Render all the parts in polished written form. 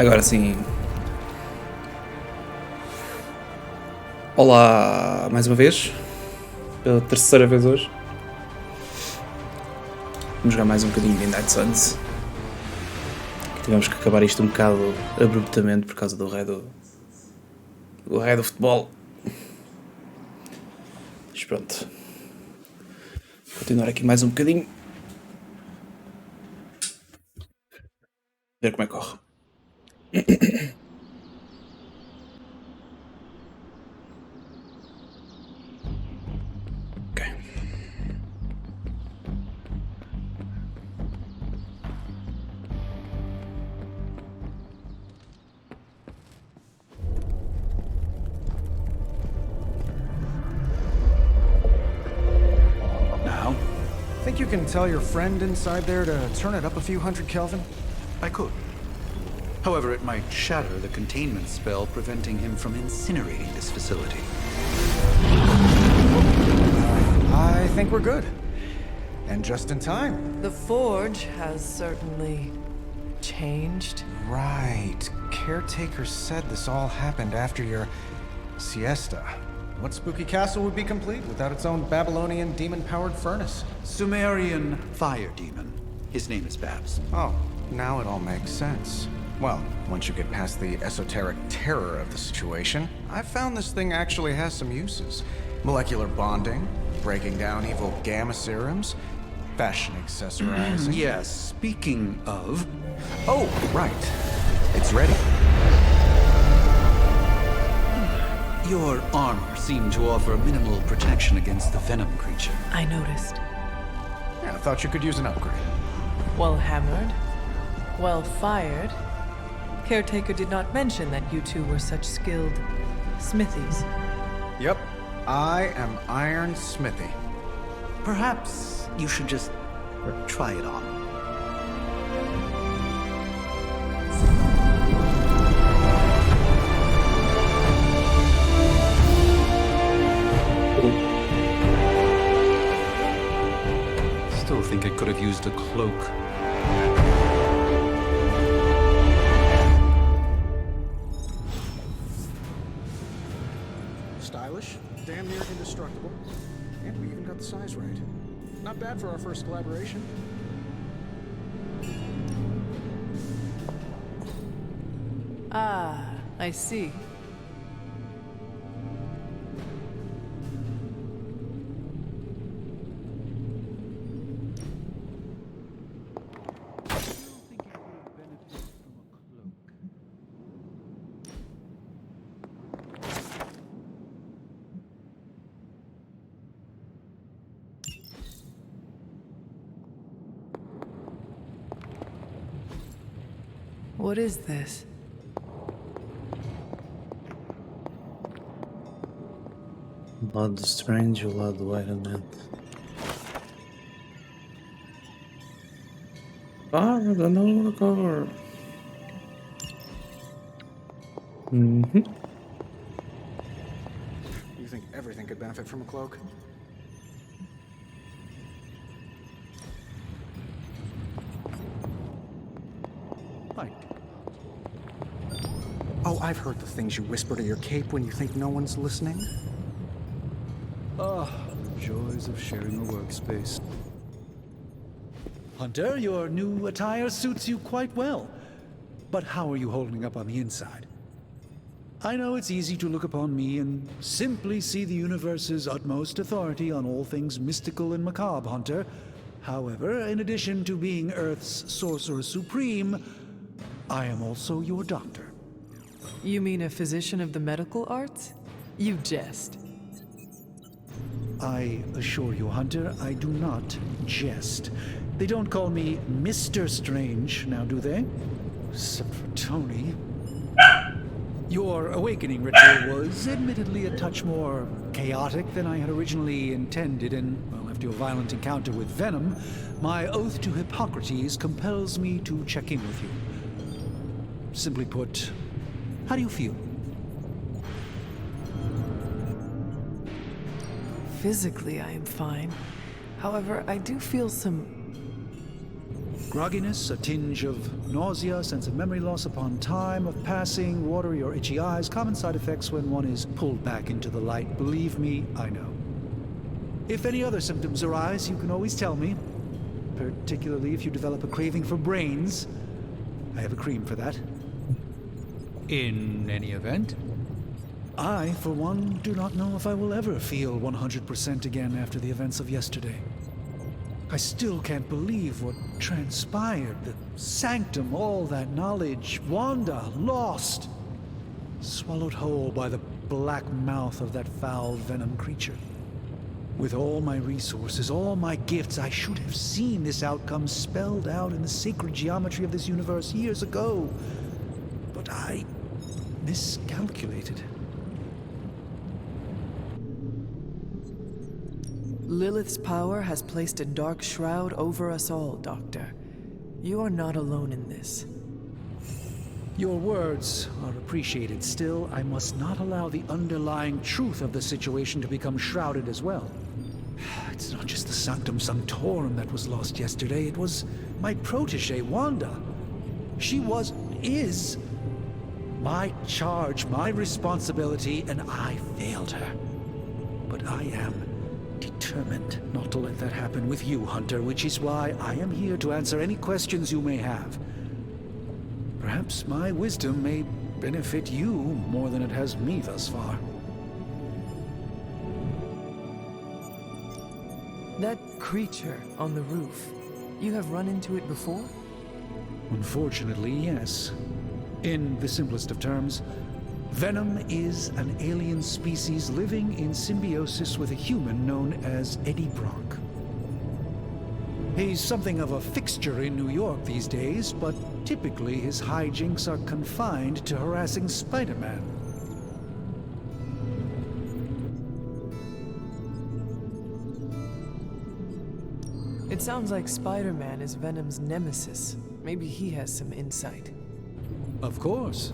Agora sim. Olá, mais uma vez. Pela terceira vez hoje. Vamos jogar mais um bocadinho de Midnight Suns. Tivemos que acabar isto um bocado abruptamente por causa do rei do futebol. Mas pronto. Continuar aqui mais um bocadinho. Ver como é que corre. Ok. Now? Think you can tell your friend inside there to turn it up a few hundred Kelvin? I could. However, it might shatter the containment spell preventing him from incinerating this facility. I think we're good. And just in time. The Forge has certainly changed. Right. Caretaker said this all happened after your siesta. What spooky castle would be complete without its own Babylonian demon-powered furnace? Sumerian fire demon. His name is Babs. Oh, now it all makes sense. Well, once you get past the esoteric terror of the situation, I've found this thing actually has some uses. Molecular bonding, breaking down evil gamma serums, fashion accessorizing. Yes, speaking of... Oh, right. It's ready. Your armor seemed to offer minimal protection against the venom creature. I noticed. Yeah, I thought you could use an upgrade. Well hammered, well fired. Caretaker did not mention that you two were such skilled smithies. Yep. I am Iron Smithy. Perhaps you should just try it on. Still think I could have used a cloak. Stylish, damn near indestructible, and we even got the size right. Not bad for our first collaboration. Ah, I see. What is this? Lado do Strange e o lado do Iron Man. Da nova cor. You think everything could benefit from a cloak? Right. Oh, I've heard the things you whisper to your cape when you think no one's listening. Ah, the joys of sharing a workspace. Hunter, your new attire suits you quite well. But how are you holding up on the inside? I know it's easy to look upon me and simply see the universe's utmost authority on all things mystical and macabre, Hunter. However, in addition to being Earth's sorcerer supreme, I am also your doctor. You mean a physician of the medical arts? You jest. I assure you, Hunter, I do not jest. They don't call me Mr. Strange, now do they? Except for Tony. Your awakening ritual was admittedly a touch more chaotic than I had originally intended, and, well, after your violent encounter with Venom, my oath to Hippocrates compels me to check in with you. Simply put, how do you feel? Physically, I am fine. However, I do feel some Grogginess, a tinge of nausea, sense of memory loss upon time of passing, watery or itchy eyes, common side effects when one is pulled back into the light. Believe me, I know. If any other symptoms arise, you can always tell me. Particularly if you develop a craving for brains. I have a cream for that. In any event, I, for one, do not know if I will ever feel 100% again after the events of yesterday. I still can't believe what transpired. The sanctum, all that knowledge. Wanda, lost. Swallowed whole by the black mouth of that foul venom creature. With all my resources, all my gifts, I should have seen this outcome spelled out in the sacred geometry of this universe years ago. But I miscalculated. Lilith's power has placed a dark shroud over us all, Doctor. You are not alone in this. Your words are appreciated. Still, I must not allow the underlying truth of the situation to become shrouded as well. It's not just the Sanctum Sanctorum that was lost yesterday. It was my protege, Wanda. She is my charge, my responsibility, and I failed her. But I am determined not to let that happen with you, Hunter, which is why I am here to answer any questions you may have. Perhaps my wisdom may benefit you more than it has me thus far. That creature on the roof, you have run into it before? Unfortunately, yes. In the simplest of terms, Venom is an alien species living in symbiosis with a human known as Eddie Brock. He's something of a fixture in New York these days, but typically his hijinks are confined to harassing Spider-Man. It sounds like Spider-Man is Venom's nemesis. Maybe he has some insight. of course.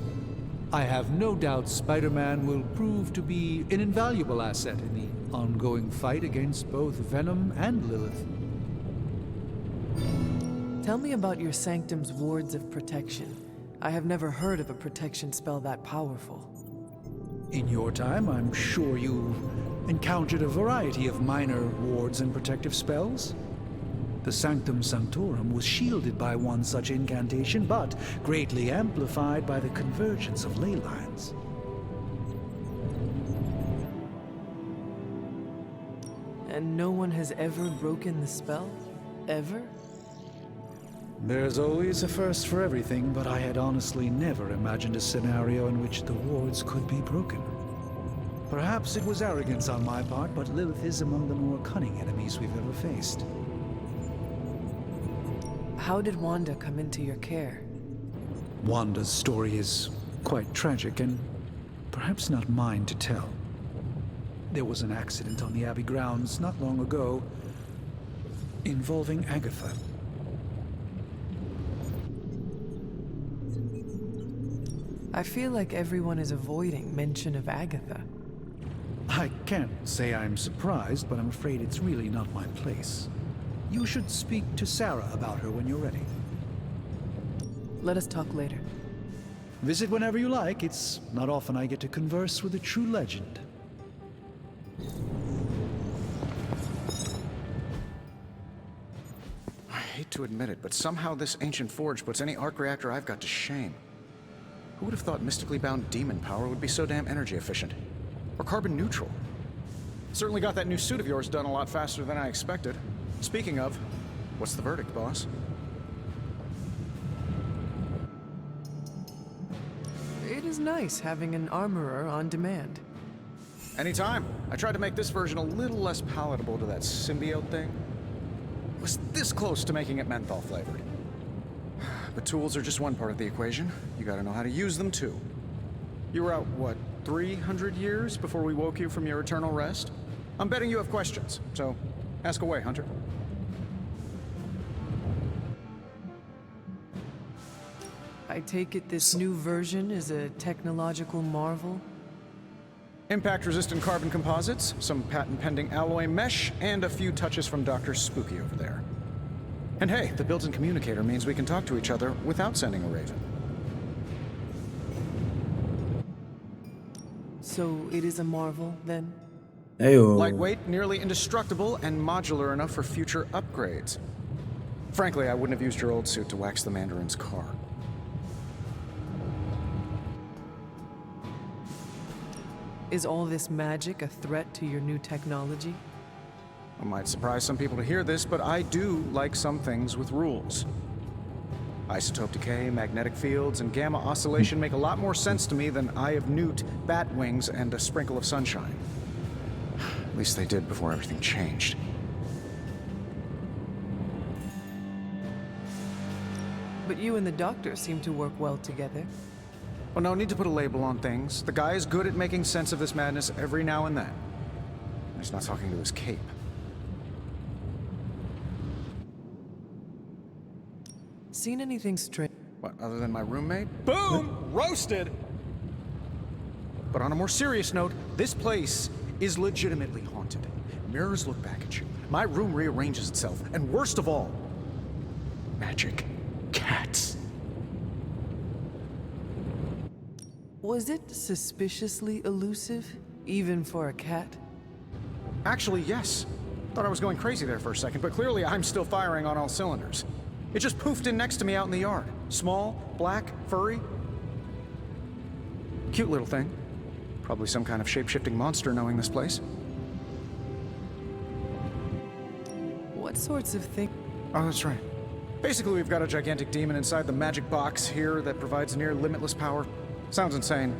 I have no doubt Spider-Man will prove to be an invaluable asset in the ongoing fight against both Venom and Lilith. Tell me about your Sanctum's wards of protection. I have never heard of a protection spell that powerful. In your time, I'm sure you've encountered a variety of minor wards and protective spells. The Sanctum Sanctorum was shielded by one such incantation, but greatly amplified by the convergence of ley lines. And no one has ever broken the spell? Ever? There's always a first for everything, but I had honestly never imagined a scenario in which the wards could be broken. Perhaps it was arrogance on my part, but Lilith is among the more cunning enemies we've ever faced. How did Wanda come into your care? Wanda's story is quite tragic and perhaps not mine to tell. There was an accident on the Abbey grounds not long ago involving Agatha. I feel like everyone is avoiding mention of Agatha. I can't say I'm surprised, but I'm afraid it's really not my place. You should speak to Sarah about her when you're ready. Let us talk later. Visit whenever you like. It's not often I get to converse with a true legend. I hate to admit it, but somehow this ancient forge puts any arc reactor I've got to shame. Who would have thought mystically bound demon power would be so damn energy efficient? Or carbon neutral? Certainly got that new suit of yours done a lot faster than I expected. Speaking of, what's the verdict, boss? It is nice having an armorer on demand. Anytime. I tried to make this version a little less palatable to that symbiote thing. Was this close to making it menthol flavored. But tools are just one part of the equation. You gotta know how to use them too. You were out, what, 300 years before we woke you from your eternal rest? I'm betting you have questions, so ask away, Hunter. I take it this new version is a technological marvel? Impact-resistant carbon composites, some patent-pending alloy mesh, and a few touches from Dr. Spooky over there. And hey, the built-in communicator means we can talk to each other without sending a raven. So it is a marvel, then? Ayo. Lightweight, nearly indestructible, and modular enough for future upgrades. Frankly, I wouldn't have used your old suit to wax the Mandarin's car. Is all this magic a threat to your new technology? It might surprise some people to hear this, but I do like some things with rules. Isotope decay, magnetic fields, and gamma oscillation make a lot more sense to me than Eye of Newt, bat wings, and a sprinkle of sunshine. At least they did before everything changed. But you and the doctor seem to work well together. Well, no need to put a label on things. The guy is good at making sense of this madness every now and then. He's not talking to his cape. Seen anything strange? What, other than my roommate? Boom! Roasted! But on a more serious note, this place is legitimately haunted. Mirrors look back at you. My room rearranges itself. And worst of all, magic cats. Was it suspiciously elusive, even for a cat? Actually, yes. Thought I was going crazy there for a second, but clearly I'm still firing on all cylinders. It just poofed in next to me out in the yard. Small, black, furry. Cute little thing. Probably some kind of shape-shifting monster knowing this place. What sorts of things? Oh, that's right. Basically, we've got a gigantic demon inside the magic box here that provides near limitless power. Sounds insane.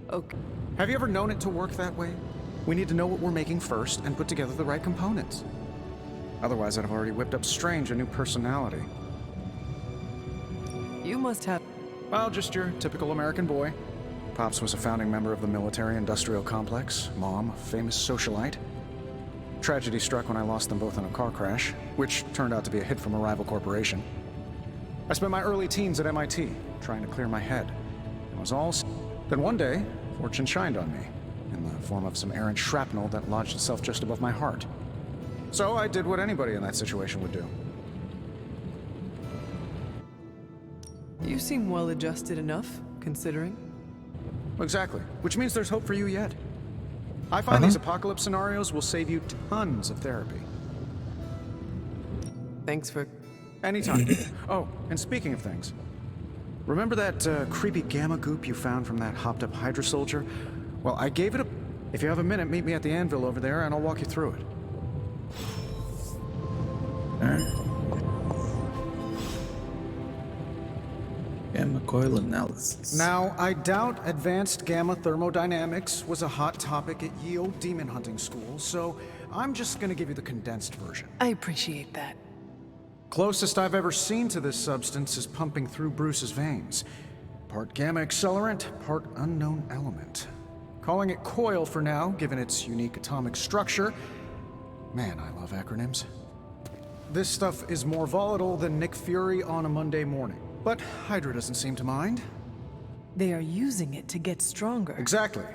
Okay. Have you ever known it to work that way? We need to know what we're making first and put together the right components. Otherwise, I'd have already whipped up Strange a new personality. You must have... Well, just your typical American boy. Pops was a founding member of the military-industrial complex. Mom, a famous socialite. Tragedy struck when I lost them both in a car crash, which turned out to be a hit from a rival corporation. I spent my early teens at MIT, trying to clear my head. It was all... Then one day, fortune shined on me, in the form of some errant shrapnel that lodged itself just above my heart. So I did what anybody in that situation would do. You seem well-adjusted enough, considering. Exactly, which means there's hope for you yet. I find these apocalypse scenarios will save you tons of therapy. Thanks for... Anytime. Oh, and speaking of things, remember that creepy gamma goop you found from that hopped-up Hydra soldier? Well, I gave it a... If you have a minute, meet me at the anvil over there, and I'll walk you through it. Gamma coil analysis. Now, I doubt advanced gamma thermodynamics was a hot topic at Ye Olde demon hunting school, so I'm just gonna give you the condensed version. I appreciate that. Closest I've ever seen to this substance is pumping through Bruce's veins. Part gamma accelerant, part unknown element. Calling it coil for now, given its unique atomic structure. Man, I love acronyms. This stuff is more volatile than Nick Fury on a Monday morning. But Hydra doesn't seem to mind. They are using it to get stronger. Exactly.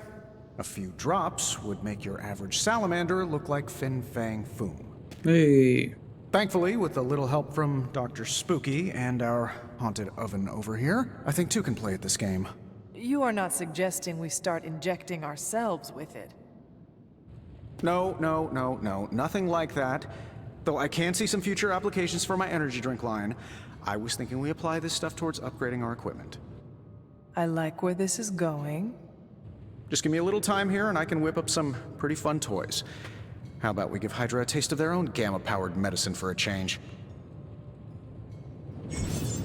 A few drops would make your average salamander look like Fin Fang Foom. Hey. Thankfully, with a little help from Dr. Spooky and our haunted oven over here, I think two can play at this game. You are not suggesting we start injecting ourselves with it. No, nothing like that. Though I can see some future applications for my energy drink line. I was thinking we apply this stuff towards upgrading our equipment. I like where this is going. Just give me a little time here and I can whip up some pretty fun toys. How about we give Hydra a taste of their own gamma-powered medicine for a change?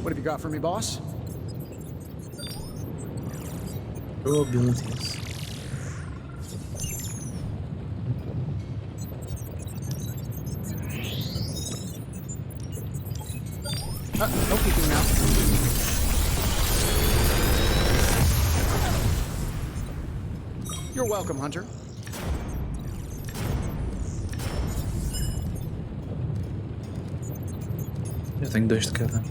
What have you got for me, boss? Probabilities. No peeking now. You're welcome, Hunter. Eu tenho 2 de cada.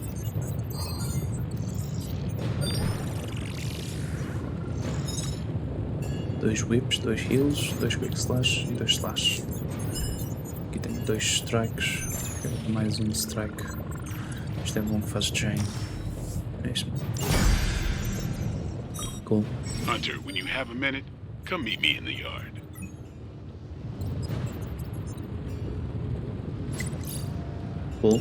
Dois whips, 2 heals, 2 quick slash e 2 slash. Aqui tenho 2 strikes. Quero dar mais um strike. Isto é bom que faz chain. É isto. Cool. Hunter, when you have a minute, come meet me in the yard. Cool.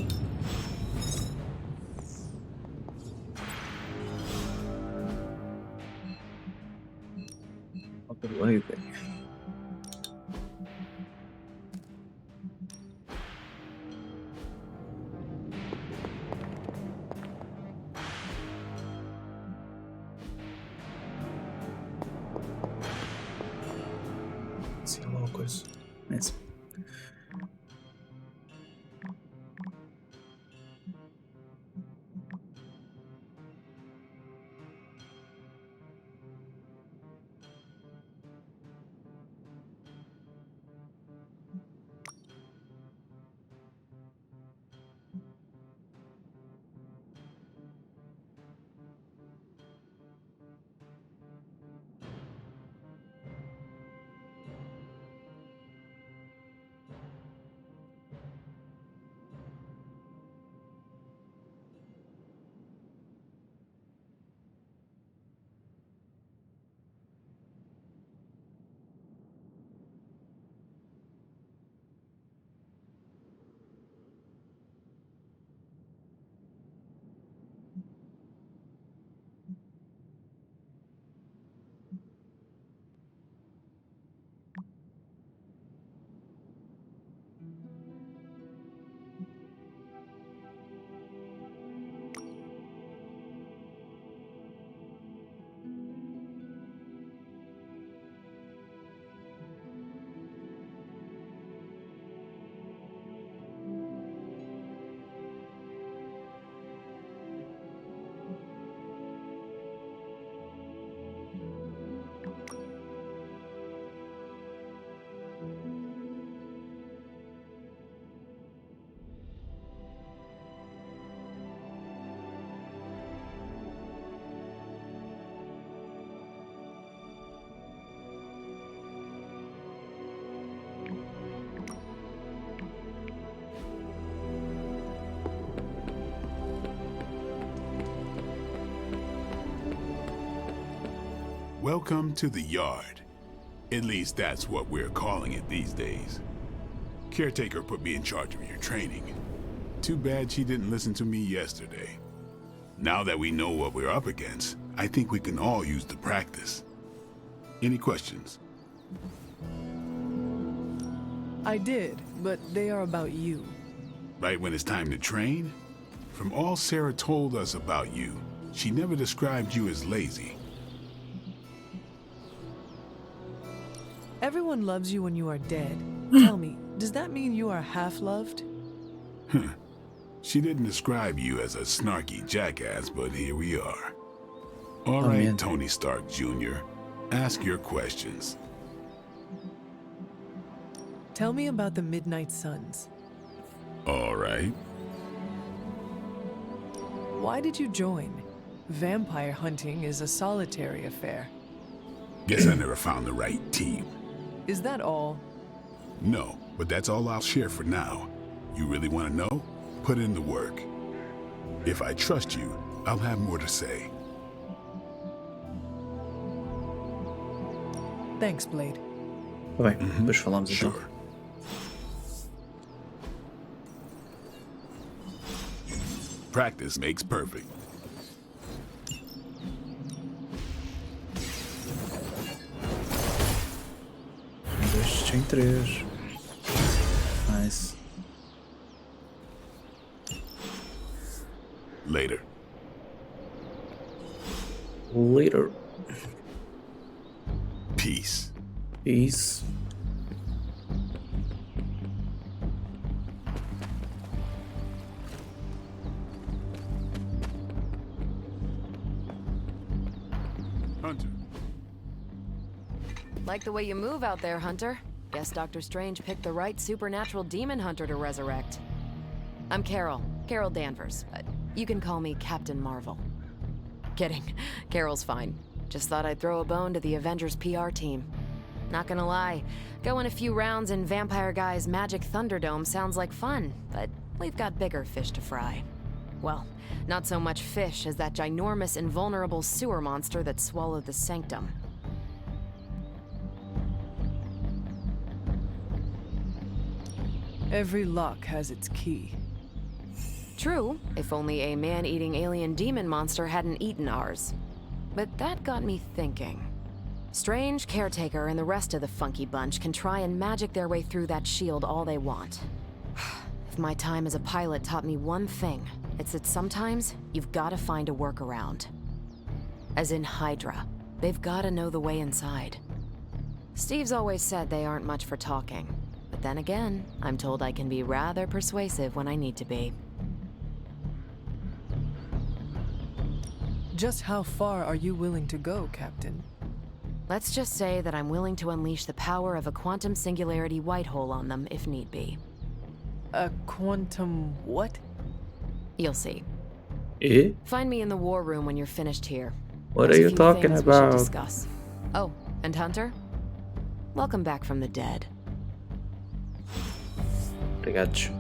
Not gonna do anything. See a little coisa. Nice. Welcome to the yard. At least that's what we're calling it these days. Caretaker put me in charge of your training. Too bad she didn't listen to me yesterday. Now that we know what we're up against, I think we can all use the practice. Any questions? I did, but they are about you. Right when it's time to train? From all Sarah told us about you, she never described you as lazy. Everyone loves you when you are dead. Tell me, does that mean you are half-loved? She didn't describe you as a snarky jackass, but here we are. All Oh, right, man. Tony Stark Jr., ask your questions. Tell me about the Midnight Suns. All right. Why did you join? Vampire hunting is a solitary affair. Guess I never found the right team. Is that all? No, but that's all I'll share for now. You really want to know? Put in the work. If I trust you, I'll have more to say. Thanks, Blade. Tá bem, depois falamos então. Sure. Practice makes perfect. Dois em 3. Nice. Later. Later. Peace. Peace. Hunter. Like the way you move out there, Hunter. Guess Dr. Strange picked the right supernatural demon hunter to resurrect. I'm Carol Danvers, but you can call me Captain Marvel. Kidding, Carol's fine. Just thought I'd throw a bone to the Avengers PR team. Not gonna lie, going a few rounds in Vampire Guy's Magic Thunderdome sounds like fun, but we've got bigger fish to fry. Well, not so much fish as that ginormous invulnerable sewer monster that swallowed the Sanctum. Every lock has its key. True, if only a man-eating alien demon monster hadn't eaten ours. But that got me thinking. Strange, Caretaker, and the rest of the funky bunch can try and magic their way through that shield all they want. If my time as a pilot taught me one thing, it's that sometimes you've gotta find a workaround. As in Hydra, they've gotta know the way inside. Steve's always said they aren't much for talking. But then again, I'm told I can be rather persuasive when I need to be. Just how far are you willing to go, Captain? Let's just say that I'm willing to unleash the power of a quantum singularity white hole on them if need be. A quantum what? You'll see. Eh? Find me in the war room when you're finished here. What There's are a you few talking things we should about? discuss. Oh, and Hunter? Welcome back from the dead. Obrigado.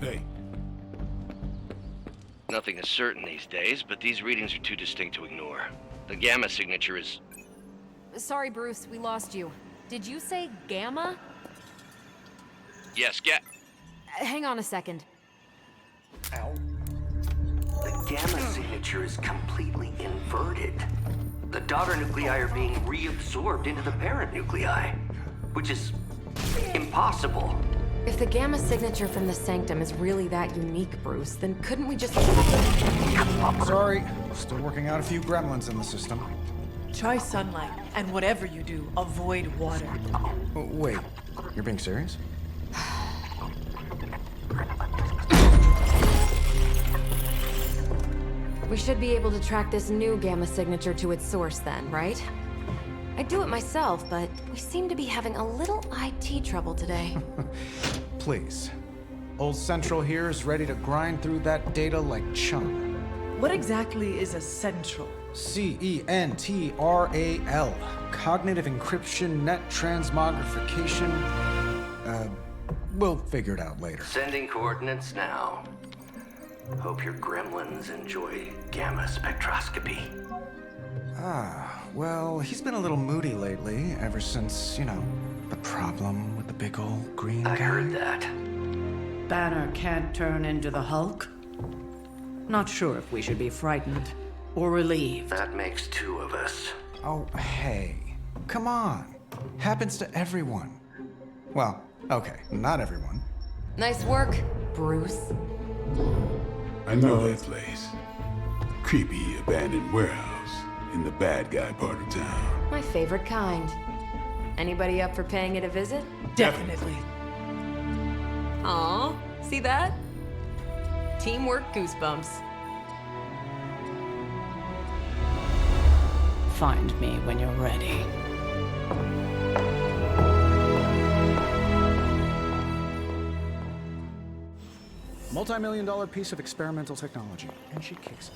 Hey, Nothing is certain these days, but these readings are too distinct to ignore. The gamma signature is... Sorry, Bruce, we lost you. Did you say Gamma? Yes, Hang on a second. The gamma signature is completely inverted. The daughter nuclei are being reabsorbed into the parent nuclei, which is impossible. If the Gamma signature from the Sanctum is really that unique, Bruce, then couldn't we just... Sorry, still working out a few gremlins in the system. Try sunlight, and whatever you do, avoid water. Oh, wait, you're being serious? We should be able to track this new Gamma signature to its source then, right? I'd do it myself, but we seem to be having a little IT trouble today. Please. Old Central here is ready to grind through that data like chum. What exactly is a central? CENTRAL. Cognitive encryption, net transmogrification. We'll figure it out later. Sending coordinates now. Hope your gremlins enjoy gamma spectroscopy. Well, he's been a little moody lately, ever since, the problem with the big old green guy. I heard that. Banner can't turn into the Hulk? Not sure if we should be frightened or relieved. That makes two of us. Oh, hey. Come on. Happens to everyone. Well, okay, not everyone. Nice work, Bruce. I know that place. Creepy abandoned warehouse in the bad guy part of town. My favorite kind. Anybody up for paying it a visit? Definitely. Aw, see that? Teamwork goosebumps. Find me when you're ready. Multi-million-dollar piece of experimental technology. And she kicks it.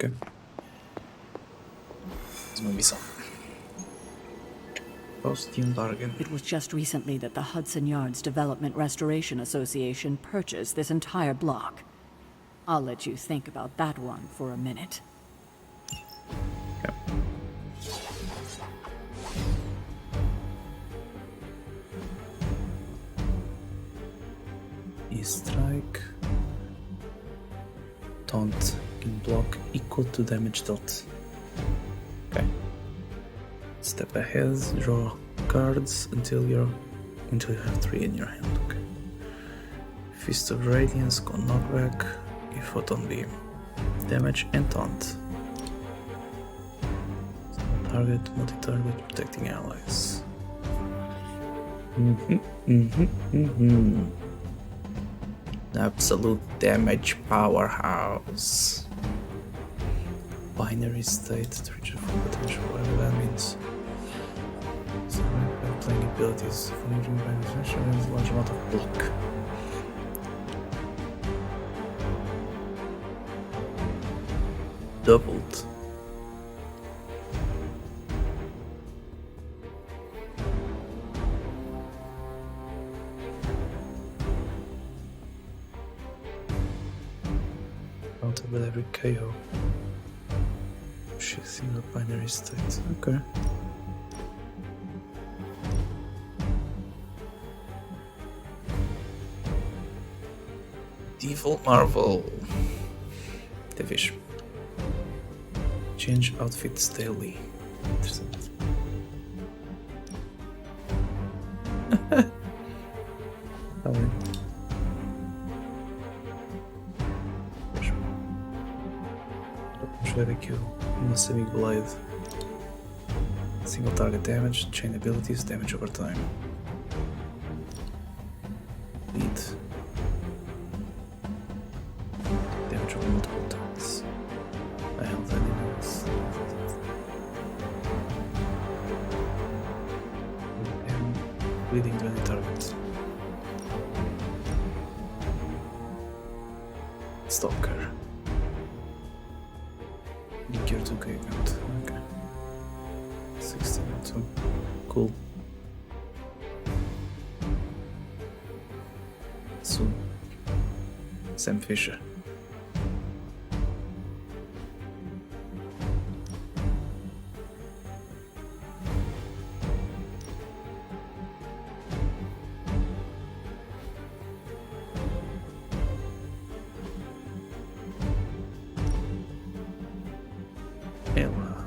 Ok. Mais uma missão. Post-Team Bargain. It was just recently that the Hudson Yards Development Restoration Association purchased this entire block. I'll let you think about that one for a minute. Okay. E-strike. Taunt in block equal to damage dealt. Okay. Step ahead, draw cards until you have 3 in your hand. Okay. Fist of Radiance, con knockback, photon beam, damage and taunt. Target, multi-target, protecting allies. Absolute damage powerhouse. Binary state, to reach full potential, whatever that means. So playing abilities, large amount of block. Doubled. Counter with every KO. Shifting the binary state. Okay. Devil Marvel. Division. Change outfits daily. Interesting. Shredder kill. Massive blade. Single target damage, chain abilities, damage over time. Lead. Damage over multiple targets. I held animals. And bleeding to any target. Stalker. Link your 2K account. Okay. 16 so cool. So Sam Fisher. Ela.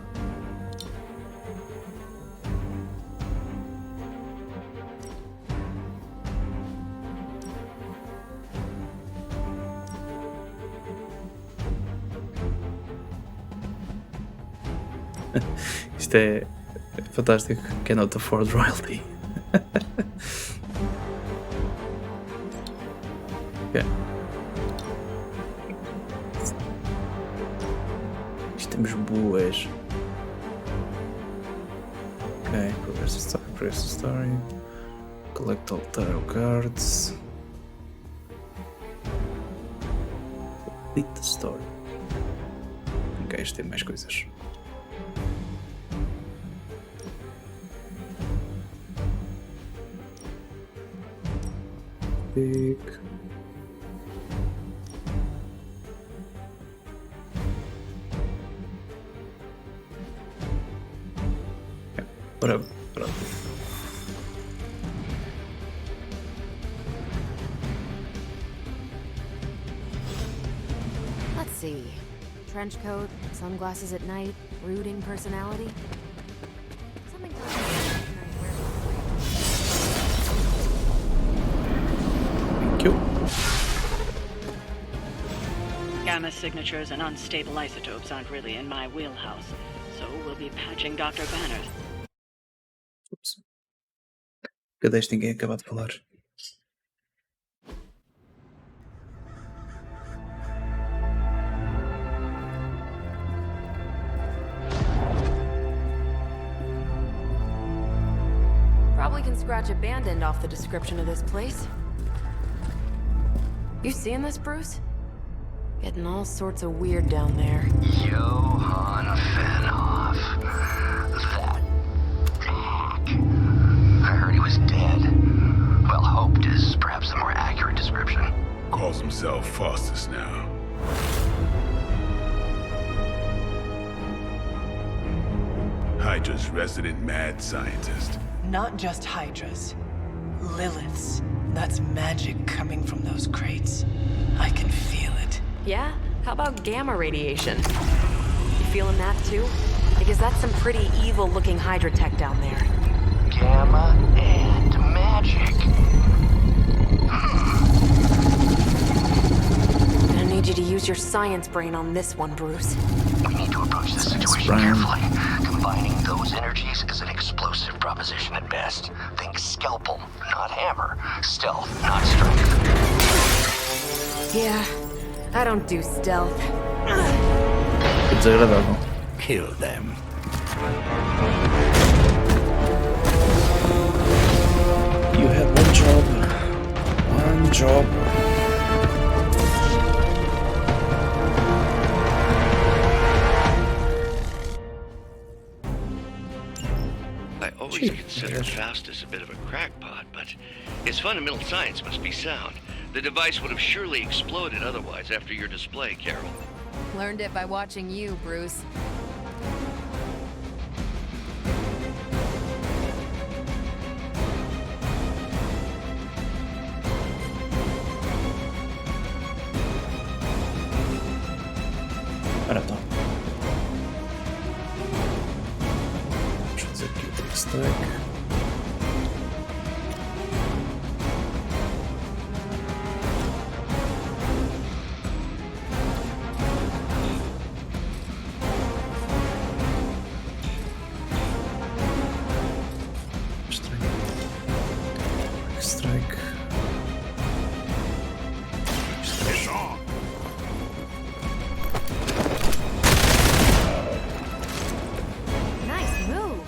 Isto é fantástico. Cannot afford royalty. Okay. Temos boas. Ok, progress the story. Collect all tarot cards. Complete the story. Ok, isto tem mais coisas. Big. Whatever. Let's see. Trench coat, sunglasses at night, brooding personality. Something Thank you. Gamma signatures and unstable isotopes aren't really in my wheelhouse, so we'll be patching Dr. Banner. Ups. Cadê este ninguém acabou de falar? Probably can scratch abandoned off the description of this place. You seeing this, Bruce? Getting all sorts of weird down there. Johann Fenhoff. That hack. I heard he was dead. Well, hoped is perhaps the more accurate description. Calls himself Faustus now. Hydra's resident mad scientist. Not just Hydras. Liliths. That's magic coming from those crates. I can feel it. Yeah? How about gamma radiation? You feeling that too? Because that's some pretty evil-looking Hydra tech down there. gamma and magic. I need you to use your science brain on this one, Bruce. We need to approach this situation carefully. Combining those energies is an explosive proposition at best. Think scalpel, not hammer. Stealth, not strength. Yeah, I don't do stealth. Que desagradável. Kill them. You have one job. One job. I always considered Faustus a bit of a crackpot, but his fundamental science must be sound. The device would have surely exploded otherwise after your display, Carol. Learned it by watching you, Bruce. Ora então. Vamos fazer aqui o trick strike. Strike. It's on. Nice move.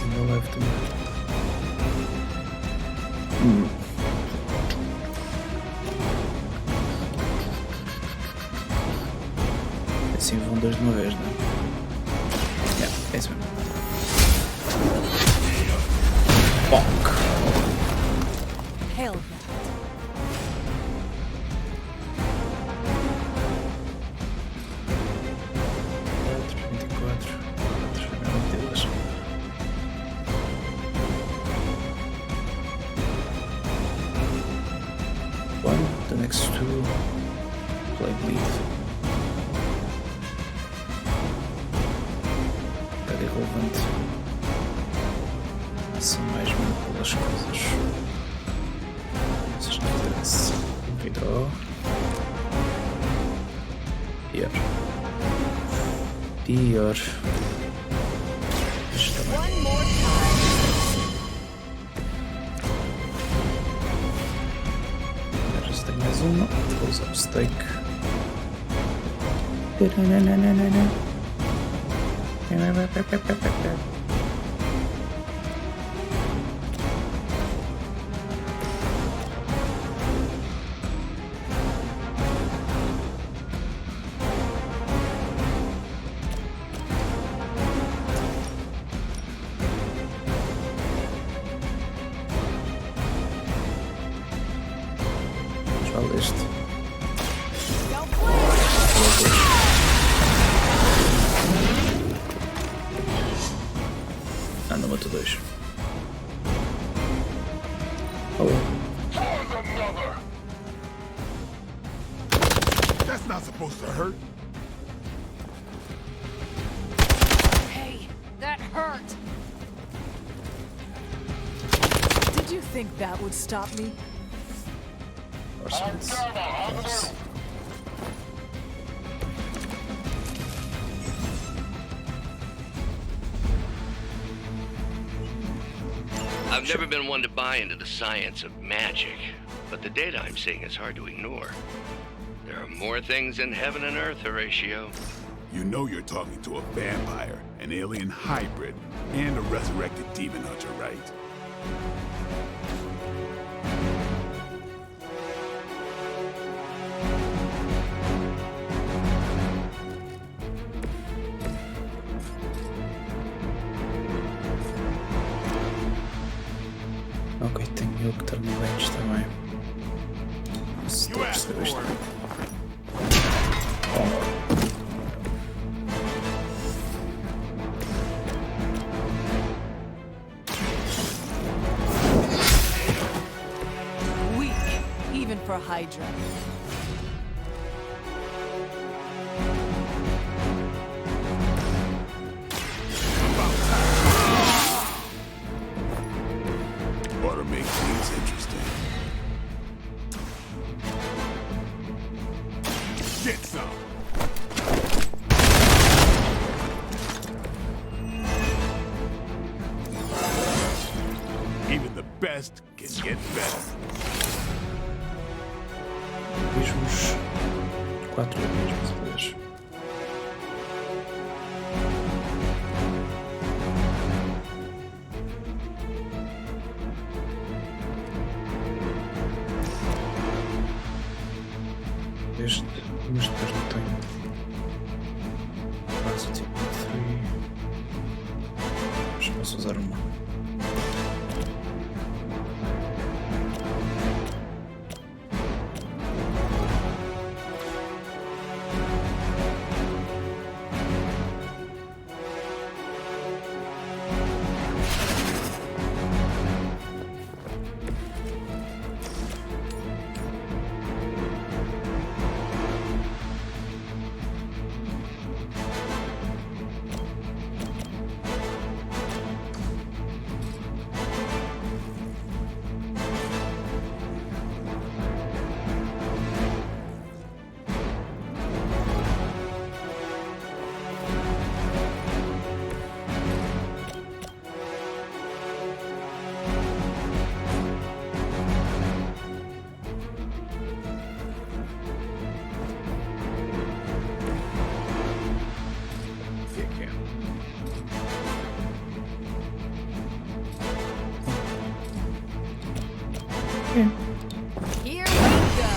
Ainda leve também. Assim vão dois de uma vez, não é? É isso mesmo. Bonk! Hell One, the next two, play bleed. Cada irrelevante. São mais mesmo pelas coisas. Vocês não interessa. Vidro. Pior. Pior. Isto também. Tem mais uma, vou usar o steak. Já leste. Não matou dois. Oh well. That's not supposed to hurt. Hey, that hurt! Did you think that would stop me? Yes. I've never been one to buy into the science of magic, but the data I'm seeing is hard to ignore. There are more things in heaven and earth, Horatio. You know you're talking to a vampire, an alien hybrid, and a resurrected demon hunter, right? Ok, tenho eu que estar no range também. Hydra. Ought to make things interesting. Get some. Even the best can get better. Diz-nos 4 mesmo, se puderes. Mas depois não tenho. Capacity 3. Mas posso usar uma. Here we go.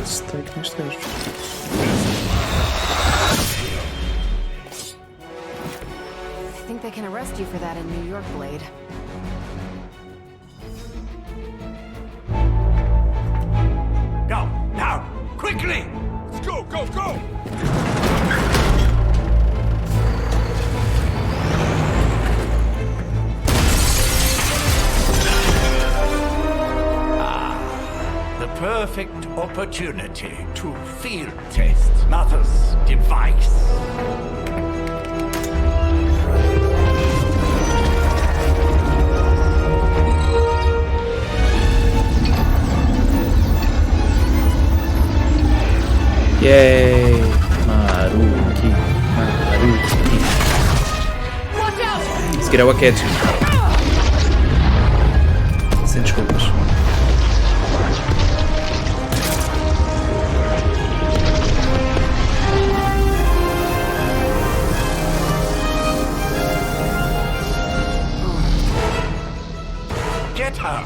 Esse take neste gajo. I think they can arrest you for that in New York, Blade. Go, now, quickly! Let's go, go, go! The perfect opportunity to field test Mother's device. Yay! Maruki. A seguir é o Akechi. Sem desculpas. Get her!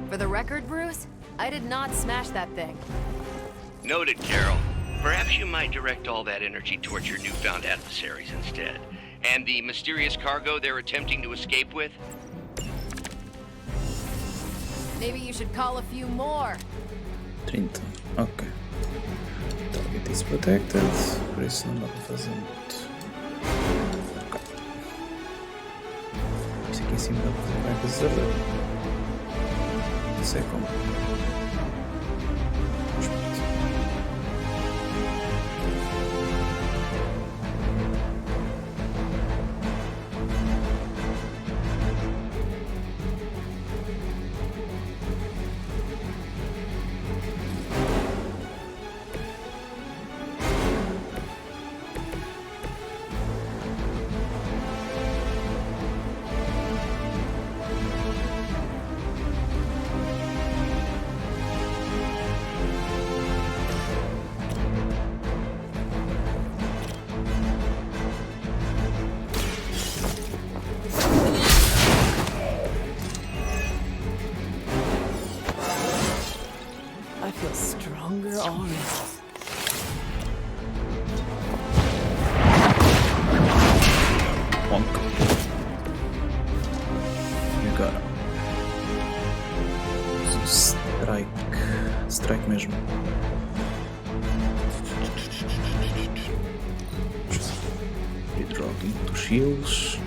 For the record, Bruce, I did not smash that thing. Noted, Carol. Perhaps you might direct all that energy towards your newfound adversaries instead. And the mysterious cargo they're attempting to escape with? Maybe you should call a few more. 30. Ok. Target is protected. Por isso não dá para fazer muito. Ok. Isto aqui em cima dá para fazer qualquer coisa certa. Não sei como. Mas pronto. I feel stronger already. Bonk. E agora? Strike. Strike mesmo. Redraw dos shields.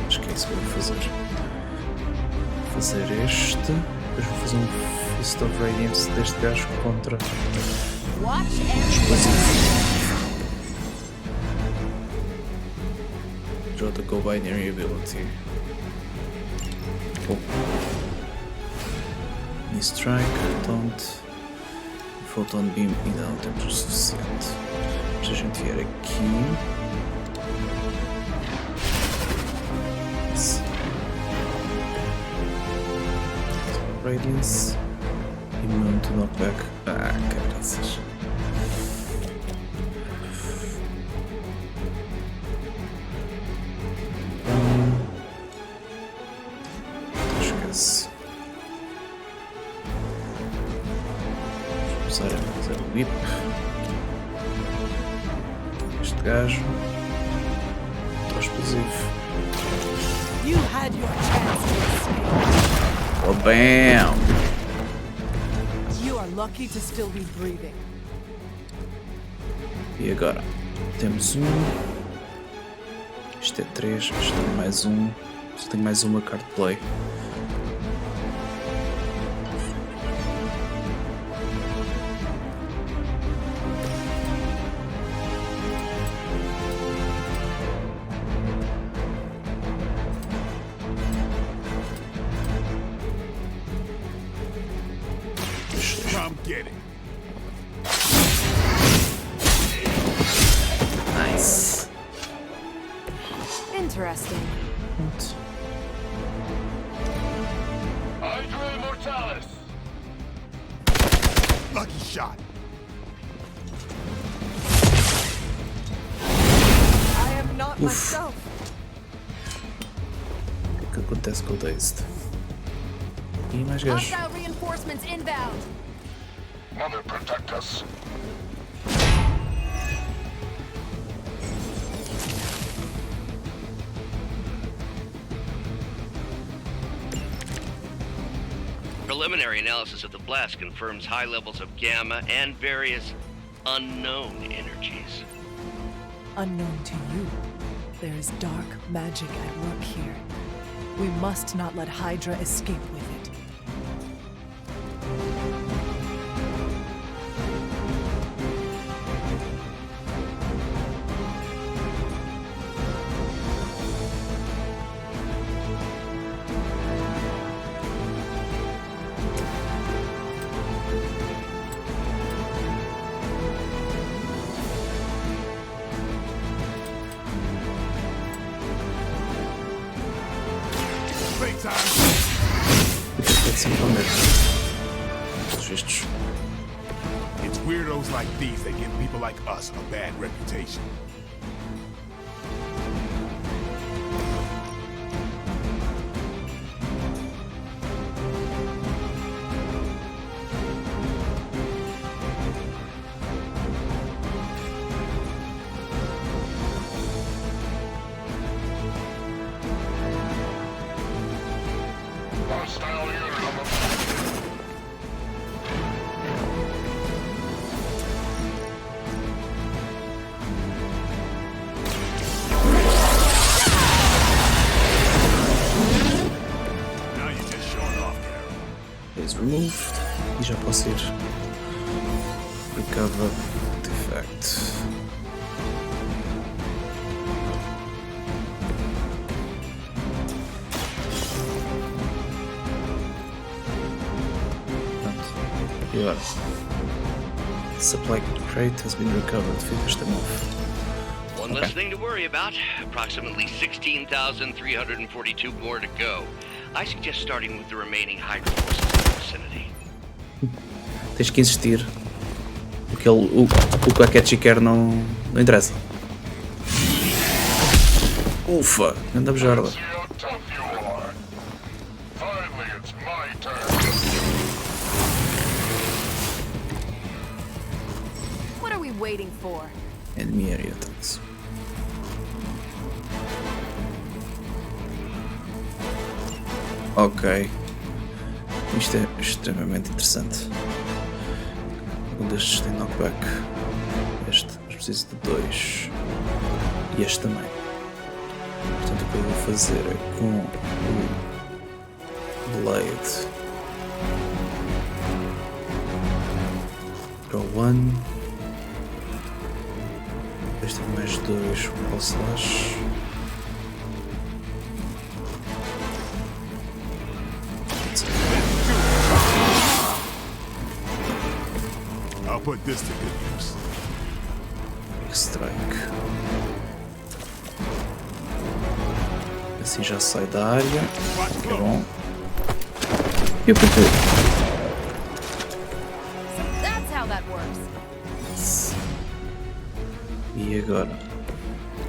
Acho que é isso que eu vou fazer. Vou fazer este. Depois vou fazer um Fist of Radiance deste gajo contra draw the go binary ability. Cool. Knee strike, taunt, photon beam ainda não temos o suficiente. Se a gente vier aqui. Radiance. Immune to knockback. Ah, caraças. Esquece. Vamos usar o whip. Este gajo. Está explosivo. You had your chance to escape. Oh, bam! You are lucky to still be breathing. E agora? Temos um. Isto é 3, isto é mais um. Só tenho mais uma card play. Come get it. Nice. Interesting. Pronto. Lucky shot. I am not myself. O que acontece com o Dazed? E mais gajos. Hostile reinforcements inbound. Mother, protect us. Preliminary analysis of the blast confirms high levels of gamma and various unknown energies. Unknown to you, there is dark magic at work here. We must not let Hydra escape with it. It's weirdos like these that give people like us a bad reputation. Removed e já posso ir recover defect. Pronto. E agora? Supply crate has been recovered. Finish them off. One less thing to worry about. Approximately 16,342 more to go. I suggest starting with the remaining Hydra forces in the vicinity. Tens que insistir. O que a Ketchy quer não interessa. Ufa, anda bujarda. Finally, it's my turn. waiting for? Enemy area attacks. Ok. Isto é extremamente interessante. Um destes tem knockback. Este, mas preciso de 2. E este também. Portanto, o que eu vou fazer é com o Blade para o 1. Depois tenho mais 2 para o Slash. I'll put this to good use. Strike. Assim já sai da área. É bom. E eu apertei. That's how that works. E agora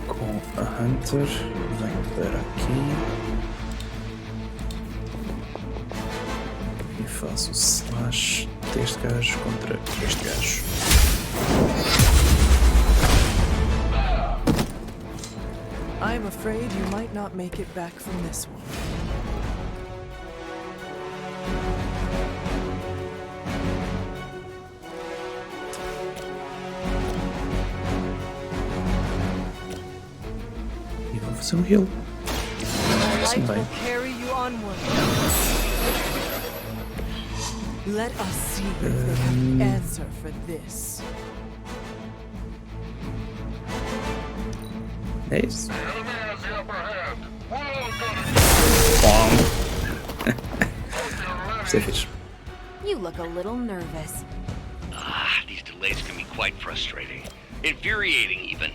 com a Hunter venho para aqui e faço o slash deste gajo contra este gajo. I'm afraid you might not make it back from this one. E vou fazer um heal. Assim bem. Carry you onward. Let us see if they have an answer for this. É isso. Isto é fixe. You look a little nervous. These delays can be quite frustrating. Infuriating, even.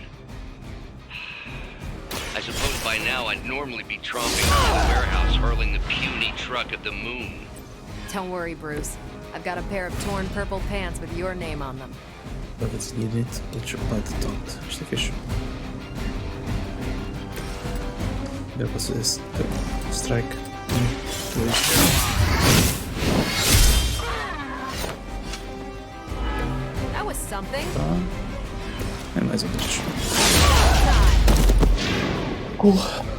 I suppose by now I'd normally be tromping into the warehouse hurling the puny truck at the moon. Don't worry, Bruce. I've got a pair of torn purple pants with your name on them. But it's needed. Let your blood taunt. Isto é fixe. Eu posso fazer esse strike. 1, 2. That was something. Tá. É mais um destes.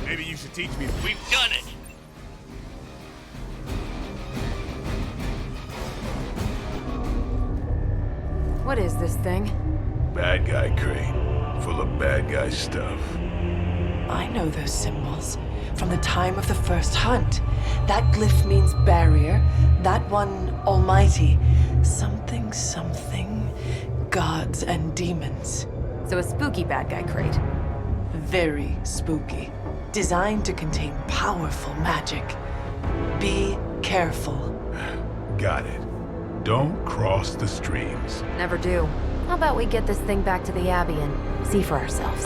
Maybe you should teach me. We've done it! What is this thing? Bad guy crate. Full of bad guy stuff. I know those symbols from the time of the first hunt. That glyph means barrier, that one almighty. Something, something, gods and demons. So a spooky bad guy crate. Very spooky. Designed to contain powerful magic. Be careful. Got it. Don't cross the streams. Never do. How about we get this thing back to the Abbey and see for ourselves?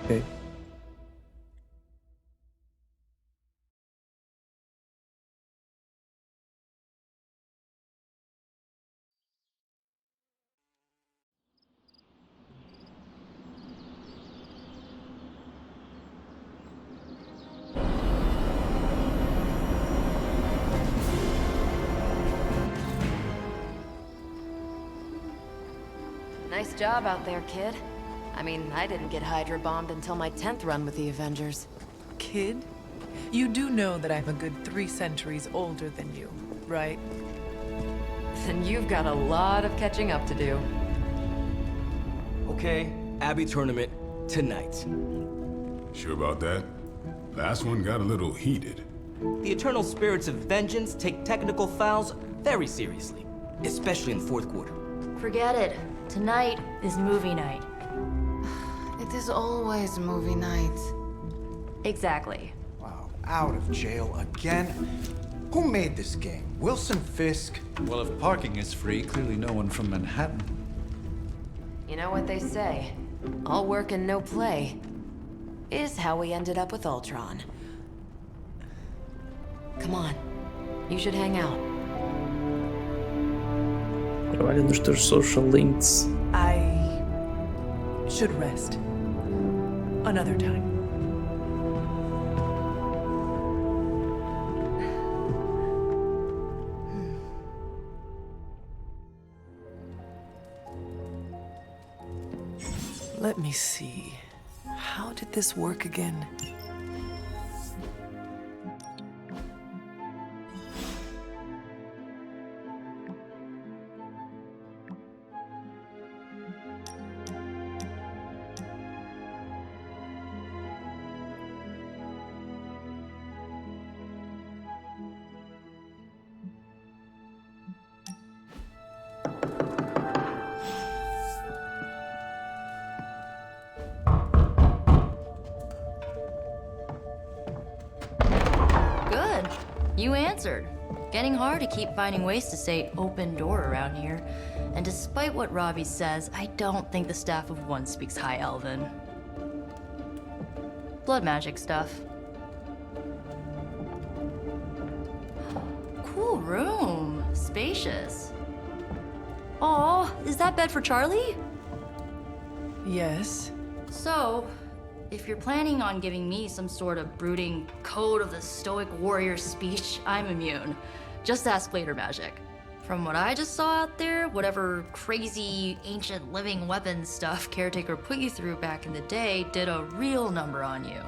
Ok. Nice job out there, kid. I mean, I didn't get Hydra bombed until my 10th run with the Avengers. Kid, you do know that I'm a good 3 centuries older than you, right? Then you've got a lot of catching up to do. Okay, Abbey tournament tonight. Sure about that? Last one got a little heated. The eternal spirits of vengeance take technical fouls very seriously, especially in the fourth quarter. Forget it. Tonight is movie night. It is always movie night. Exactly. Wow, out of jail again? Who made this game? Wilson Fisk? Well, if parking is free, clearly no one from Manhattan. You know what they say? All work and no play is how we ended up with Ultron. Come on. You should hang out. Trabalha nos teus social links. I should rest. Another time. Let me see. How did this work again? Good. You answered. Getting hard to keep finding ways to say open door around here. And despite what Robbie says, I don't think the staff of one speaks High Elven. Blood magic stuff. Cool room. Spacious. Aw, is that bed for Charlie? Yes. So, if you're planning on giving me some sort of brooding code of the stoic warrior speech, I'm immune. Just ask later magic. From what I just saw out there, whatever crazy ancient living weapons stuff Caretaker put you through back in the day did a real number on you.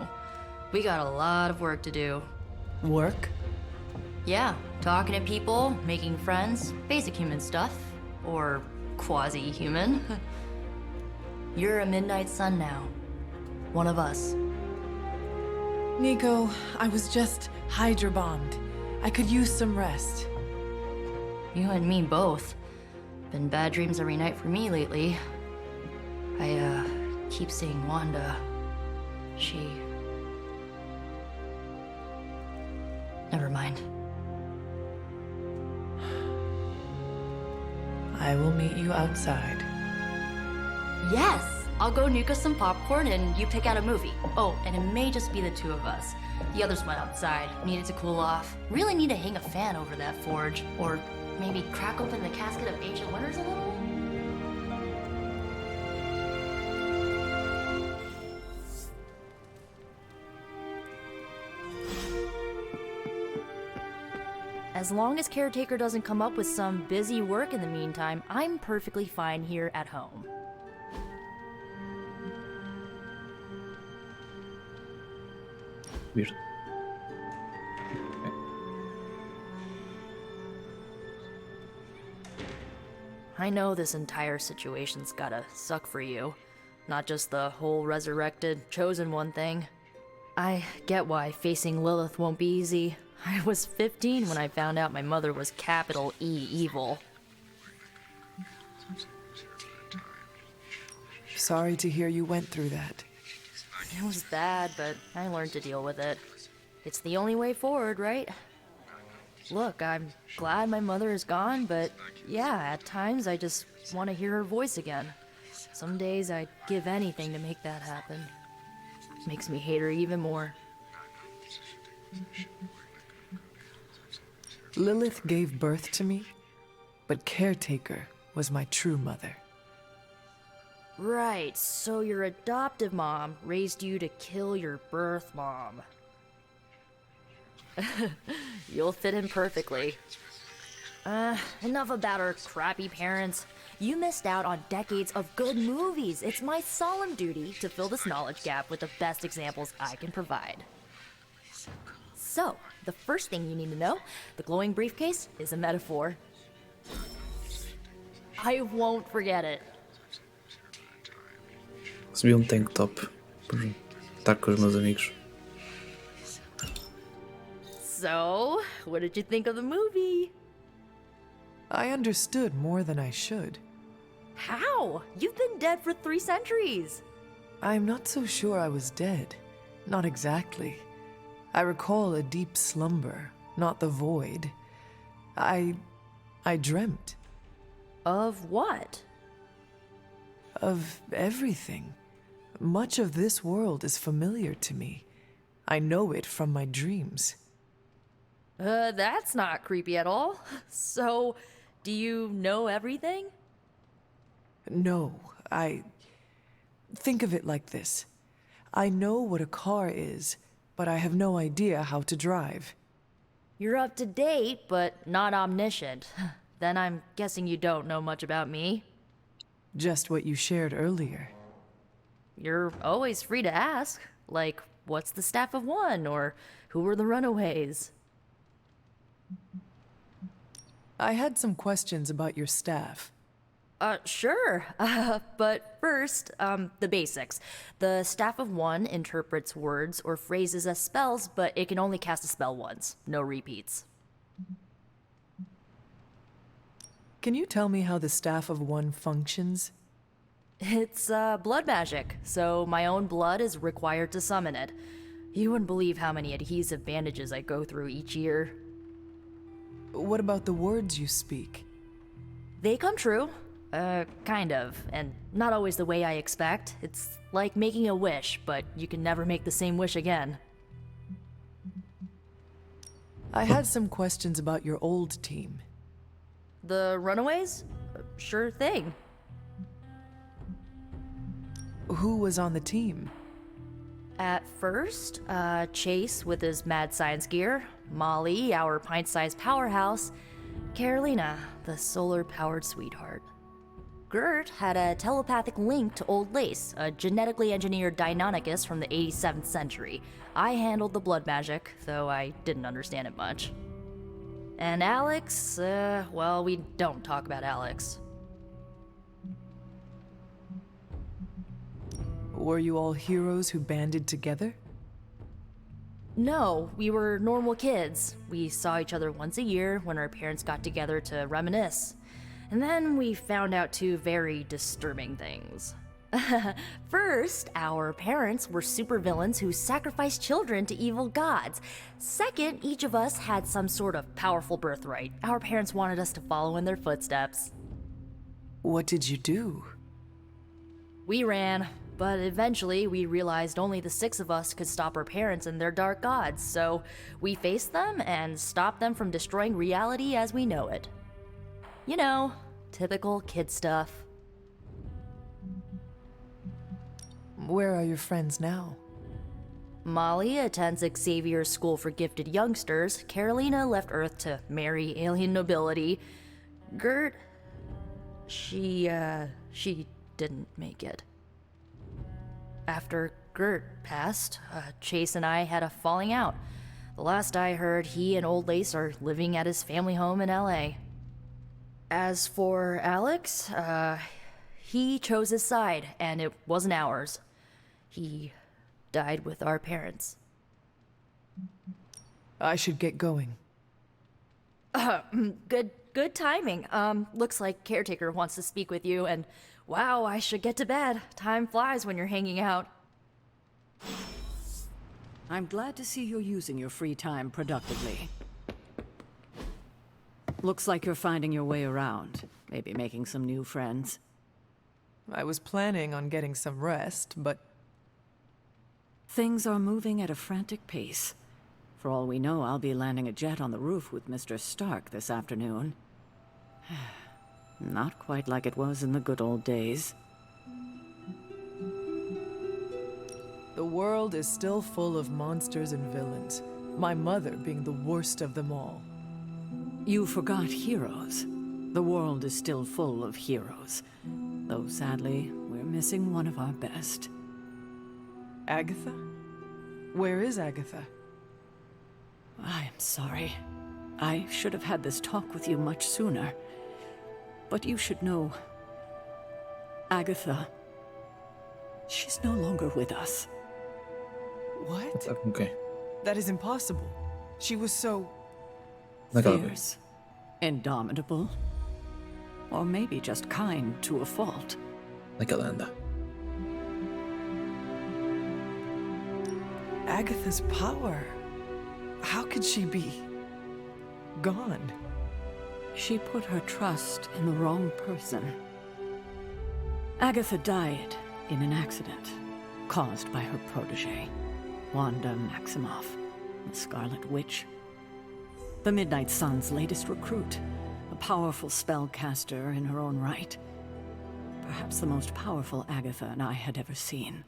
We got a lot of work to do. Work? Yeah, talking to people, making friends, basic human stuff. Or quasi-human. You're a midnight sun now. One of us. Nico, I was just Hydra bombed. I could use some rest. You and me both. Been bad dreams every night for me lately. I, keep seeing Wanda. She... Never mind. I will meet you outside. Yes! I'll go nuke us some popcorn and you pick out a movie. Oh, and it may just be the two of us. The others went outside, needed to cool off. Really need to hang a fan over that forge. Or maybe crack open the casket of ancient wonders a little? As long as Caretaker doesn't come up with some busy work in the meantime, I'm perfectly fine here at home. Weird. I know this entire situation's gotta suck for you. Not just the whole resurrected, chosen one thing. I get why facing Lilith won't be easy. I was 15 when I found out my mother was capital E evil. Sorry to hear you went through that. It was bad, but I learned to deal with it. It's the only way forward, right? Look, I'm glad my mother is gone, but yeah, at times I just want to hear her voice again. Some days I'd give anything to make that happen. Makes me hate her even more. Lilith gave birth to me, but Caretaker was my true mother. Right, so your adoptive mom raised you to kill your birth mom. You'll fit in perfectly. Enough about our crappy parents. You missed out on decades of good movies. It's my solemn duty to fill this knowledge gap with the best examples I can provide. So, the first thing you need to know, the glowing briefcase is a metaphor. I won't forget it. Recebi tank top por estar com os meus amigos. So, what did you think of the movie? I understood more than I should. How? You've been dead for 3 centuries. I'm not so sure I was dead. Not exactly. I recall a deep slumber, not the void. I dreamt. Of what? Of everything. Much of this world is familiar to me. I know it from my dreams. That's not creepy at all. So, do you know everything? No, Think of it like this. I know what a car is, but I have no idea how to drive. You're up to date, but not omniscient. Then I'm guessing you don't know much about me. Just what you shared earlier. You're always free to ask. Like, what's the staff of one? Or who were the runaways? I had some questions about your staff. Sure. But first, the basics. The staff of one interprets words or phrases as spells, but it can only cast a spell once. No repeats. Can you tell me how the staff of one functions? It's, blood magic, so my own blood is required to summon it. You wouldn't believe how many adhesive bandages I go through each year. What about the words you speak? They come true. Kind of, and not always the way I expect. It's like making a wish, but you can never make the same wish again. I had some questions about your old team. The runaways? Sure thing. Who was on the team? At first, Chase with his mad science gear, Molly, our pint-sized powerhouse, Carolina, the solar-powered sweetheart. Gert had a telepathic link to Old Lace, a genetically engineered Deinonychus from the 87th century. I handled the blood magic, though I didn't understand it much. And Alex, well, we don't talk about Alex. Were you all heroes who banded together? No, we were normal kids. We saw each other once a year when our parents got together to reminisce. And then we found out two very disturbing things. First, our parents were supervillains who sacrificed children to evil gods. Second, each of us had some sort of powerful birthright. Our parents wanted us to follow in their footsteps. What did you do? We ran, but eventually we realized only the 6 of us could stop our parents and their dark gods, so we faced them and stopped them from destroying reality as we know it. You know, typical kid stuff. Where are your friends now? Molly attends Xavier's School for Gifted Youngsters. Carolina left Earth to marry alien nobility. Gert... She didn't make it. After Gert passed, Chase and I had a falling out. The last I heard, he and Old Lace are living at his family home in LA. As for Alex, he chose his side, and it wasn't ours. He died with our parents. I should get going. Good timing. Looks like Caretaker wants to speak with you, and wow, I should get to bed. Time flies when you're hanging out. I'm glad to see you're using your free time productively. Looks like you're finding your way around. Maybe making some new friends. I was planning on getting some rest, but... Things are moving at a frantic pace. For all we know, I'll be landing a jet on the roof with Mr. Stark this afternoon. Not quite like it was in the good old days. The world is still full of monsters and villains, my mother being the worst of them all. You forgot heroes. The world is still full of heroes. Though sadly, we're missing one of our best. Agatha? Where is Agatha? I am sorry. I should have had this talk with you much sooner. But you should know... Agatha... She's no longer with us. What? Okay. That is impossible. She was so... fierce, indomitable, or maybe just kind to a fault. Like Alanda. Agatha's power. How could she be... gone? She put her trust in the wrong person. Agatha died in an accident caused by her protege, Wanda Maximoff, the Scarlet Witch. The Midnight Sun's latest recruit, a powerful spellcaster in her own right. perhaps the most powerful Agatha and I had ever seen.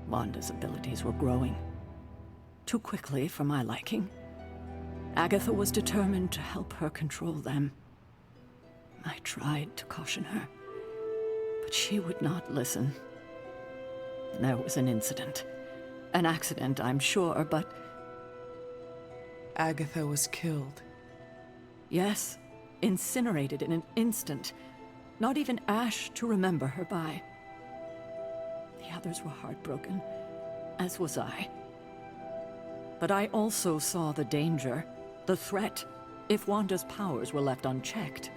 Wanda's abilities were growing. Too quickly for my liking. Agatha was determined to help her control them. I tried to caution her, but she would not listen. There was an incident. An accident, I'm sure, but... Agatha was killed. Yes, incinerated in an instant. Not even ash to remember her by. The others were heartbroken, as was I. But I also saw the danger, the threat, if Wanda's powers were left unchecked.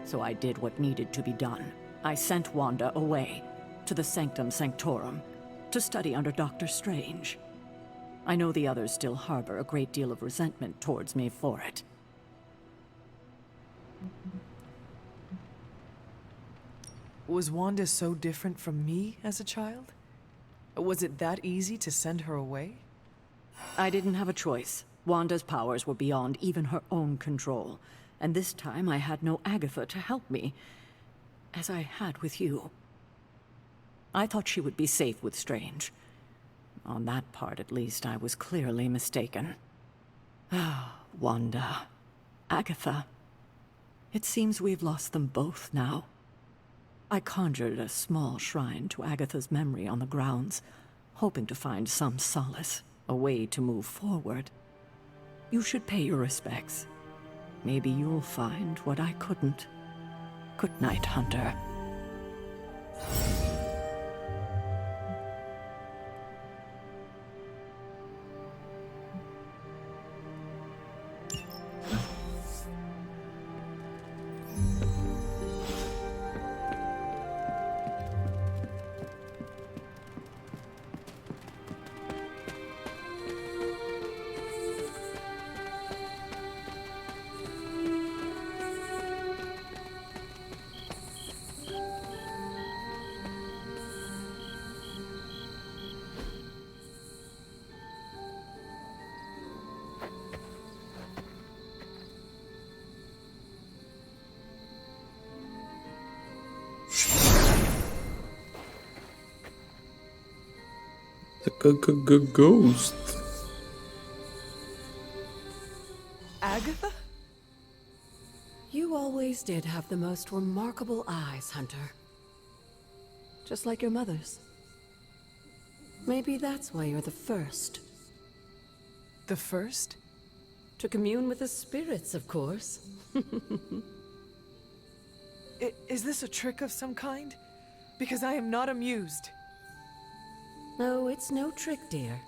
So I did what needed to be done. I sent Wanda away, to the Sanctum Sanctorum, to study under Dr. Strange. I know the others still harbor a great deal of resentment towards me for it. Was Wanda so different from me as a child? Was it that easy to send her away? I didn't have a choice. Wanda's powers were beyond even her own control, and this time I had no Agatha to help me, as I had with you. I thought she would be safe with Strange. On that part, at least, I was clearly mistaken. Ah, Wanda. Agatha. It seems we've lost them both now. I conjured a small shrine to Agatha's memory on the grounds, hoping to find some solace, a way to move forward. You should pay your respects. Maybe you'll find what I couldn't. Good night, Hunter. The ghost. Agatha? You always did have the most remarkable eyes, Hunter. Just like your mother's. Maybe that's why you're the first. The first? To commune with the spirits, of course. Is this a trick of some kind? Because I am not amused. No, it's no trick, dear.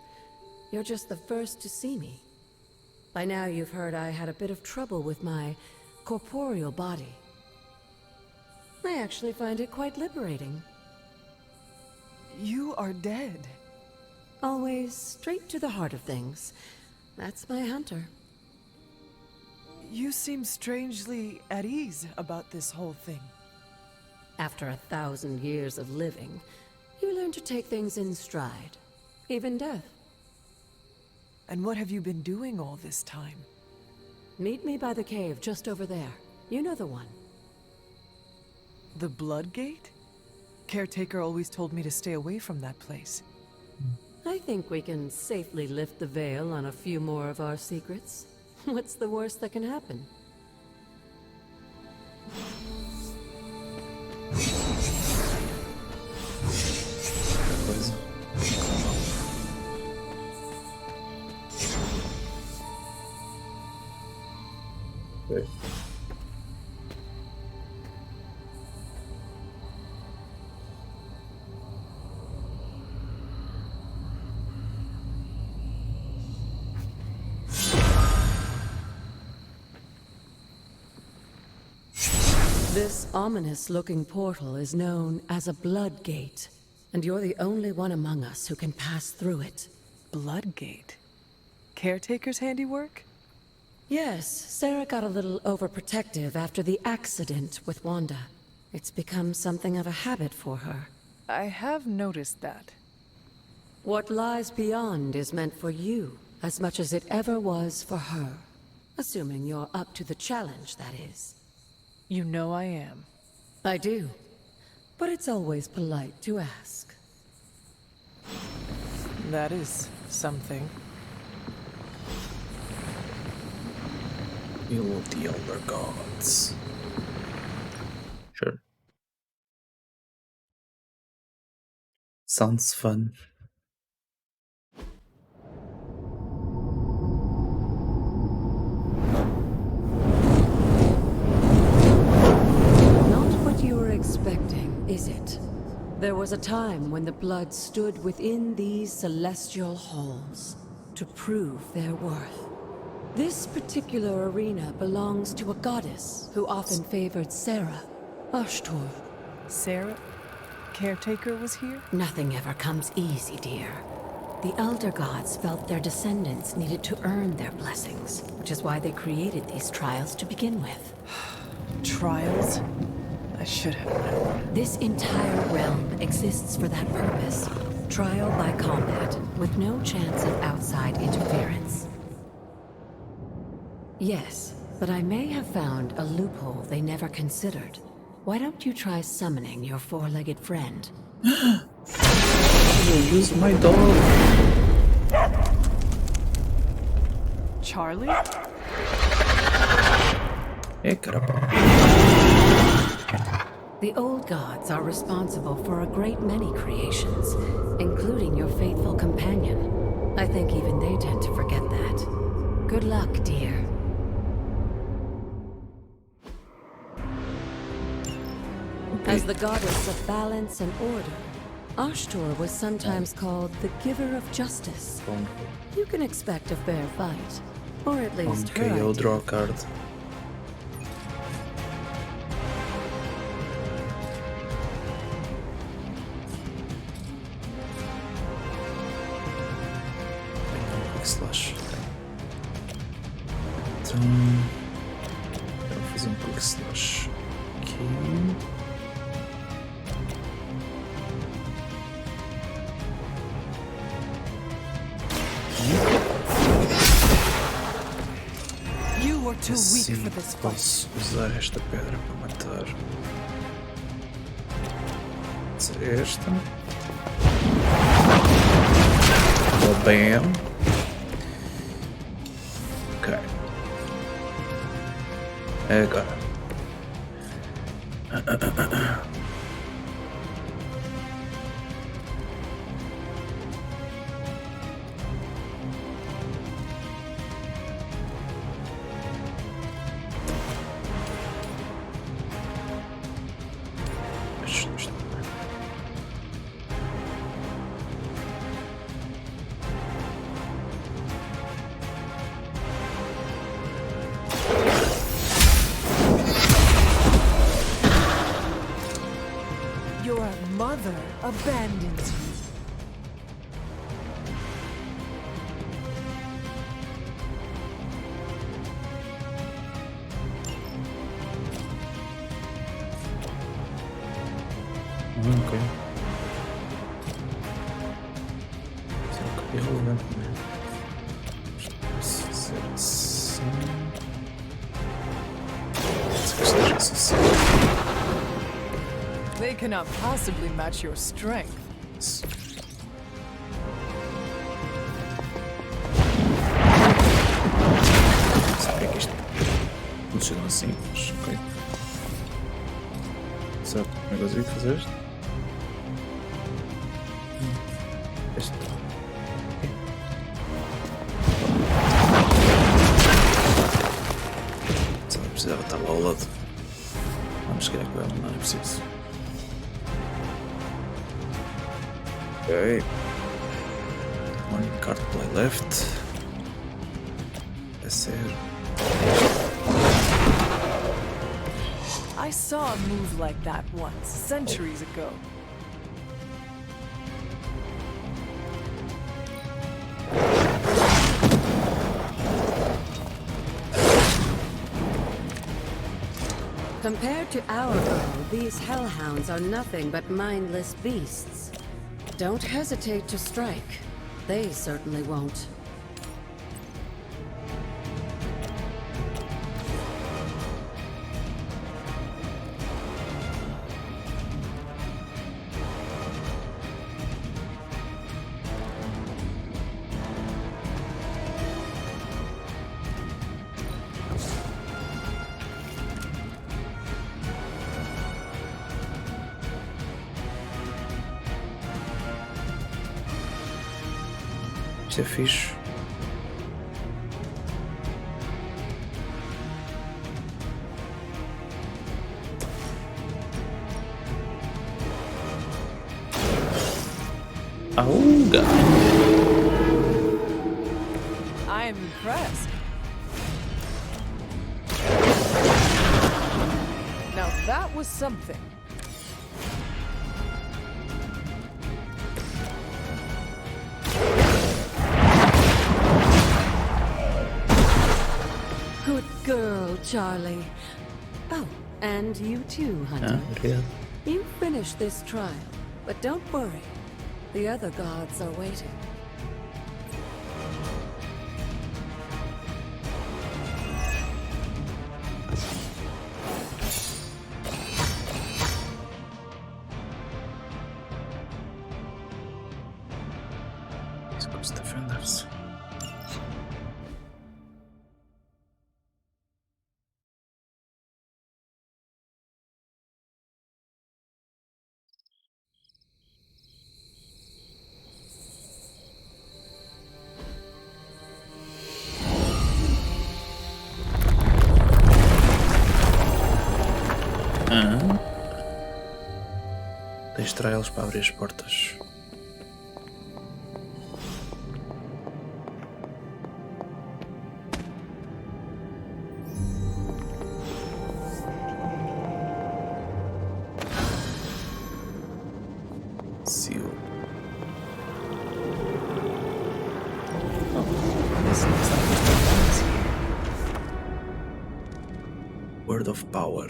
You're just the first to see me. By now you've heard I had a bit of trouble with my corporeal body. I actually find it quite liberating. You are dead. Always straight to the heart of things. That's my Hunter. You seem strangely at ease about this whole thing. After 1,000 years of living, you learn to take things in stride. Even death. And what have you been doing all this time? Meet me by the cave just over there. You know the one. The Blood Gate? Caretaker always told me to stay away from that place. I think we can safely lift the veil on a few more of our secrets. What's the worst that can happen? Coisa. Okay. This ominous-looking portal is known as a Blood Gate, and you're the only one among us who can pass through it. Blood Gate? Caretaker's handiwork? Yes, Sarah got a little overprotective after the accident with Wanda. It's become something of a habit for her. I have noticed that. What lies beyond is meant for you, as much as it ever was for her. Assuming you're up to the challenge, that is. You know I am. I do. but it's always polite to ask. That is something. Heal of the Elder Gods. Sure. Sounds fun. Not what you were expecting, is it? There was a time when the blood stood within these celestial halls to prove their worth. This particular arena belongs to a goddess who often favored Sarah, Ashtor. Sarah? Caretaker was here? Nothing ever comes easy, dear. The Elder Gods felt their descendants needed to earn their blessings, which is why they created these trials to begin with. Trials? I should have known. This entire realm exists for that purpose. Trial by combat, with no chance of outside interference. Yes, but I may have found a loophole they never considered. Why don't you try summoning your four-legged friend? You use my dog. Charlie? Hey, caramba. The old gods are responsible for a great many creations, including your faithful companion. I think even they tend to forget that. Good luck, dear. As the goddess of balance and order, Ashtor was sometimes called the giver of justice. You can expect a fair fight, or at least her Okay, I'll idea. draw a card. Quick slash. Então, vou fazer quick slash aqui. You were too weak Assim, for this fight. posso usar esta pedra para matar. Pode ser esta. Bam. Ok. Agora. Your mother abandoned you. Ok. Isso é um bocado irrelevante, né? Posso fazer assim. Se que esteja assim. They cannot possibly match your strength. Isso. Não sei porque é que isto funciona assim, mas ok. Será que como é que eu consigo fazer isto? Este. Ok. Só precisava estar lá ao lado. Vamos chegar com ela, não é preciso. Ok. One card play left. Vai ser. I saw a move like that once, centuries ago. Compared to our foe, these hellhounds are nothing but mindless beasts. Don't hesitate to strike. They certainly won't. Isso é fixe. Auga! I am impressed. Now that was something. Good girl, Charlie. Oh, and you too, Hunter. Obrigado. You finished this trial, but don't worry. The other gods are waiting. Supposed to defender-se. Tens de eles para abrir as portas. Seal. Word of Power.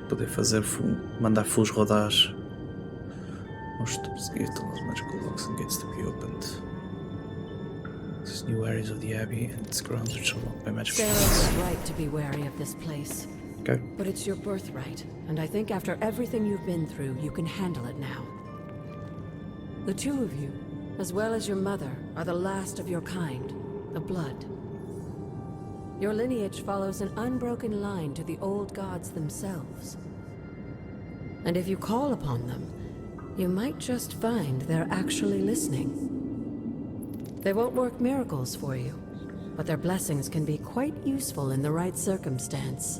Poder fazer mandar fools rodar. Most to execute all magical locks and gates to be opened. These new areas of the Abbey and its grounds which are locked by magical Sarah's right to be wary of this place. Okay. But it's your birthright, and I think after everything you've been through, you can handle it now. The two of you, as well as your mother, are the last of your kind, the Blood. Your lineage follows an unbroken line to the old gods themselves. And if you call upon them, you might just find they're actually listening. They won't work miracles for you, but their blessings can be quite useful in the right circumstance.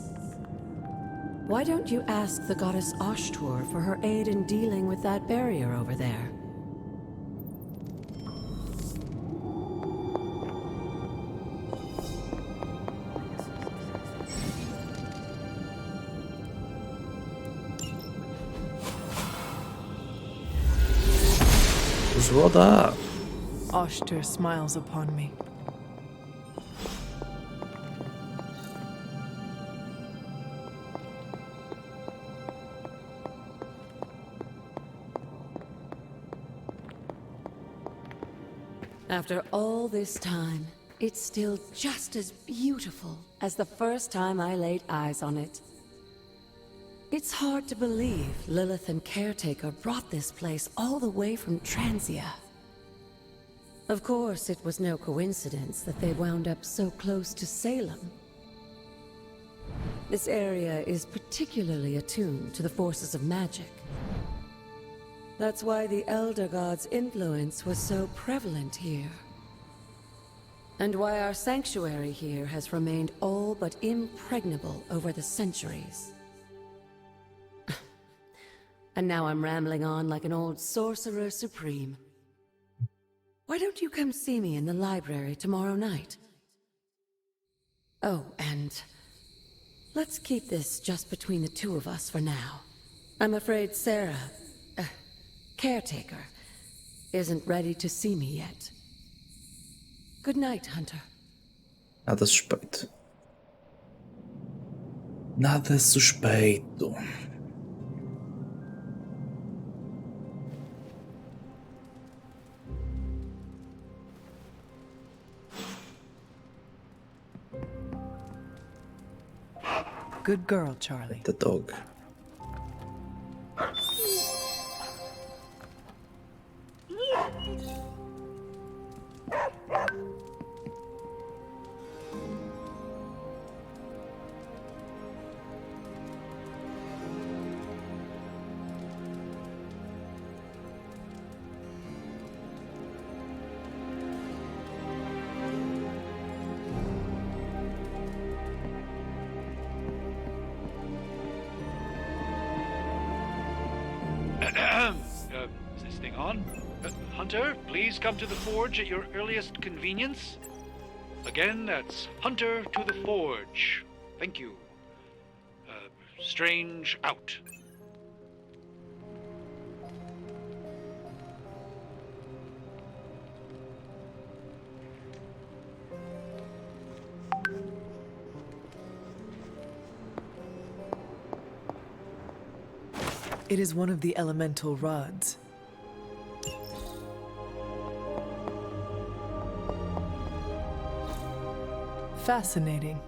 Why don't you ask the goddess Ashtur for her aid in dealing with that barrier over there? Rodar. Ashtur smiles upon me. After all this time, it's still just as beautiful as the first time I laid eyes on it. It's hard to believe Lilith and Caretaker brought this place all the way from Transia. Of course, it was no coincidence that they wound up so close to Salem. This area is particularly attuned to the forces of magic. That's why the Elder God's influence was so prevalent here. And why our sanctuary here has remained all but impregnable over the centuries. And now I'm rambling on like an old sorcerer supreme. Why don't you come see me in the library tomorrow night? Oh, and let's keep this just between the two of us for now. I'm afraid Sarah, Caretaker, isn't ready to see me yet. Good night, Hunter. Nada suspeito. Nada suspeito. Good girl, Charlie. The dog. Is this thing on? Hunter, please come to the forge at your earliest convenience. Again, that's Hunter to the forge. Thank you. Strange out. It is one of the elemental rods. Fascinating.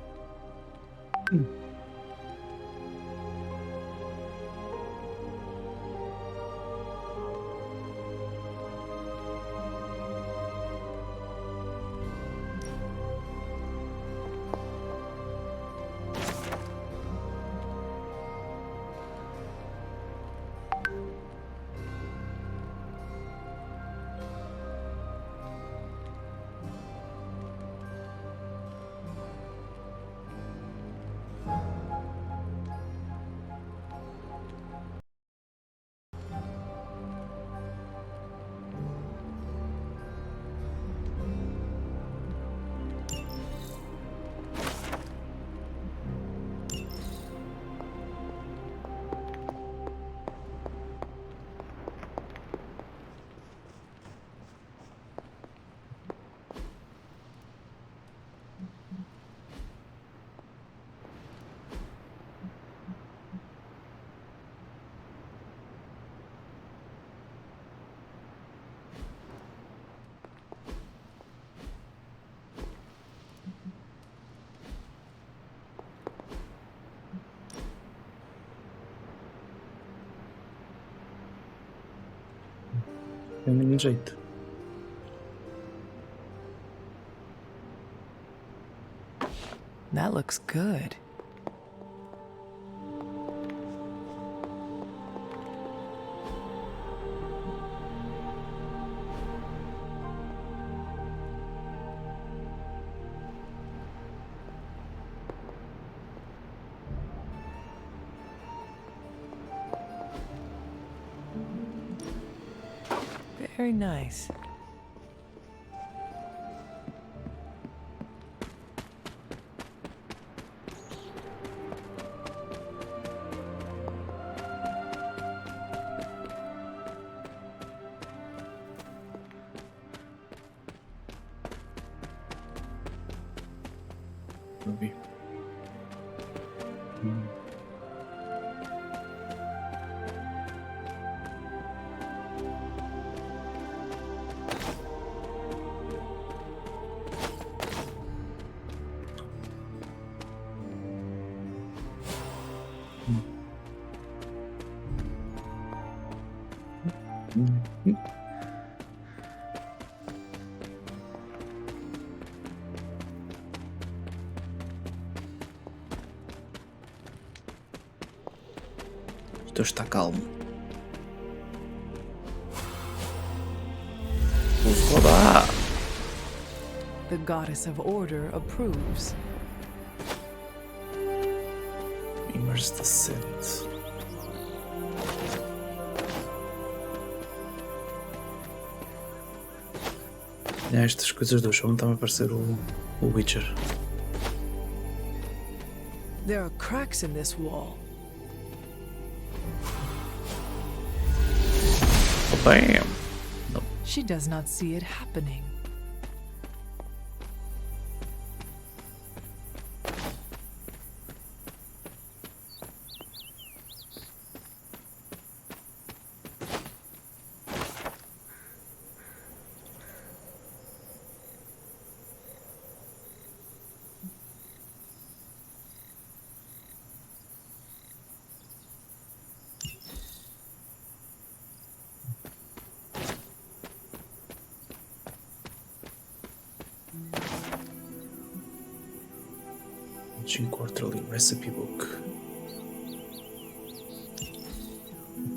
Tem nenhum jeito. That looks good. Very nice. Maybe. Estou está calmo. Vou rodar. The goddess of order approves. Immerse the scent. Estas coisas do chão estão a parecer o Witcher. There are cracks in this wall. Bam! No. She does not see it happening. Quarterly recipe book.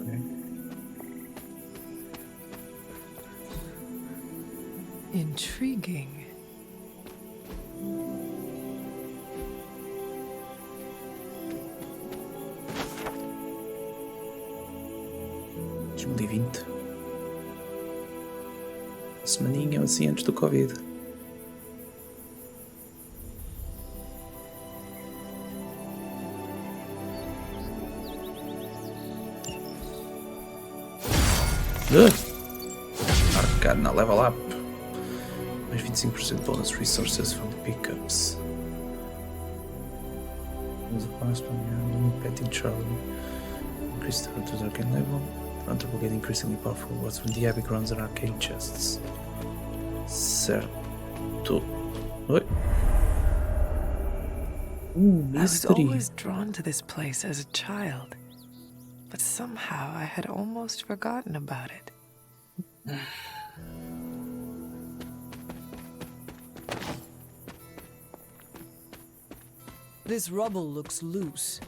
Okay. Intriguing. 2020. Semaninha assim antes do Covid. Arcana level up. Mais 25% bonus resources from pickups. Use a pass from petting Charlie. Increase the hunter's arcane level. Hunter will get increasingly powerful words when the epic runs and arcane chests. Certo. Oi. I was Mystery. always drawn to this place as a child, but somehow I had almost forgotten about it. This rubble looks loose.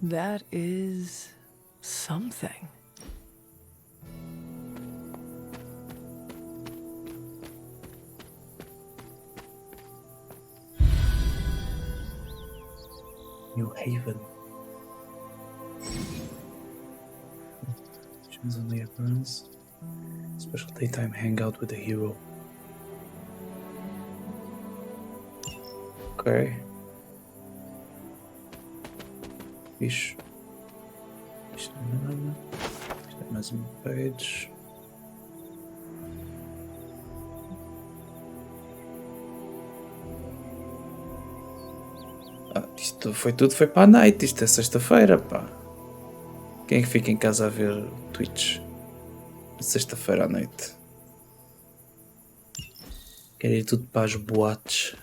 That is something. New Haven. Choose only occurrence. Special daytime hangout with the hero. Ok. Fixe. Isto não é nada. Isto é mais um page. Isto foi tudo, foi para a night. Isto é sexta-feira, pá. Quem é que fica em casa a ver Twitch? Sexta-feira à noite. Quero ir tudo para as boates.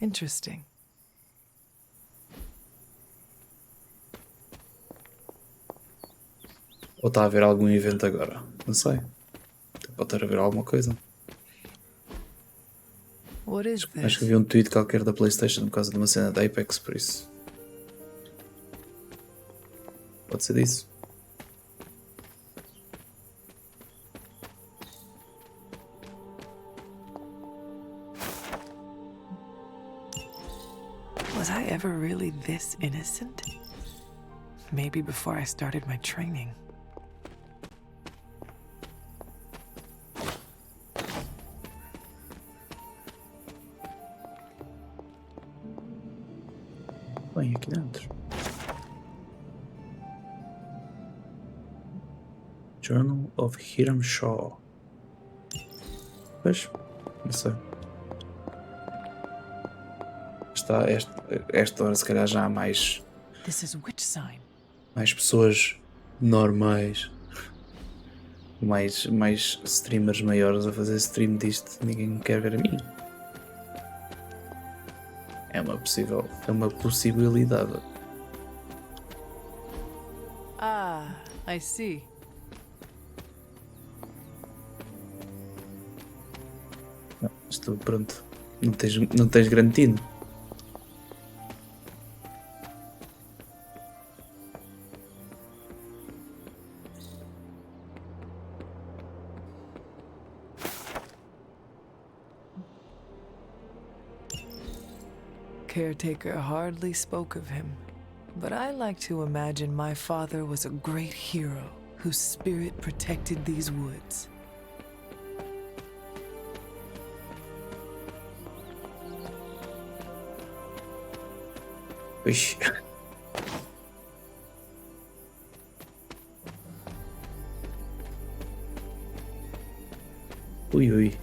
Interesting. Ou está a haver algum evento agora? Não sei. Pode estar a ver alguma coisa. What is this? Acho que vi um tweet qualquer da PlayStation por causa de uma cena da Apex, por isso. Pode ser disso. Was I ever really this innocent? Maybe before I started my training. Bem, aqui dentro. Journal of Hiram Shaw. Pois, não sei. Está esta hora se calhar já há mais This is which sign? mais pessoas normais, mais streamers maiores a fazer stream disto. Ninguém me quer ver a mim. É uma possibilidade. Ah, I see. Estou pronto. Não tens grande tino. Caretaker hardly spoke of him, but I like to imagine my father was a great hero whose spirit protected these woods. Ixi. Ui, ui.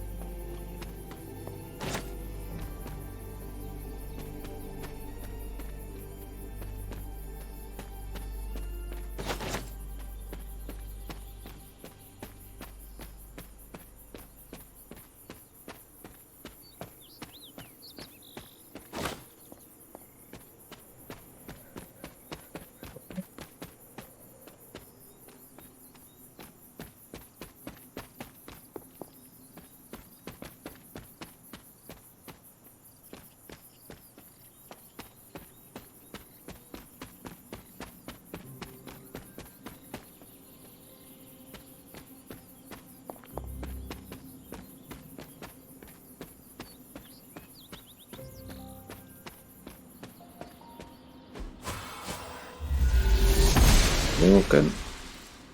broken.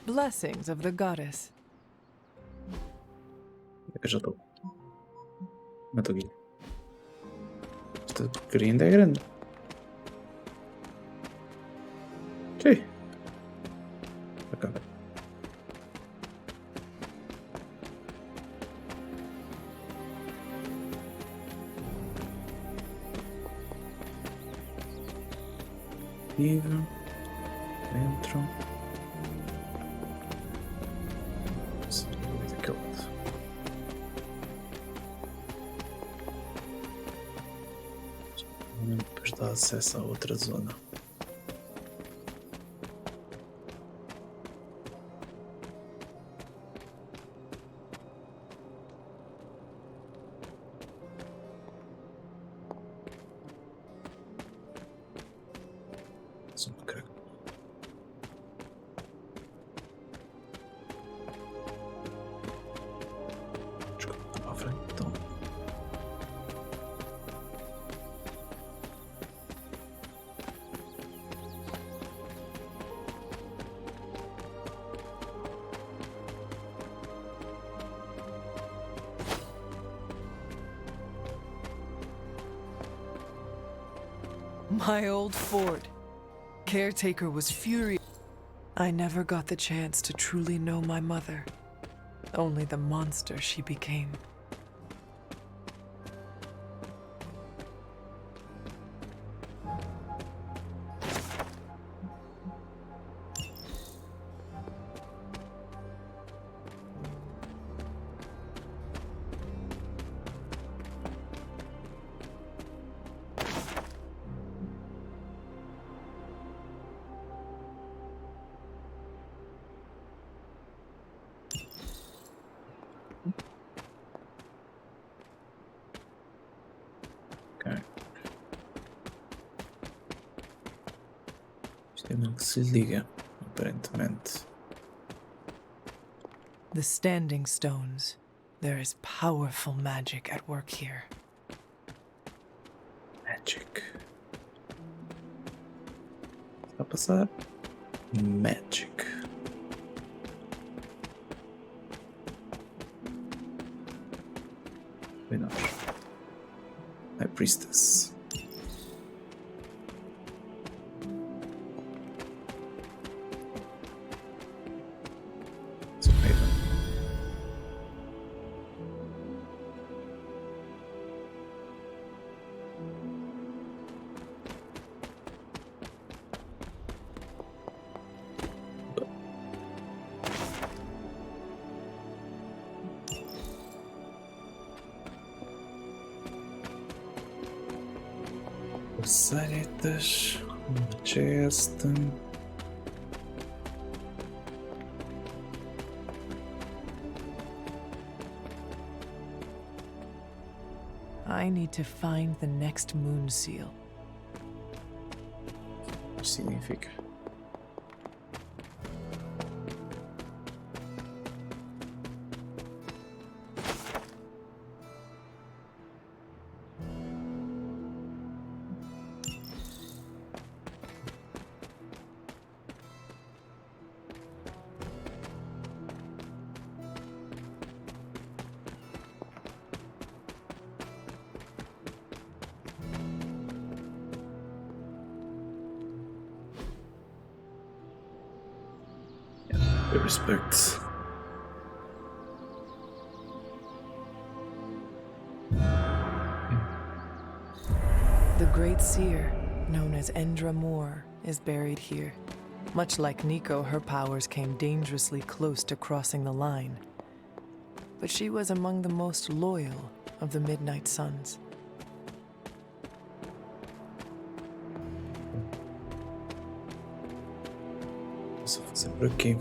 Blessings of the goddess. Eu já estou. Não estou aqui. Esta porcaria ainda é grande. Sim. Acaba. Vivo. Dentro. Daquele lado. Depois dá acesso a outra zona. Só um bocado. Desculpa, para a frente, então. My old fort. Caretaker was furious. I never got the chance to truly know my mother. Only the monster she became. Isto é mesmo que se liga, aparentemente. The Standing Stones. There is powerful magic at work here. Magic. Está a passar? Magic. Bem nós. High Priestess. Saretas, chest. I need to find the next moon seal. Significa. Respect. The Great Seer, known as Endra Moore, is buried here. Much like Nico, her powers came dangerously close to crossing the line. But she was among the most loyal of the Midnight Suns. Só fazer por aqui.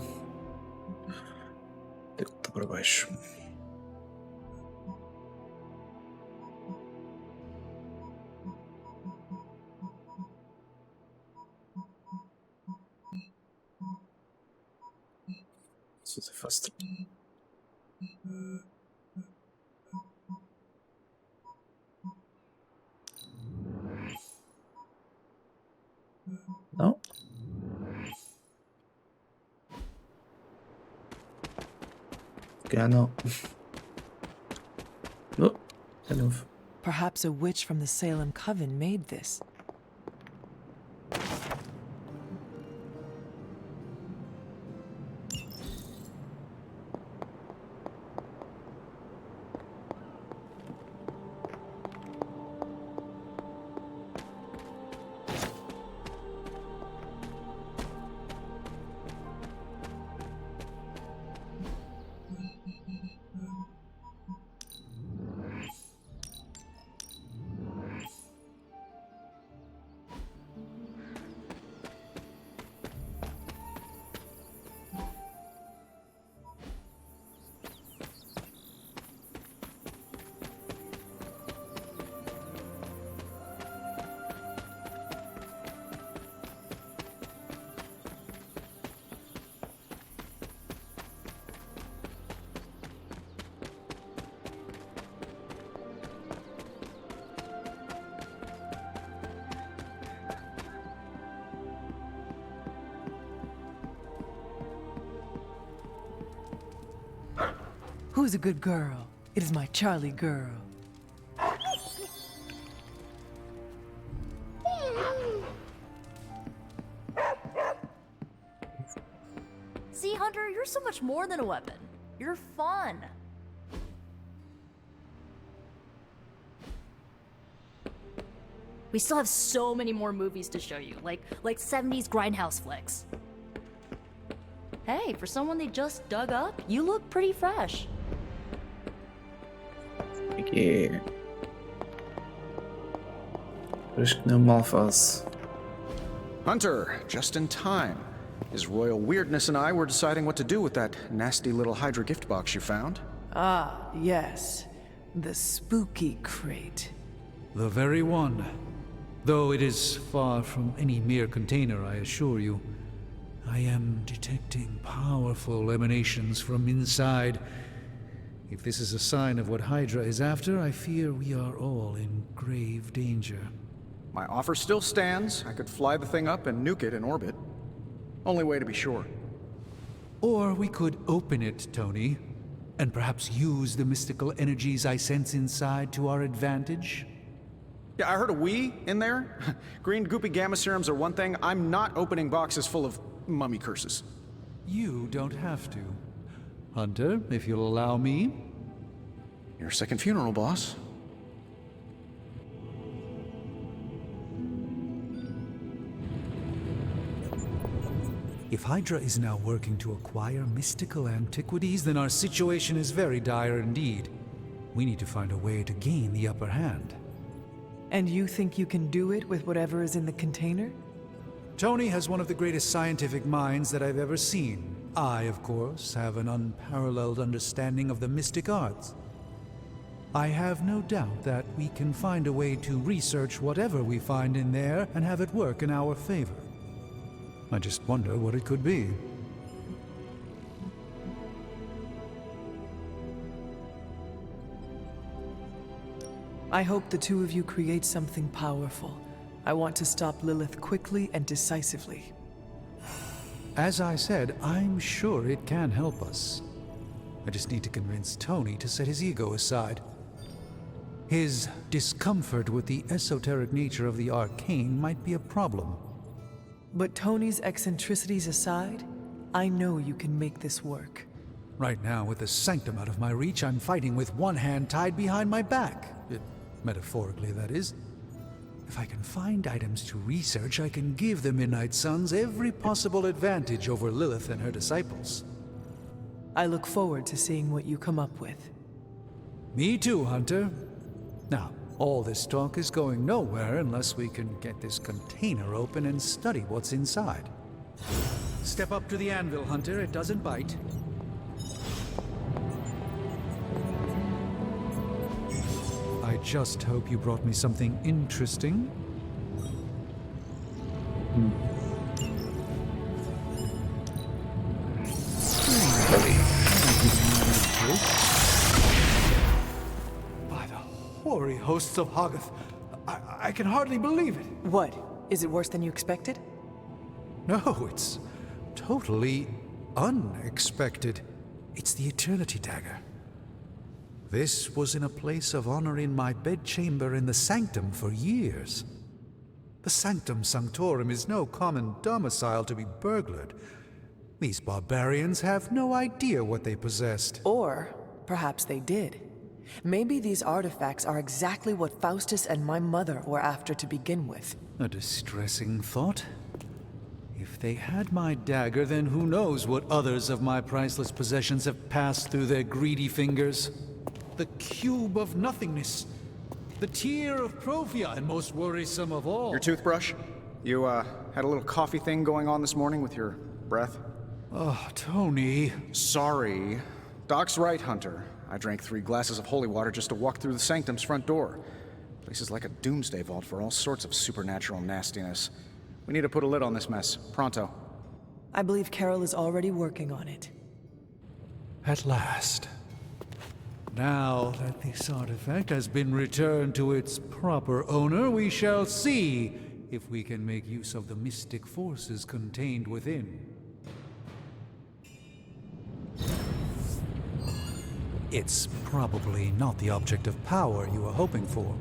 Tem que estar para baixo. Só se faz. Não? calhar não. Oh, de novo. Perhaps a witch from the Salem Coven made this. Who's a good girl? It is my Charlie girl. See, Hunter, you're so much more than a weapon. You're fun. We still have so many more movies to show you, like 70s grindhouse flicks. Hey, for someone they just dug up, you look pretty fresh. Aqui. Acho que não mal faço. Hunter, just in time. His royal weirdness and I were deciding what to do with that nasty little Hydra gift box you found. Ah, yes. The spooky crate. The very one. Though it is far from any mere container, I assure you. I am detecting powerful emanations from inside. If this is a sign of what Hydra is after, I fear we are all in grave danger. My offer still stands. I could fly the thing up and nuke it in orbit. Only way to be sure. Or we could open it, Tony, and perhaps use the mystical energies I sense inside to our advantage. Yeah, I heard a "we" in there. Green goopy gamma serums are one thing. I'm not opening boxes full of mummy curses. You don't have to. Hunter, if you'll allow me. Your second funeral, boss. If Hydra is now working to acquire mystical antiquities, then our situation is very dire indeed. We need to find a way to gain the upper hand. And you think you can do it with whatever is in the container? Tony has one of the greatest scientific minds that I've ever seen. I, of course, have an unparalleled understanding of the mystic arts. I have no doubt that we can find a way to research whatever we find in there and have it work in our favor. I just wonder what it could be. I hope the two of you create something powerful. I want to stop Lilith quickly and decisively. As I said, I'm sure it can help us. I just need to convince Tony to set his ego aside. His discomfort with the esoteric nature of the arcane might be a problem. But Tony's eccentricities aside, I know you can make this work. Right now, with the sanctum out of my reach, I'm fighting with one hand tied behind my back. Metaphorically, that is. If I can find items to research, I can give the Midnight Suns every possible advantage over Lilith and her disciples. I look forward to seeing what you come up with. Me too, Hunter. Now, all this talk is going nowhere unless we can get this container open and study what's inside. Step up to the anvil, Hunter. It doesn't bite. I just hope you brought me something interesting. By the hoary hosts of Hoggoth, I can hardly believe it. What? Is it worse than you expected? No, it's totally unexpected. It's the Eternity Dagger. This was in a place of honor in my bedchamber in the Sanctum for years. The Sanctum Sanctorum is no common domicile to be burglared. These barbarians have no idea what they possessed. Or perhaps they did. Maybe these artifacts are exactly what Faustus and my mother were after to begin with. A distressing thought. If they had my dagger, then who knows what others of my priceless possessions have passed through their greedy fingers. The Cube of Nothingness. The Tear of Profia, and most worrisome of all. Your toothbrush? You, had a little coffee thing going on this morning with your breath? Oh, Tony. Sorry. Doc's right, Hunter. I drank 3 glasses of holy water just to walk through the Sanctum's front door. Place is like a doomsday vault for all sorts of supernatural nastiness. We need to put a lid on this mess. Pronto. I believe Carol is already working on it. At last. Now that this artifact has been returned to its proper owner, we shall see if we can make use of the mystic forces contained within. It's probably not the object of power you were hoping for.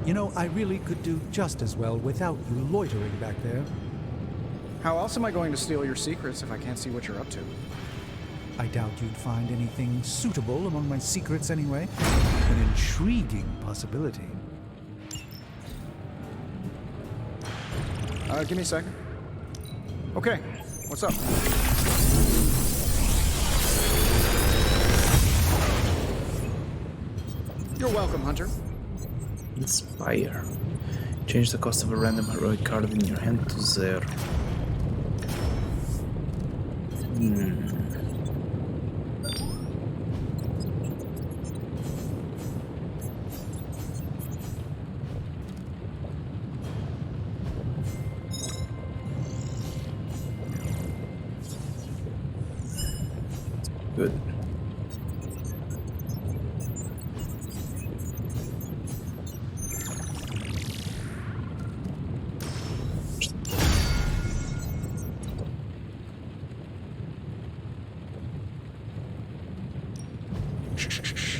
You know, I really could do just as well without you loitering back there. How else am I going to steal your secrets if I can't see what you're up to? I doubt you'd find anything suitable among my secrets anyway. An intriguing possibility. Give me a second. Okay, what's up? You're welcome, Hunter. Inspire. Change the cost of a random heroic card in your hand to 0. Good.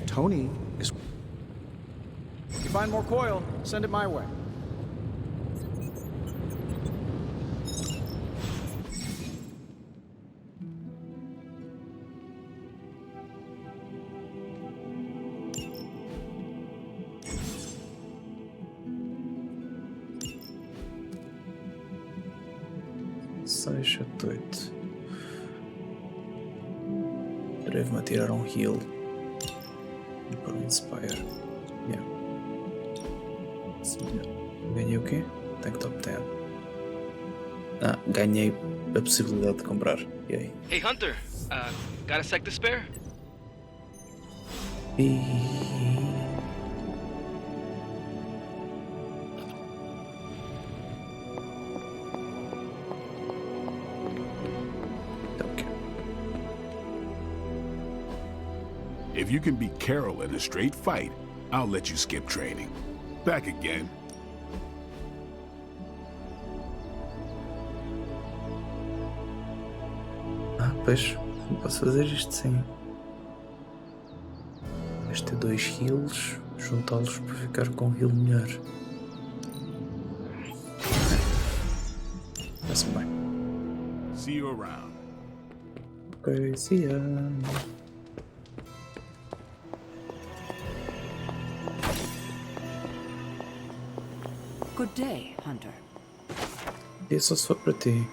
Tony is... If you find more coil, send it my way. Seja doido. Breve-me a tirar um heal. Para o Inspire. Yeah. Ganhei o quê? Tenho top 10. Ganhei a possibilidade de comprar. E aí? Hey Hunter, got a sec to spare? If you can beat Carol in a straight fight, I'll let you skip training. Back again. Pois, não posso fazer isto sim. Vais ter 2 heals, juntá-los para ficar com um heal melhor. Parece-me bem. See you around. Ok, see ya. Good day, Hunter. E só se for para ti.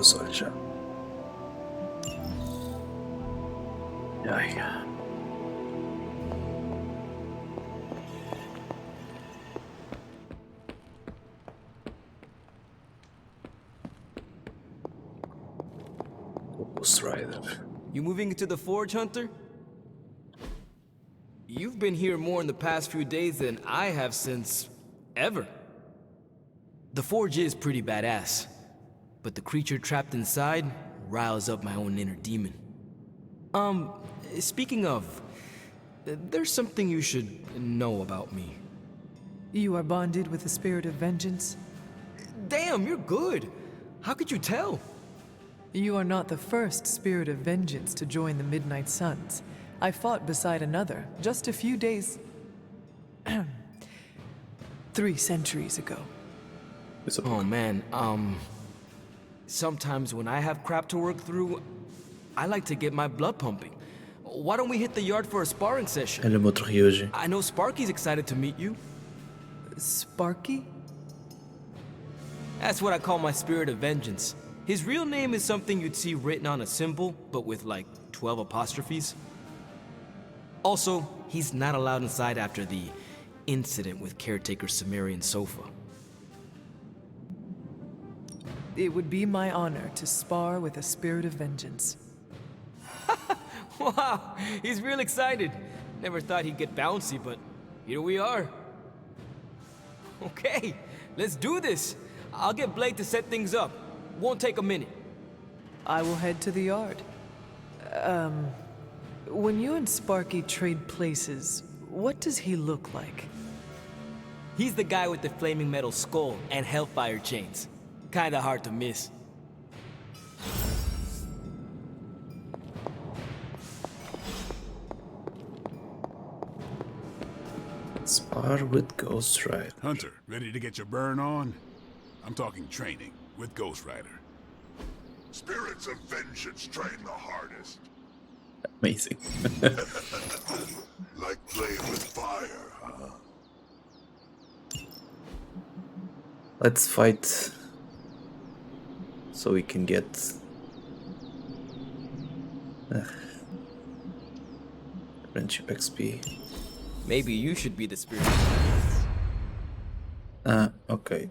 os olhos já. Ai. Ghost Rider. You moving into the Forge, Hunter? You've been here more in the past few days than I have since... ever. The Forge is pretty badass, but the creature trapped inside riles up my own inner demon. Speaking of, there's something you should know about me. You are bonded with the spirit of vengeance? Damn, you're good. How could you tell? You are not the first spirit of vengeance to join the Midnight Suns. I fought beside another just a few days... 3 centuries ago. Oh man, sometimes when I have crap to work through, I like to get my blood pumping. Why don't we hit the yard for a sparring session? Olha-me outro rio hoje. I know Sparky's excited to meet you. Sparky? That's what I call my spirit of vengeance. His real name is something you'd see written on a symbol, but with like 12 apostrophes. Also, he's not allowed inside after the incident with caretaker Sumerian sofa. It would be my honor to spar with a spirit of vengeance. Wow, he's real excited. Never thought he'd get bouncy, but here we are. Okay, let's do this. I'll get Blake to set things up. Won't take a minute. I will head to the yard. When you and Sparky trade places, what does he look like? He's the guy with the flaming metal skull and hellfire chains. Kinda hard to miss. Spar with Ghost Rider. Hunter, ready to get your burn on? I'm talking training with Ghost Rider. Spirits of vengeance train the hardest. Amazing. Like playing with fire, huh? Let's fight so we can get friendship XP. Maybe you should be the spirit. Okay.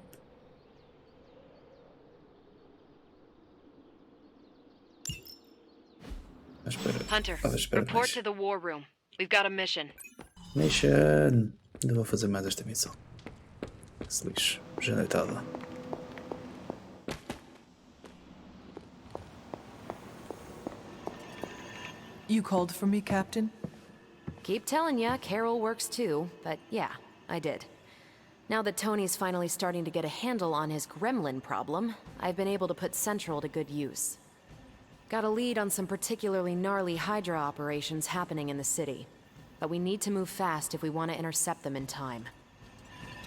Hunter, report to the war room. We've got a mission. Mission. Ainda vou fazer mais esta missão. Se lixo. Já deitada. You called for me, Captain? Keep telling ya, Carol works too, but yeah, I did. Now that Tony's finally starting to get a handle on his gremlin problem, I've been able to put Central to good use. Got a lead on some particularly gnarly Hydra operations happening in the city. But we need to move fast if we want to intercept them in time.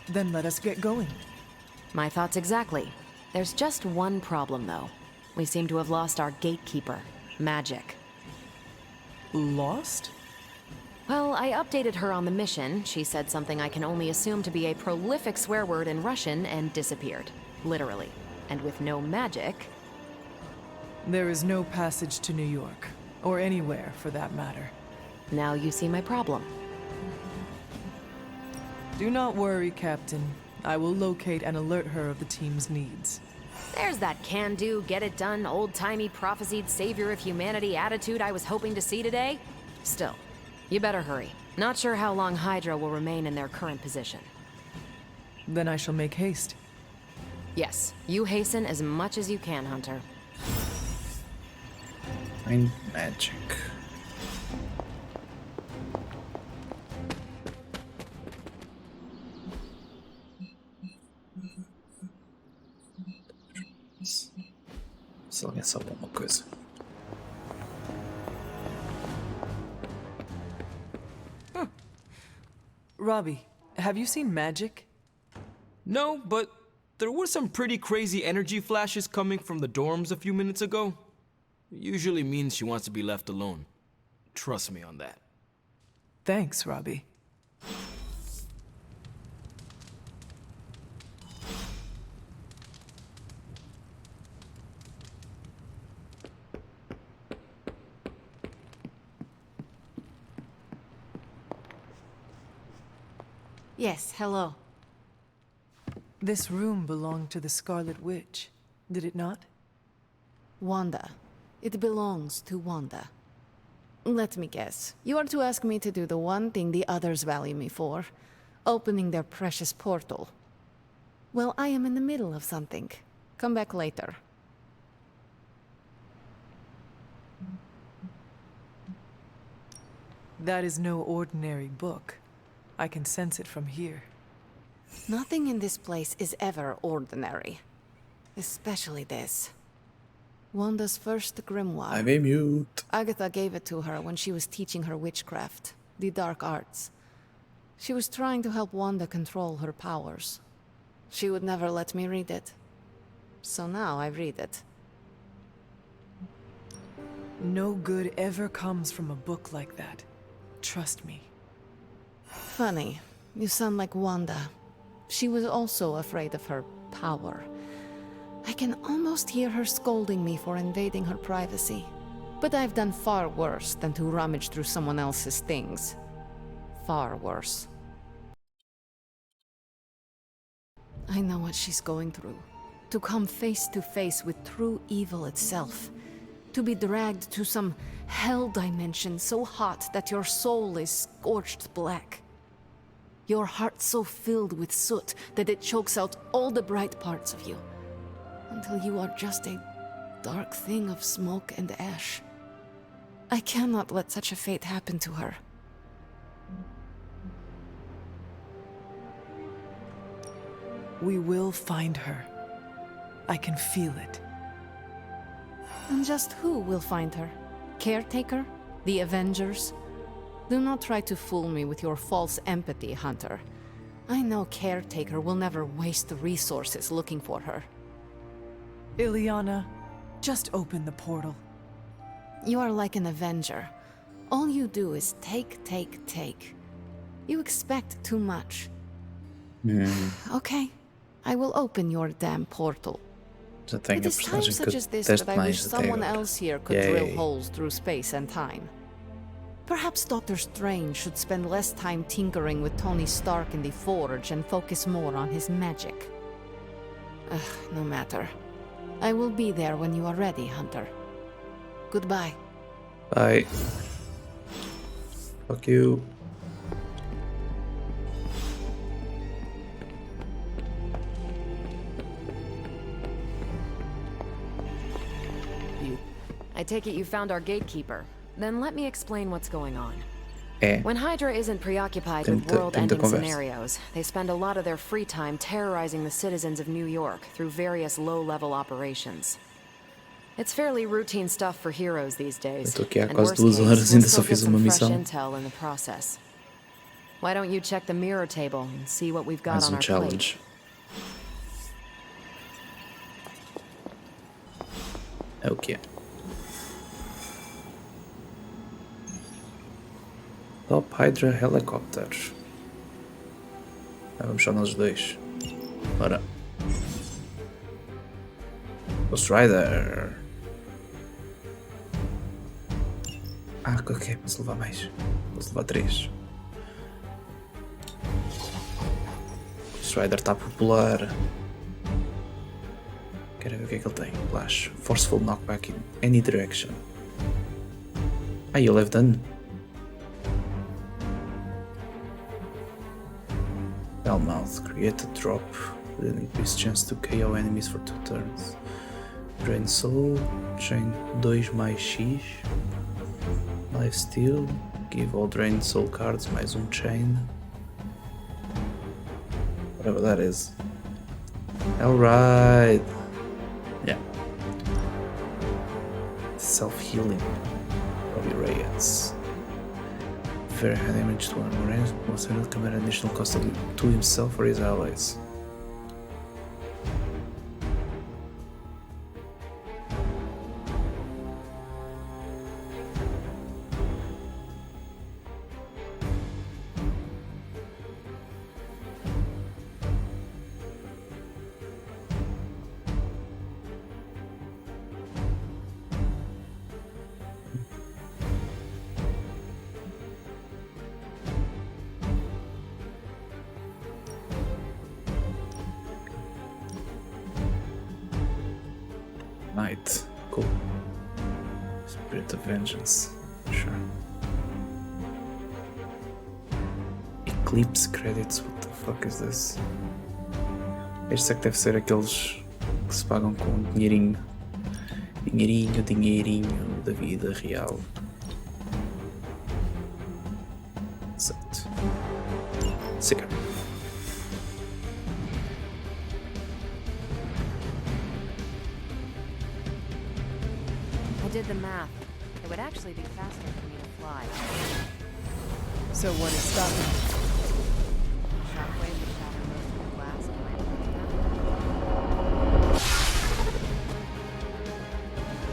Then let us get going. My thoughts exactly. There's just one problem, though. We seem to have lost our gatekeeper, Magic. Lost? Well, I updated her on the mission. She said something I can only assume to be a prolific swear word in Russian and disappeared. Literally. And with no magic... There is no passage to New York. Or anywhere, for that matter. Now you see my problem. Do not worry, Captain. I will locate and alert her of the team's needs. There's that can-do, get-it-done, old-timey prophesied savior of humanity attitude I was hoping to see today. Still, you better hurry. Not sure how long Hydra will remain in their current position. Then I shall make haste. Yes, you hasten as much as you can, Hunter. Find magic. Se alguém sabe alguma coisa. Robbie, have you seen Magic? No, but there were some pretty crazy energy flashes coming from the dorms a few minutes ago. It usually means she wants to be left alone. Trust me on that. Thanks, Robbie. Yes, hello. This room belonged to the Scarlet Witch, did it not? Wanda. It belongs to Wanda. Let me guess. You are to ask me to do the one thing the others value me for. Opening their precious portal. Well, I am in the middle of something. Come back later. That is no ordinary book. I can sense it from here. Nothing in this place is ever ordinary. Especially this. Wanda's first grimoire. I'm a mute. Agatha gave it to her when she was teaching her witchcraft, the dark arts. She was trying to help Wanda control her powers. She would never let me read it. So now I read it. No good ever comes from a book like that. Trust me. Funny. You sound like Wanda. She was also afraid of her power. I can almost hear her scolding me for invading her privacy. But I've done far worse than to rummage through someone else's things. Far worse. I know what she's going through. To come face to face with true evil itself. To be dragged to some hell dimension so hot that your soul is scorched black. Your heart so filled with soot that it chokes out all the bright parts of you. Until you are just a dark thing of smoke and ash. I cannot let such a fate happen to her. We will find her. I can feel it. And just who will find her? Caretaker? The Avengers? Do not try to fool me with your false empathy, Hunter. I know Caretaker will never waste resources looking for her. Ileana, just open the portal. You are like an Avenger. All you do is take, take, take. You expect too much. Okay, I will open your damn portal. Já tenho It a is times personagem such que as this detesto that I wish mais até someone agora. else here could drill holes through space and time. Perhaps Doctor Strange should spend less time tinkering with Tony Stark in the Forge and focus more on his magic. No matter. I will be there when you are ready, Hunter. Goodbye. Bye. Fuck you. I take it you found our gatekeeper. Then let me explain what's going on. É. When Hydra isn't preoccupied with world-ending scenarios, they spend a lot of their free time terrorizing the citizens of New York through various low-level operations. It's fairly routine stuff for heroes these days. Eu tô aqui há And quase worst 2 case, horas e we'll ainda still só get fiz some uma fresh missão. intel in the process. Why don't you check the mirror table and see what we've got Mais on our challenge. É o que é? Top Hydra Helicopter. Vamos só nós dois. Bora. Ghost Rider. Ok, posso levar mais. Posso levar 3. Ghost Rider está popular. Quero ver o que é que ele tem. Flash. Forceful knockback in any direction. You'll have done. Hellmouth. Create a drop with an increased chance to KO enemies for 2 turns. Drain Soul. Chain 2 mais X. Lifesteal. Give all Drain Soul cards mais chain. Whatever that is. Alright. Yeah. Self-healing. Bobby Reyes. Very high damage to one more enemies, most will come at an additional cost to himself or his allies. Spirit of Vengeance. Sure. Eclipse Credits, what the fuck is this? Este é que deve ser aqueles que se pagam com dinheirinho. Dinheirinho da vida real. Exato. Siga. I did the math. It would actually be faster for me to fly. So what is stopping you? Shockwave would shatter most of the glass in my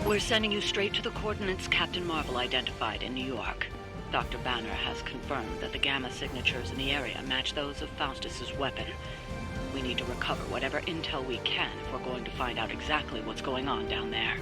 We're sending you straight to the coordinates Captain Marvel identified in New York. Dr. Banner has confirmed that the gamma signatures in the area match those of Faustus's weapon. We need to recover whatever intel we can if we're going to find out exactly what's going on down there.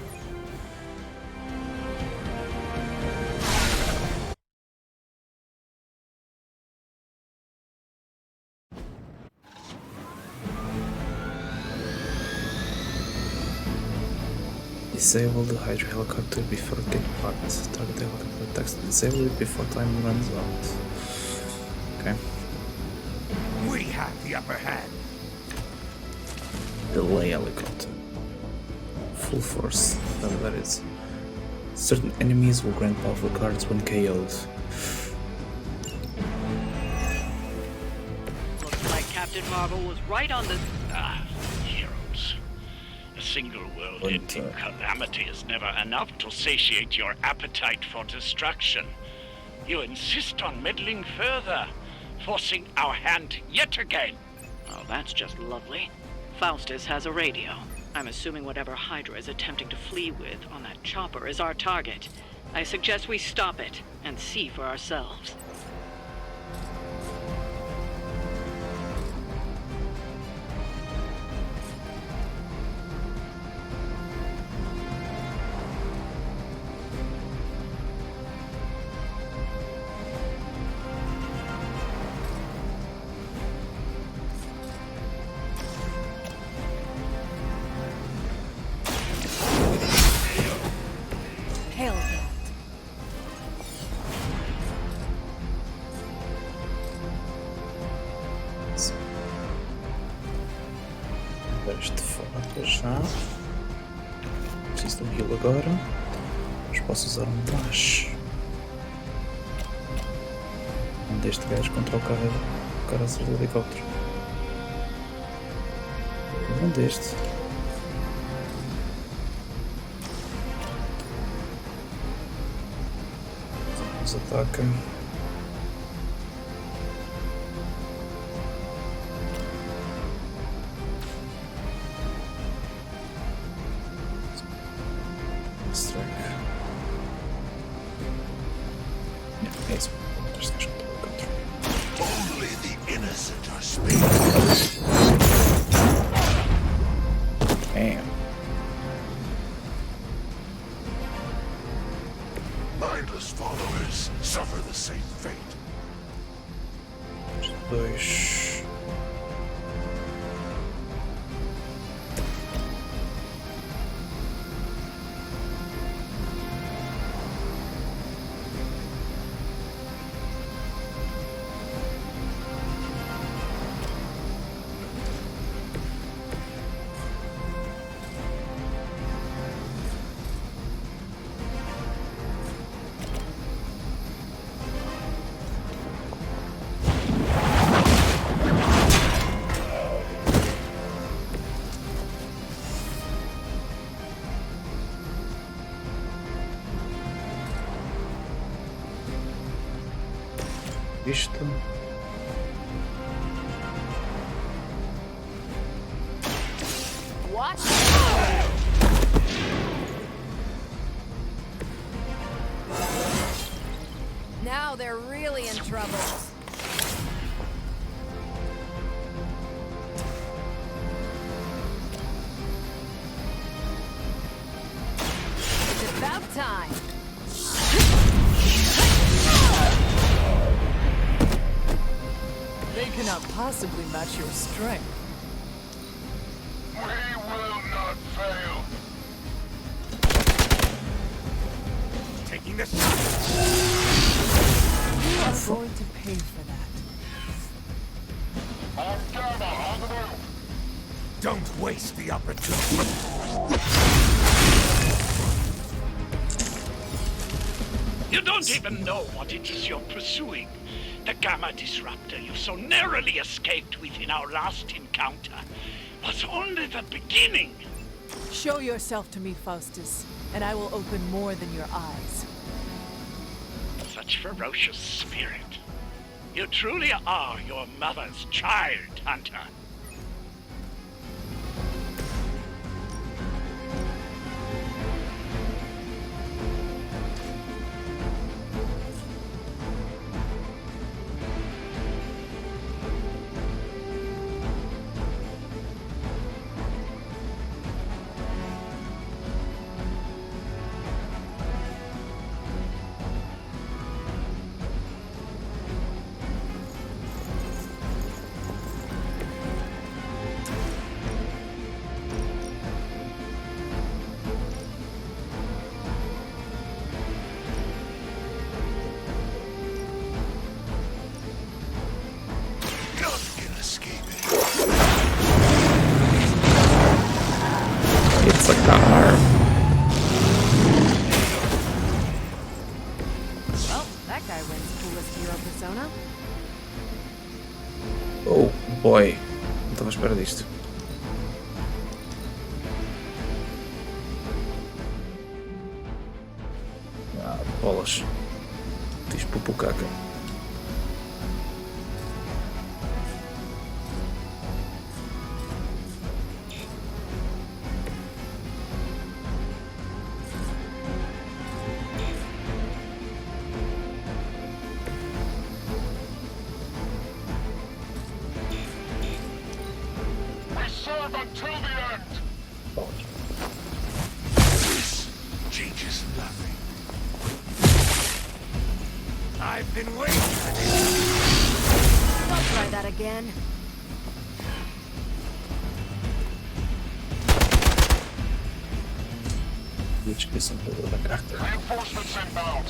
Disable the Hydra helicopter before getting parked. Target the helicopter attacks. Disable it before time runs out. Okay. We have the upper hand. Delay helicopter. Full force. Whatever that is. Certain enemies will grant powerful cards when KO'd. Looks like Captain Marvel was right on the... Heroes. A single world-ending calamity is never enough to satiate your appetite for destruction. You insist on meddling further, forcing our hand yet again. Oh, that's just lovely. Faustus has a radio. I'm assuming whatever Hydra is attempting to flee with on that chopper is our target. I suggest we stop it and see for ourselves. Hail that. Deste fora para já. Preciso de um heal agora. Mas posso usar um dash. Um deste gajo contra o cara do helicóptero. Um deste. Nos ataca. Strike. É isso. Este gajo contra o helicóptero. Only the innocent are spared. Damn. Mindless followers suffer the same fate. Dois. Isto. Watch. Now they're really in trouble. It's about time. They cannot possibly match your strength. We will not fail. the sun! You are going to pay for that. Don't waste the opportunity. You don't even know what it is you're pursuing. The Gamma Disruptor you so narrowly escaped with in our last encounter was only the beginning. Show yourself to me, Faustus, and I will open more than your eyes. Such ferocious spirit. You truly are your mother's child, Hunter. It's like that arm. Well, that guy wins coolest hero persona. Oh boy, não estava à espera disto. Ah, bolas. Diz pupucaca. Changes nothing. I've been waiting. I'll try that again. Which is da carta. Reinforcements inbound.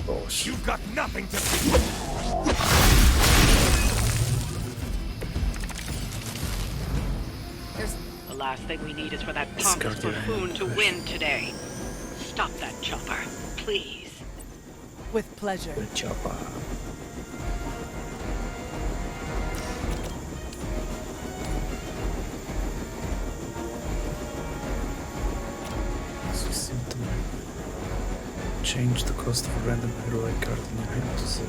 Bolas. You've got nothing to The last thing we need is for that pompous buffoon to win today. Stop that chopper, please. With pleasure. The chopper. Change the cost of a random heroic card in your hand to 0.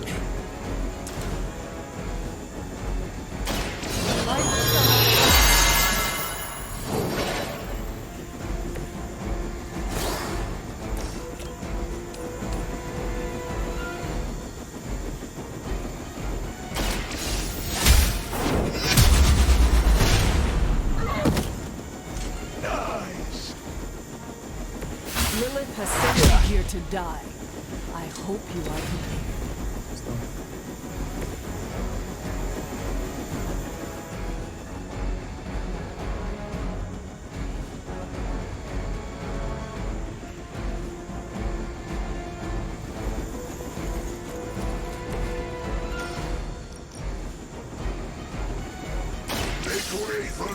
Lilith has sent you here to die. I hope you are prepared. Make way for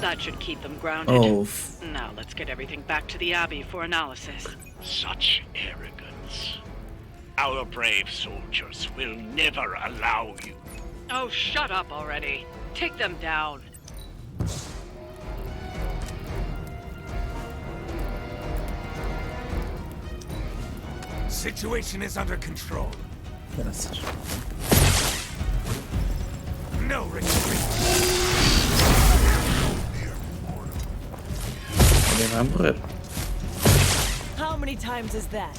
That should keep them grounded. Oh. Now let's get everything back to the Abbey for analysis. Such arrogance. Our brave soldiers will never allow you. Oh, shut up already. Take them down. Situation is under control. No retreat. How many times is that?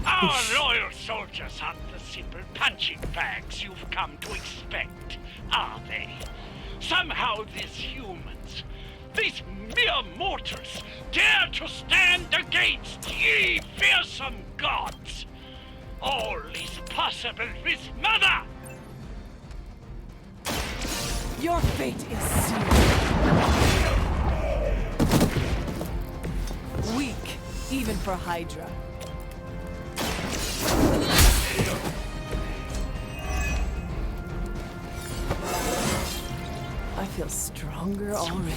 Our loyal soldiers aren't the simple punching bags you've come to expect, are they? Somehow these humans, these mere mortals, dare to stand against ye fearsome gods! All is possible with Mother! Your fate is sealed. Weak, even for Hydra. I feel stronger already.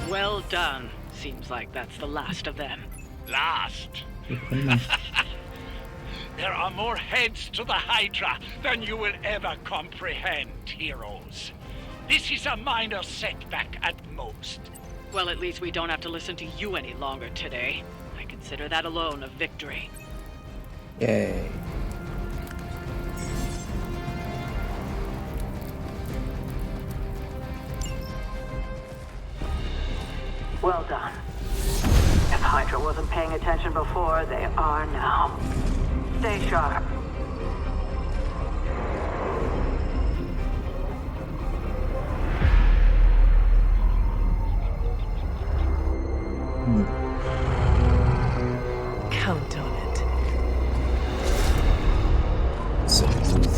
Well done. Seems like that's the last of them. Last? There are more heads to the Hydra than you will ever comprehend, heroes. This is a minor setback at most. Well, at least we don't have to listen to you any longer today. I consider that alone a victory. Yay. Well done. If Hydra wasn't paying attention before, they are now. Stay sharp. Count on it. Sobretudo.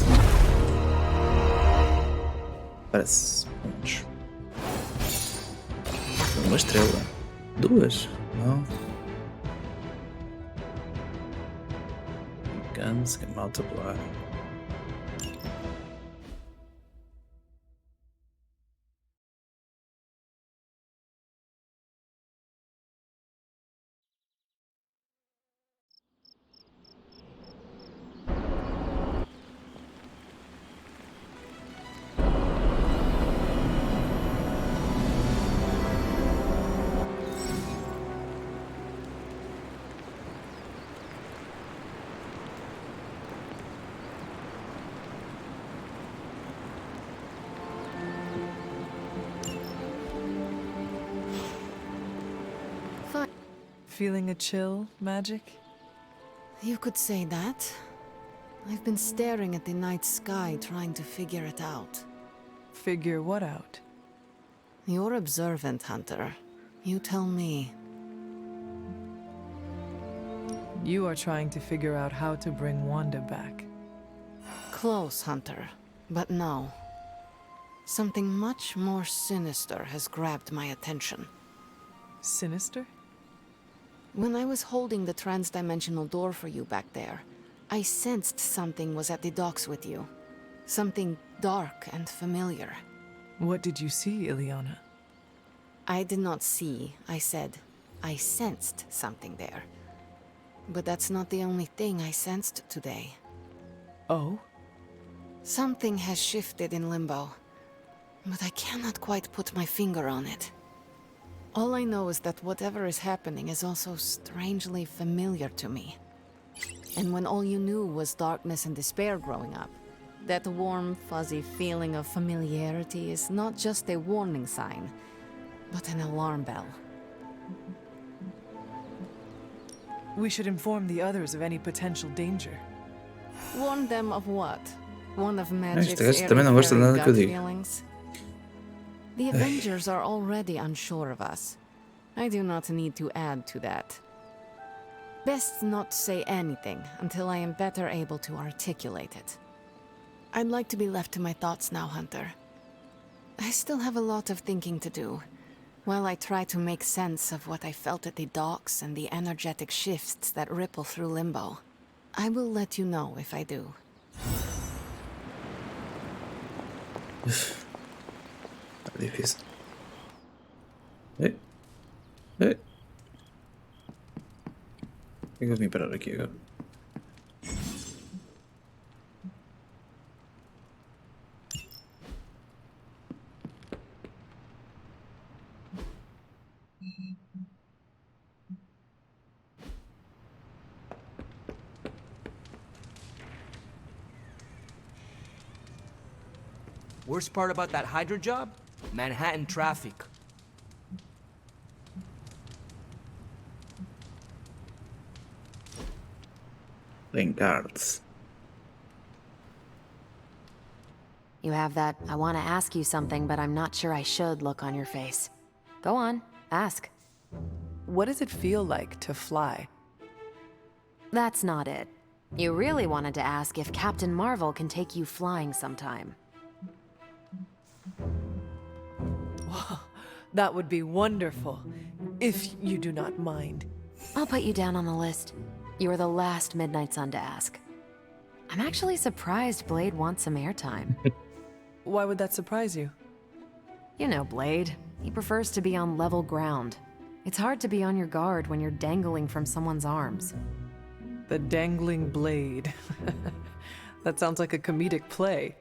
Parece pontos. Uma estrela. Duas? Não. Guns can multiply. Feeling a chill, Magic? You could say that. I've been staring at the night sky trying to figure it out. Figure what out? You're observant, Hunter. You tell me. You are trying to figure out how to bring Wanda back. Close, Hunter. But no. Something much more sinister has grabbed my attention. Sinister? When I was holding the trans-dimensional door for you back there, I sensed something was at the docks with you. Something dark and familiar. What did you see, Ileana? I did not see, I said. I sensed something there. But that's not the only thing I sensed today. Oh? Something has shifted in Limbo, but I cannot quite put my finger on it. All I know is that whatever is happening is also strangely familiar to me. And when all you knew was darkness and despair growing up, that warm, fuzzy feeling of familiarity is not just a warning sign, but an alarm bell. We should inform the others of any potential danger. Warn them of what? One of Magic's também não gosta de nada que eu digo. feelings? The Avengers are already unsure of us. I do not need to add to that. Best not say anything until I am better able to articulate it. I'd like to be left to my thoughts now, Hunter. I still have a lot of thinking to do, while I try to make sense of what I felt at the docks and the energetic shifts that ripple through Limbo. I will let you know if I do. Tá difícil. Ei. Ei. Por que eu vim parar aqui agora? Worst part about that Hydra job? Manhattan traffic. Playing cards. You have that I want to ask you something, but I'm not sure I should look on your face. Go on, ask. What does it feel like to fly? That's not it. You really wanted to ask if Captain Marvel can take you flying sometime. Whoa, that would be wonderful, if you do not mind. I'll put you down on the list. You were the last Midnight Sun to ask. I'm actually surprised Blade wants some airtime. Why would that surprise you? You know Blade. He prefers to be on level ground. It's hard to be on your guard when you're dangling from someone's arms. The dangling blade. That sounds like a comedic play.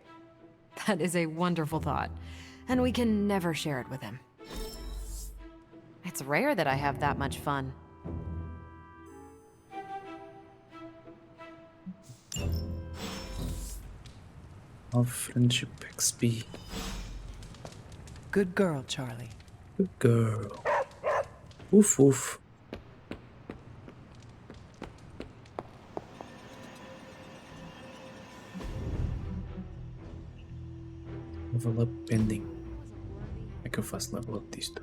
That is a wonderful thought, and we can never share it with him. It's rare that I have that much fun. Of friendship XP. Good girl, Charlie. Good girl. Oof oof. Level up pending. Como é que eu faço level up disto?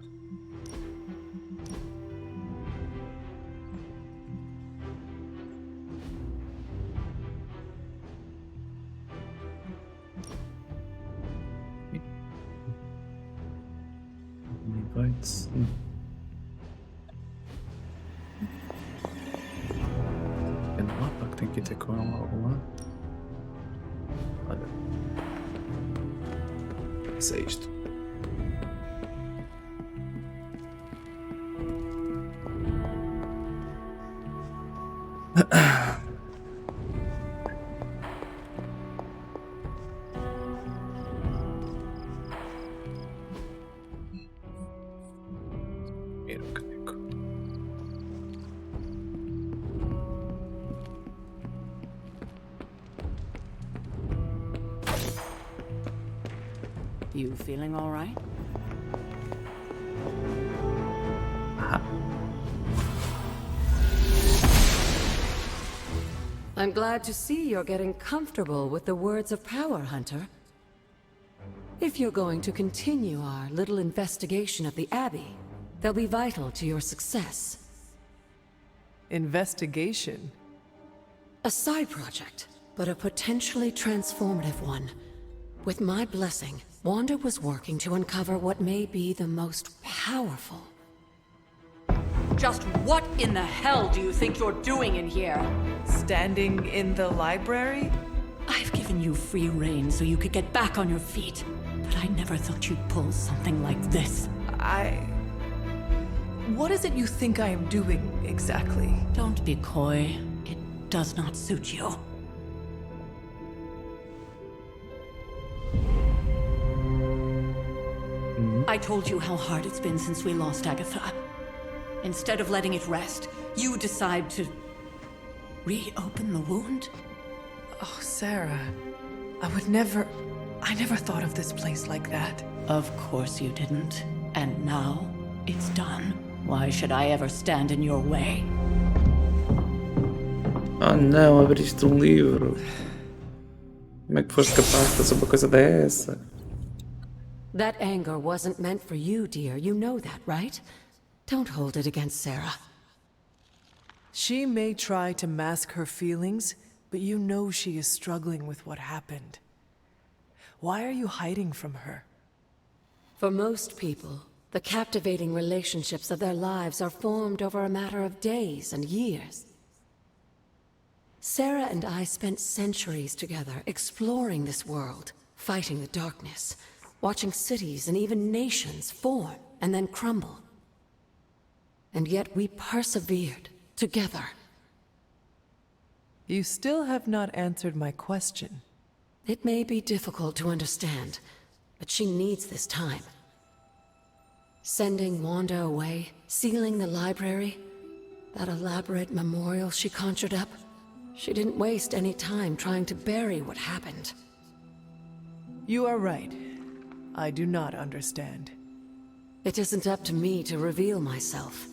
Invites. É no mapa que tem que ter com ela algum lado. Olha. Isso é isto. You feeling all right? I'm glad to see you're getting comfortable with the words of power, Hunter. If you're going to continue our little investigation of the Abbey, they'll be vital to your success. Investigation? A side project, but a potentially transformative one. With my blessing, Wanda was working to uncover what may be the most powerful. Just what in the hell do you think you're doing in here? Standing in the library? I've given you free rein so you could get back on your feet, but I never thought you'd pull something like this. What is it you think I am doing, exactly? Don't be coy. It does not suit you. I told you how hard it's been since we lost Agatha. Instead of letting it rest, you decide to reopen the wound? Oh, Sarah. I never thought of this place like that. Of course you didn't. And now, it's done. Why should I ever stand in your way? Oh não, abriste livro. Como é que foste capaz de fazer uma coisa dessa? That anger wasn't meant for you, dear. You know that, right? Don't hold it against Sarah. She may try to mask her feelings, but you know she is struggling with what happened. Why are you hiding from her? For most people, the captivating relationships of their lives are formed over a matter of days and years. Sarah and I spent centuries together exploring this world, fighting the darkness, watching cities and even nations form and then crumble. And yet we persevered together. You still have not answered my question. It may be difficult to understand, but she needs this time. Sending Wanda away, sealing the library, that elaborate memorial she conjured up. She didn't waste any time trying to bury what happened. You are right. I do not understand. It isn't up to me to reveal myself.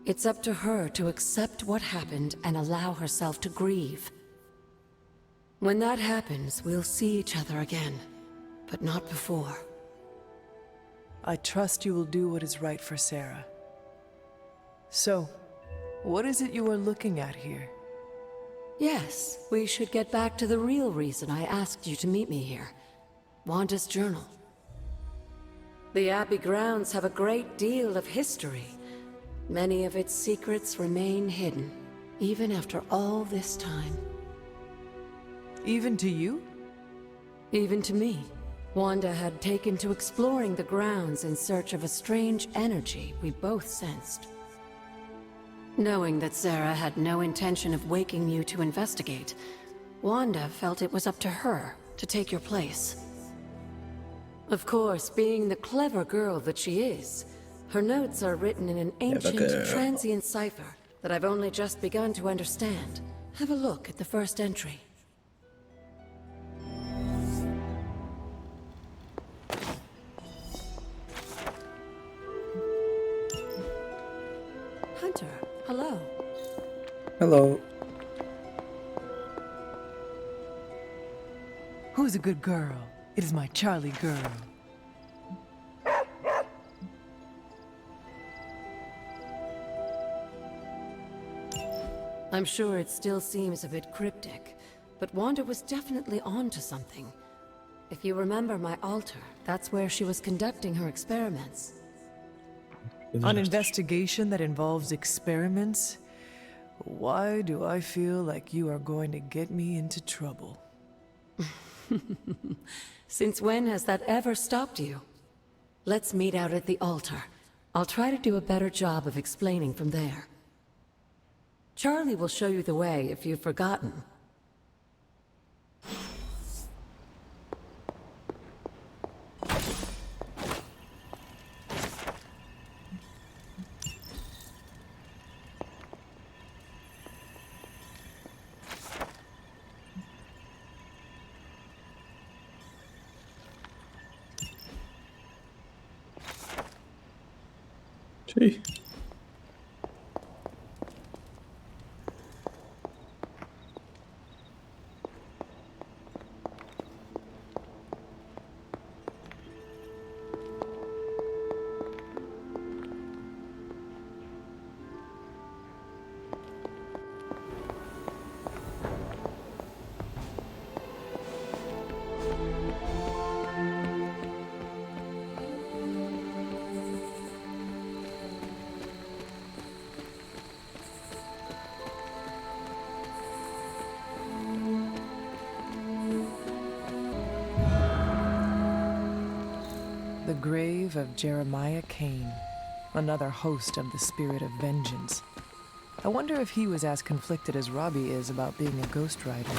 It's up to her to accept what happened and allow herself to grieve. When that happens, we'll see each other again, but not before. I trust you will do what is right for Sarah. So, what is it you are looking at here? Yes, we should get back to the real reason I asked you to meet me here. Wanda's journal. The Abbey grounds have a great deal of history. Many of its secrets remain hidden, even after all this time. Even to you? Even to me. Wanda had taken to exploring the grounds in search of a strange energy we both sensed. Knowing that Sarah had no intention of waking you to investigate, Wanda felt it was up to her to take your place. Of course, being the clever girl that she is, her notes are written in an ancient, transient cipher that I've only just begun to understand. Have a look at the first entry. Hunter, hello. Hello. Who's a good girl? It is my Charlie girl. I'm sure it still seems a bit cryptic, but Wanda was definitely onto something. If you remember my altar, that's where she was conducting her experiments. An investigation that involves experiments? Why do I feel like you are going to get me into trouble? Since when has that ever stopped you? Let's meet out at the altar. I'll try to do a better job of explaining from there. Charlie will show you the way if you've forgotten. Gee. The grave of Jeremiah Kane, another host of the spirit of vengeance. I wonder if he was as conflicted as Robbie is about being a ghost rider.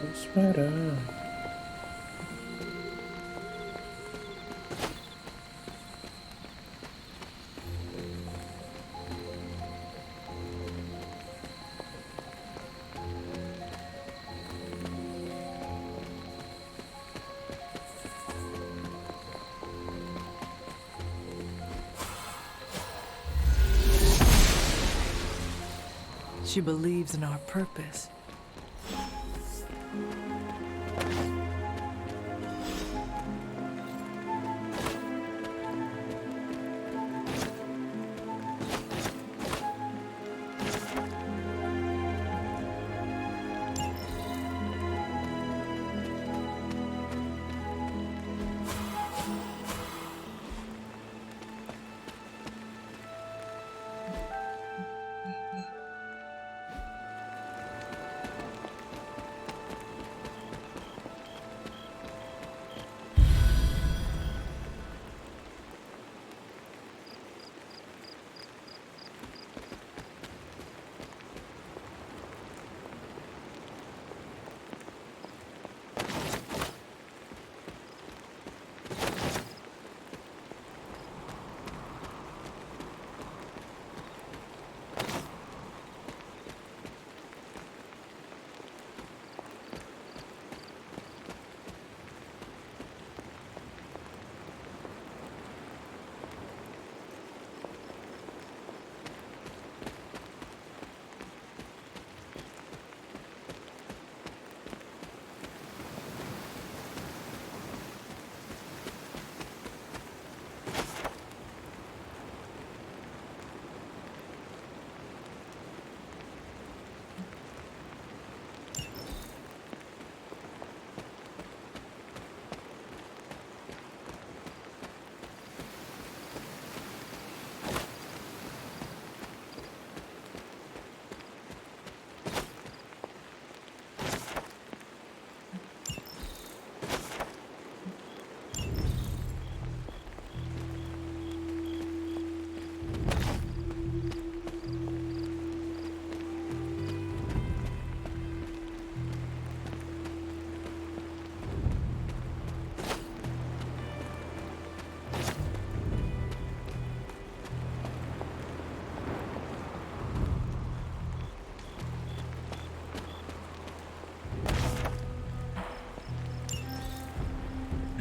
Ghost Rider. She believes in our purpose.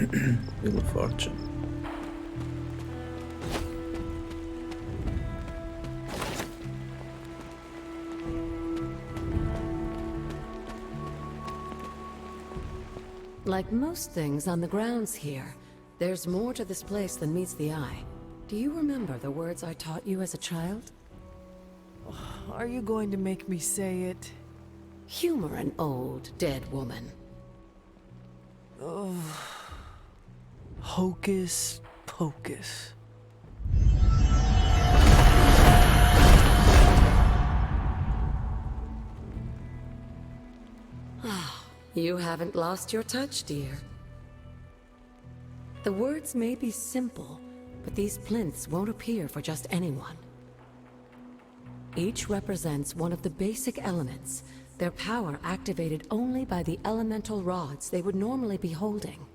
Wheel of Fortune. Like most things on the grounds here, there's more to this place than meets the eye. Do you remember the words I taught you as a child? Are you going to make me say it? Humor an old, dead woman. Ugh. Hocus pocus. You haven't lost your touch, dear. The words may be simple, but these plinths won't appear for just anyone. Each represents one of the basic elements, their power activated only by the elemental rods they would normally be holding.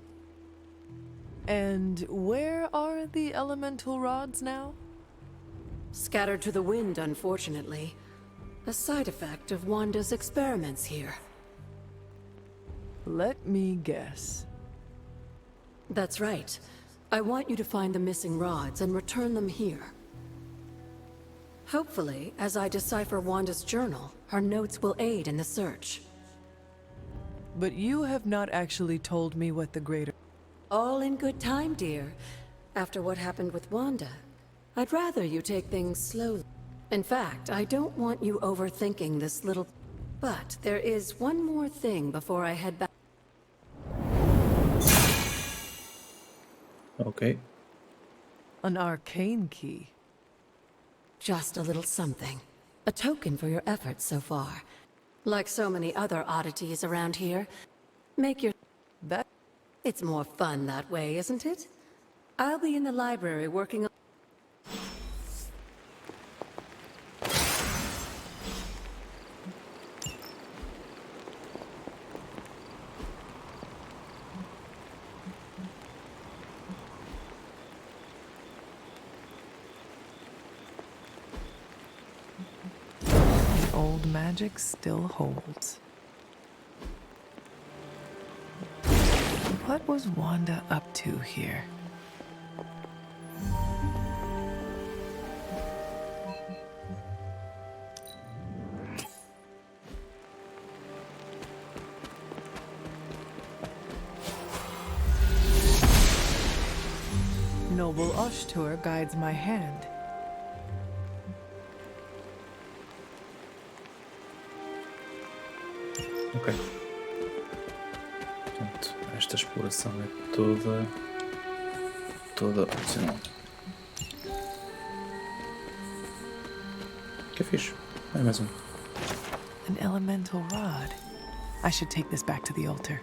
And where are the elemental rods now? Scattered to the wind, unfortunately. A side effect of Wanda's experiments here. Let me guess. That's right. I want you to find the missing rods and return them here. Hopefully, as I decipher Wanda's journal, her notes will aid in the search. But you have not actually told me what the greater... All in good time, dear. After what happened with Wanda, I'd rather you take things slowly. In fact, I don't want you overthinking this little... But there is one more thing before I head back. Okay. An arcane key. Just a little something. A token for your efforts so far. Like so many other oddities around here, make your... That... It's more fun that way, isn't it? I'll be in the library working on... Old magic still holds. What was Wanda up to here? Noble Oshtur guides my hand. Ok. Portanto, esta exploração é toda opcional. Que é fixe. É mais um. An elemental rod. I should take this back to the altar.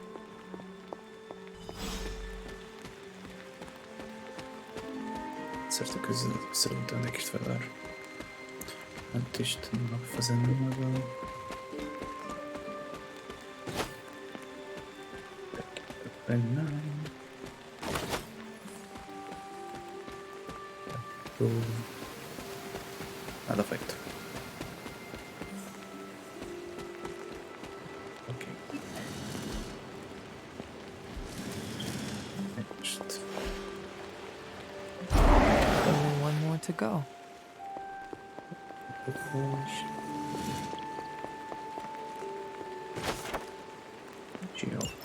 Certa coisa de saber onde é que isto vai dar. Portanto, isto não dá para fazer nada. Nada feito. Ok. Este. Only one more to go. Joke.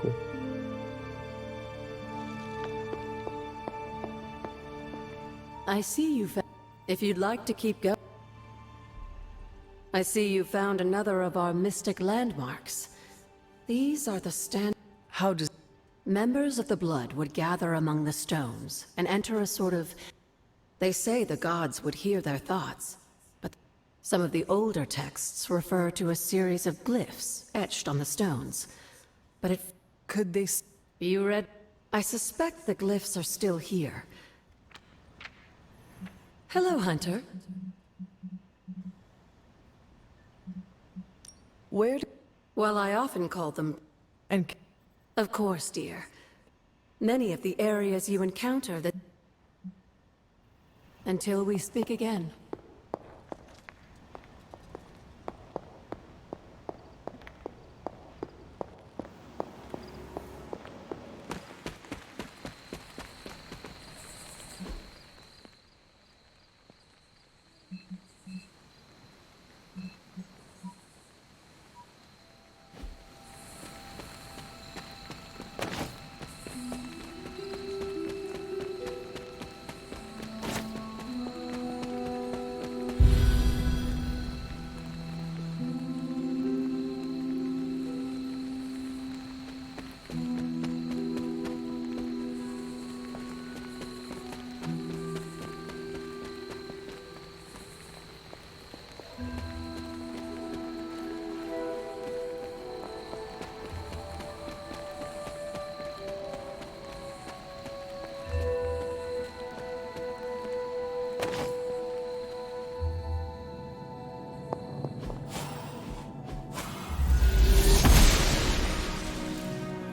Cool. I see you. If you'd like to keep going. I see you found another of our mystic landmarks. These are the How does... Members of the Blood would gather among the stones and enter a sort of... They say the gods would hear their thoughts, but some of the older texts refer to a series of glyphs etched on the stones. But it... Could they... You read... I suspect the glyphs are still here. Hello, Hunter. Where... Well, I often call them... And... Of course, dear. Many of the areas you encounter that... Until we speak again.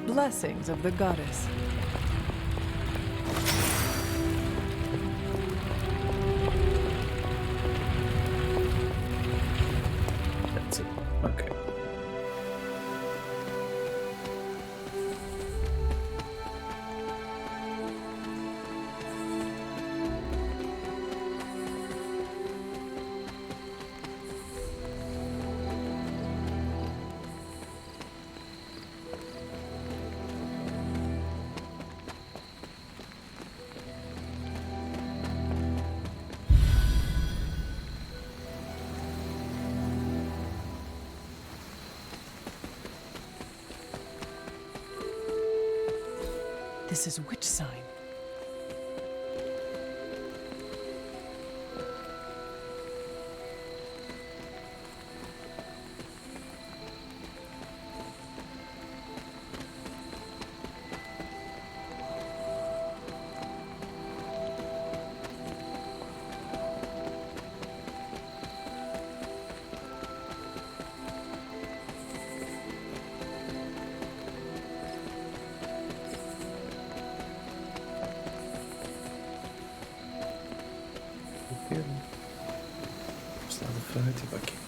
Blessings of the goddess. That's it. Okay. This is which sign? Está definitiva aqui.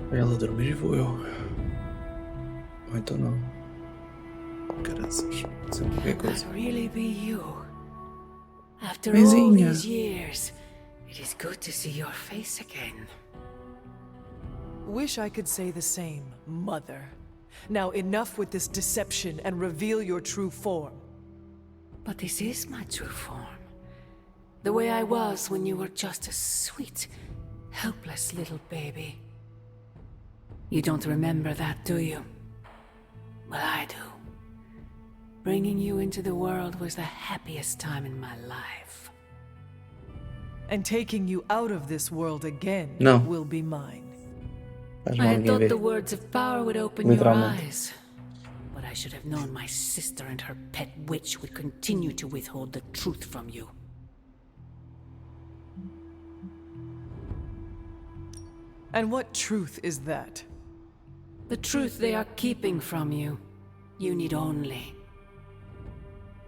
Vai ela dormir e vou eu. Ou então não. Caraças. Sempre qualquer coisa. Really be you. After all Mãezinha. these years, it is good to see your face again. Wish I could say the same, Mother. Now enough with this deception and reveal your true form. But this is my true form. The way I was when you were just a sweet, helpless little baby. You don't remember that, do you? Well, I do. Bringing you into the world was the happiest time in my life. And taking you out of this world again No. will be mine. Faz I mal had ninguém thought ver. the words of power would open your Literalmente. eyes. But I should have known my sister and her pet witch would continue to withhold the truth from you. And what truth is that? The truth they are keeping from you. You need only.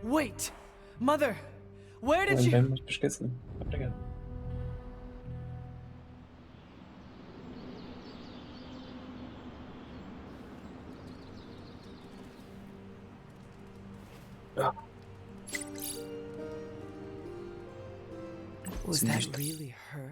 Wait! Mother! Where did you... Lembrei-me, mas esqueci. Obrigado. Was that really her?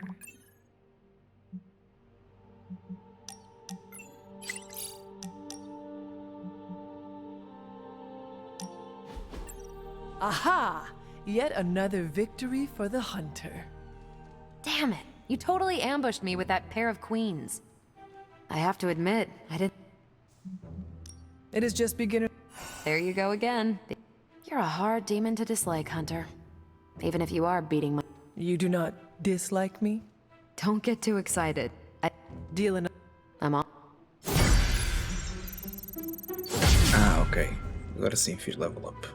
Aha! Yet another victory for the hunter. Damn it. You totally ambushed me with that pair of queens. I have to admit, I didn't... It is just beginner... There you go again. You're a hard demon to dislike, Hunter. Even if you are beating my... You do not dislike me? Don't get too excited. Dealing... I'm on... Ah, ok. Agora sim fiz level up.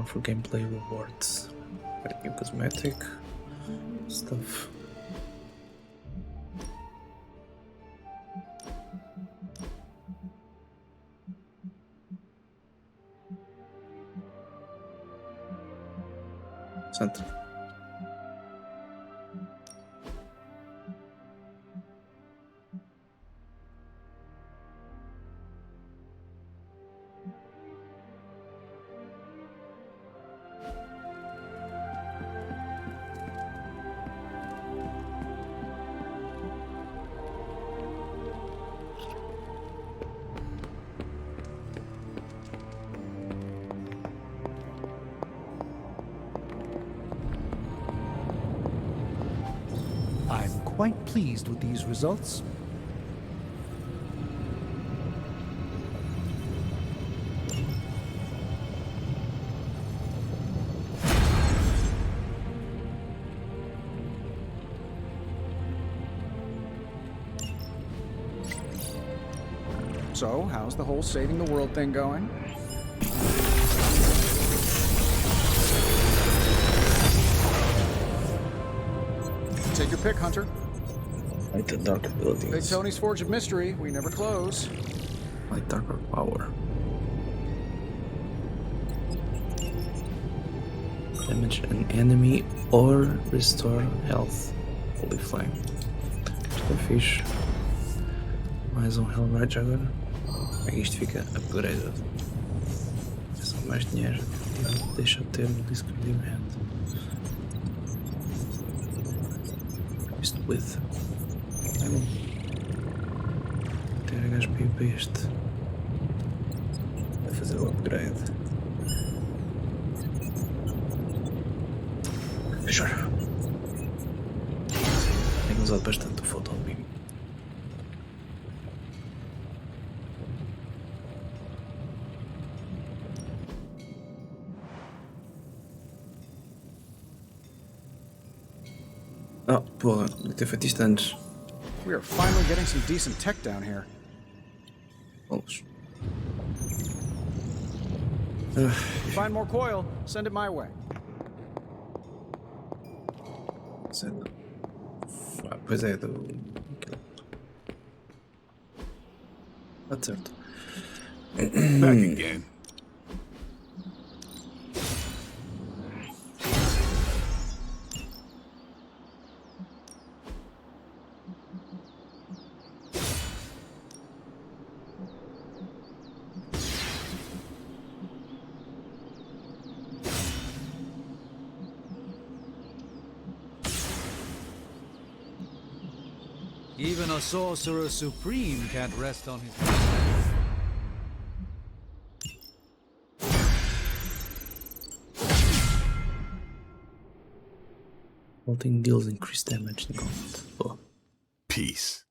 For gameplay rewards. New cosmetic stuff. Center. I'm quite pleased with these results. So, how's the whole saving the world thing going? Take your pick, Hunter. Light and dark Big abilities. Tony's Forge of Mystery. We never close. Light darker power. Damage an enemy or restore health. Holy flame. Isto é fixe. Mais Hellrage agora. Como é que isto fica upgraded? É só mais dinheiro. Deixa de ter o disco de event. Isto with. É bom. Ter HP para este. Vai fazer o upgrade. Fechar. Tenho usado bastante o Photon Beam. Oh, porra, devia ter feito isto antes. We are finally getting some decent tech down here. Vamos. Find more coil, send it my way. Ah, pois é, do. Tá certo. Back again. Even a sorcerer supreme can't rest on his... Bolting deals increased damage in combat. Oh. Peace.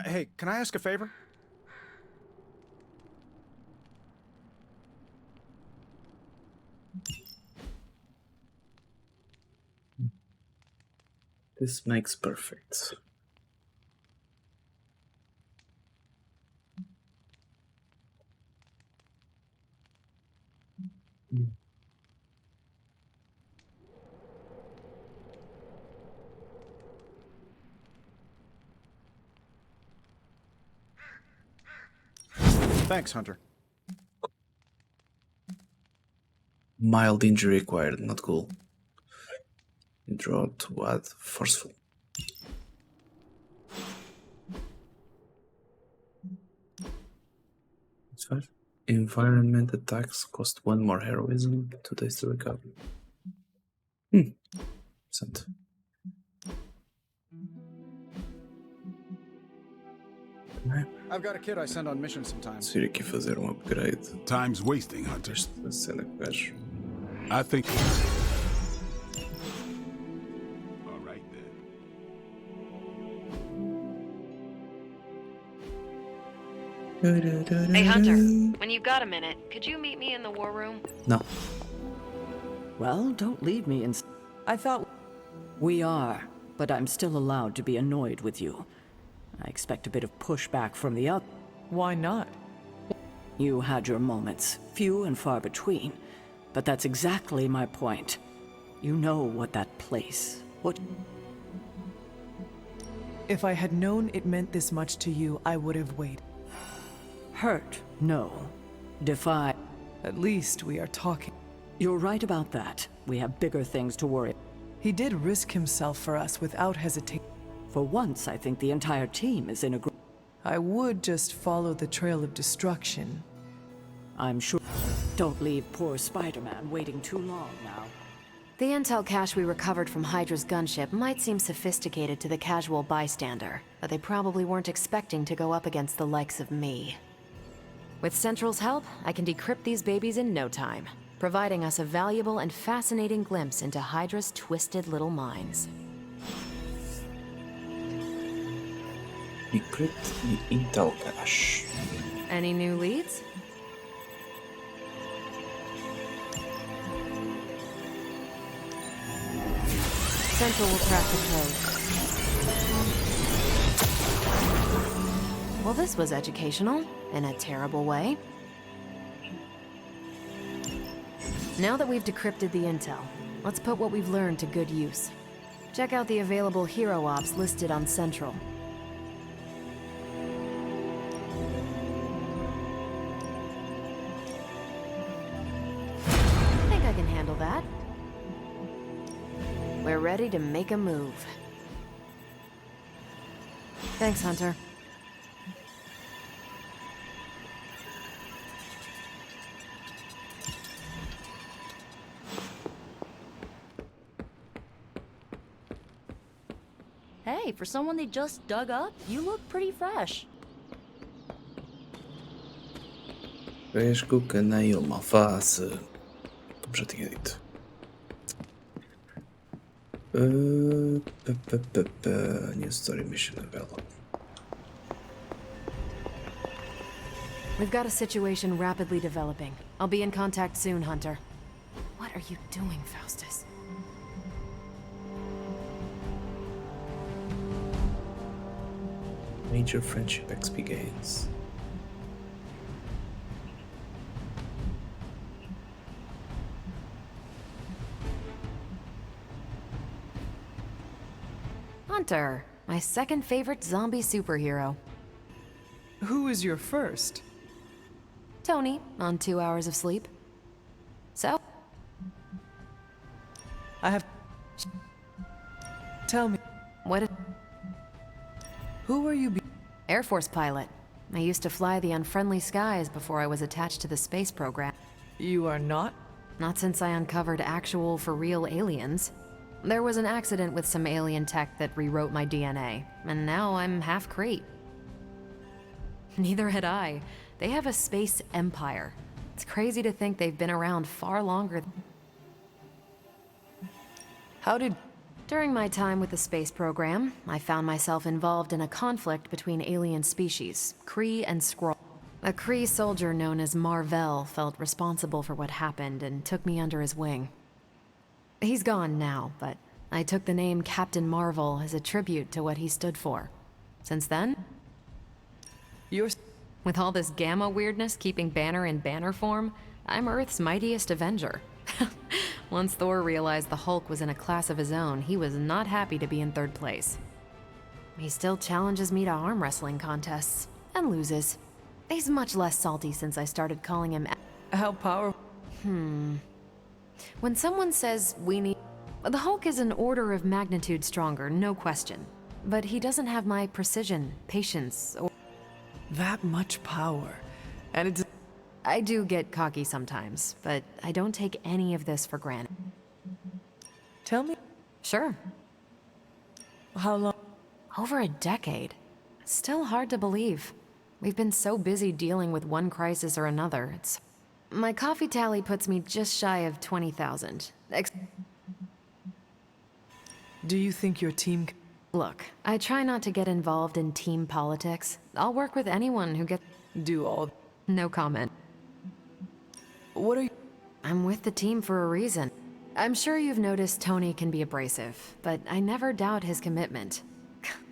Hey, can I ask a favor? This makes perfect. Thanks, Hunter. Mild injury acquired, not cool. You draw to add forceful. It's 5. Environment attacks cost 1 more heroism, 2 days to recover. Decent. I've got a kid I send on missions sometimes. Se vir aqui fazer um upgrade. Time's wasting, Hunter. Esta cena que gajo. I think. All right Hey Hunter, when you've got a minute, could you meet me in the war room? No. Well, don't leave me in... I thought... We are, but I'm still allowed to be annoyed with you. I expect a bit of pushback from the other. Why not? You had your moments, few and far between. But that's exactly my point. You know what that place, what... If I had known it meant this much to you, I would have waited. Hurt, no. Defy... At least we are talking. You're right about that. We have bigger things to worry. He did risk himself for us without hesitation. For once, I think the entire team is in agreement. I would just follow the trail of destruction. I'm sure. Don't leave poor Spider-Man waiting too long now. The intel cache we recovered from Hydra's gunship might seem sophisticated to the casual bystander, but they probably weren't expecting to go up against the likes of me. With Central's help, I can decrypt these babies in no time, providing us a valuable and fascinating glimpse into Hydra's twisted little minds. Decrypt the intel cache. Any new leads? Central will crack the code. Well, this was educational, in a terrible way. Now that we've decrypted the intel, let's put what we've learned to good use. Check out the available hero ops listed on Central. I think I can handle that. We're ready to make a move. Thanks, Hunter. Hey, for someone they just dug up, you look pretty fresh. Fresco, canaio, alface. Como já tinha dito. New story mission developed. We've got a situation rapidly developing. I'll be in contact soon, Hunter. What are you doing, Faustus? Major friendship XP gains. Hunter, my second favorite zombie superhero. Who is your first? Tony, on 2 hours of sleep. So? I have... Tell me. What? Who are you? Air Force pilot. I used to fly the unfriendly skies before I was attached to the space program. You are not? Not since I uncovered actual, for-real aliens. There was an accident with some alien tech that rewrote my DNA, and now I'm half Crete. Neither had I. They have a space empire. It's crazy to think they've been around far longer. How did... During my time with the space program, I found myself involved in a conflict between alien species, Kree and Skrull. A Kree soldier known as Marvell felt responsible for what happened and took me under his wing. He's gone now, but I took the name Captain Marvel as a tribute to what he stood for. Since then, with all this Gamma weirdness keeping Banner in banner form, I'm Earth's mightiest Avenger. Once Thor realized the Hulk was in a class of his own, he was not happy to be in third place. He still challenges me to arm wrestling contests, and loses. He's much less salty since I started calling him... How powerful? When someone says we need... The Hulk is an order of magnitude stronger, no question. But he doesn't have my precision, patience, or... That much power. And it's... I do get cocky sometimes, but I don't take any of this for granted. Tell me. Sure. How long? Over a decade. Still hard to believe. We've been so busy dealing with one crisis or another. My coffee tally puts me just shy of 20,000. Do you think your team... Look, I try not to get involved in team politics. I'll work with anyone who gets... Do all... No comment. What are you... I'm with the team for a reason. I'm sure you've noticed Tony can be abrasive, but I never doubt his commitment.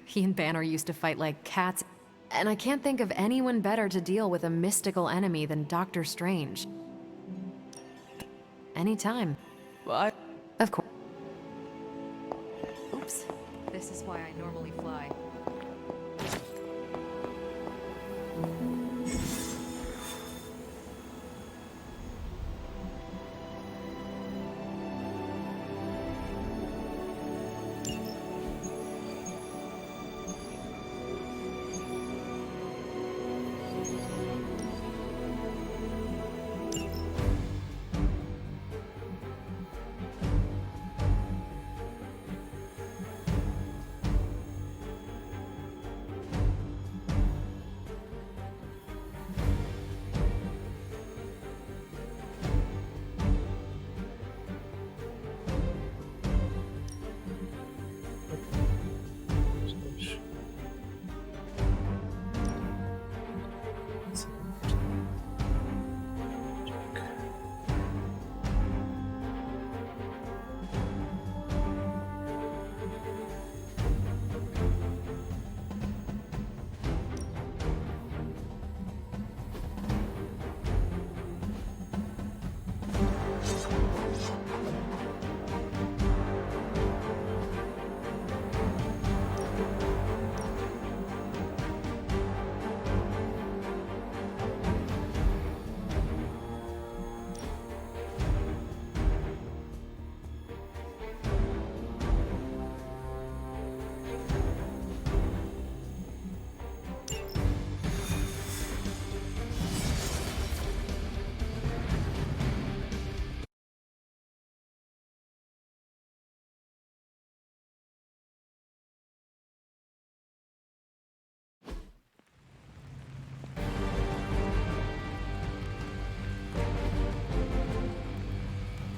He and Banner used to fight like cats, and I can't think of anyone better to deal with a mystical enemy than Doctor Strange. Anytime. Well, Of course. Oops. This is why I normally fly.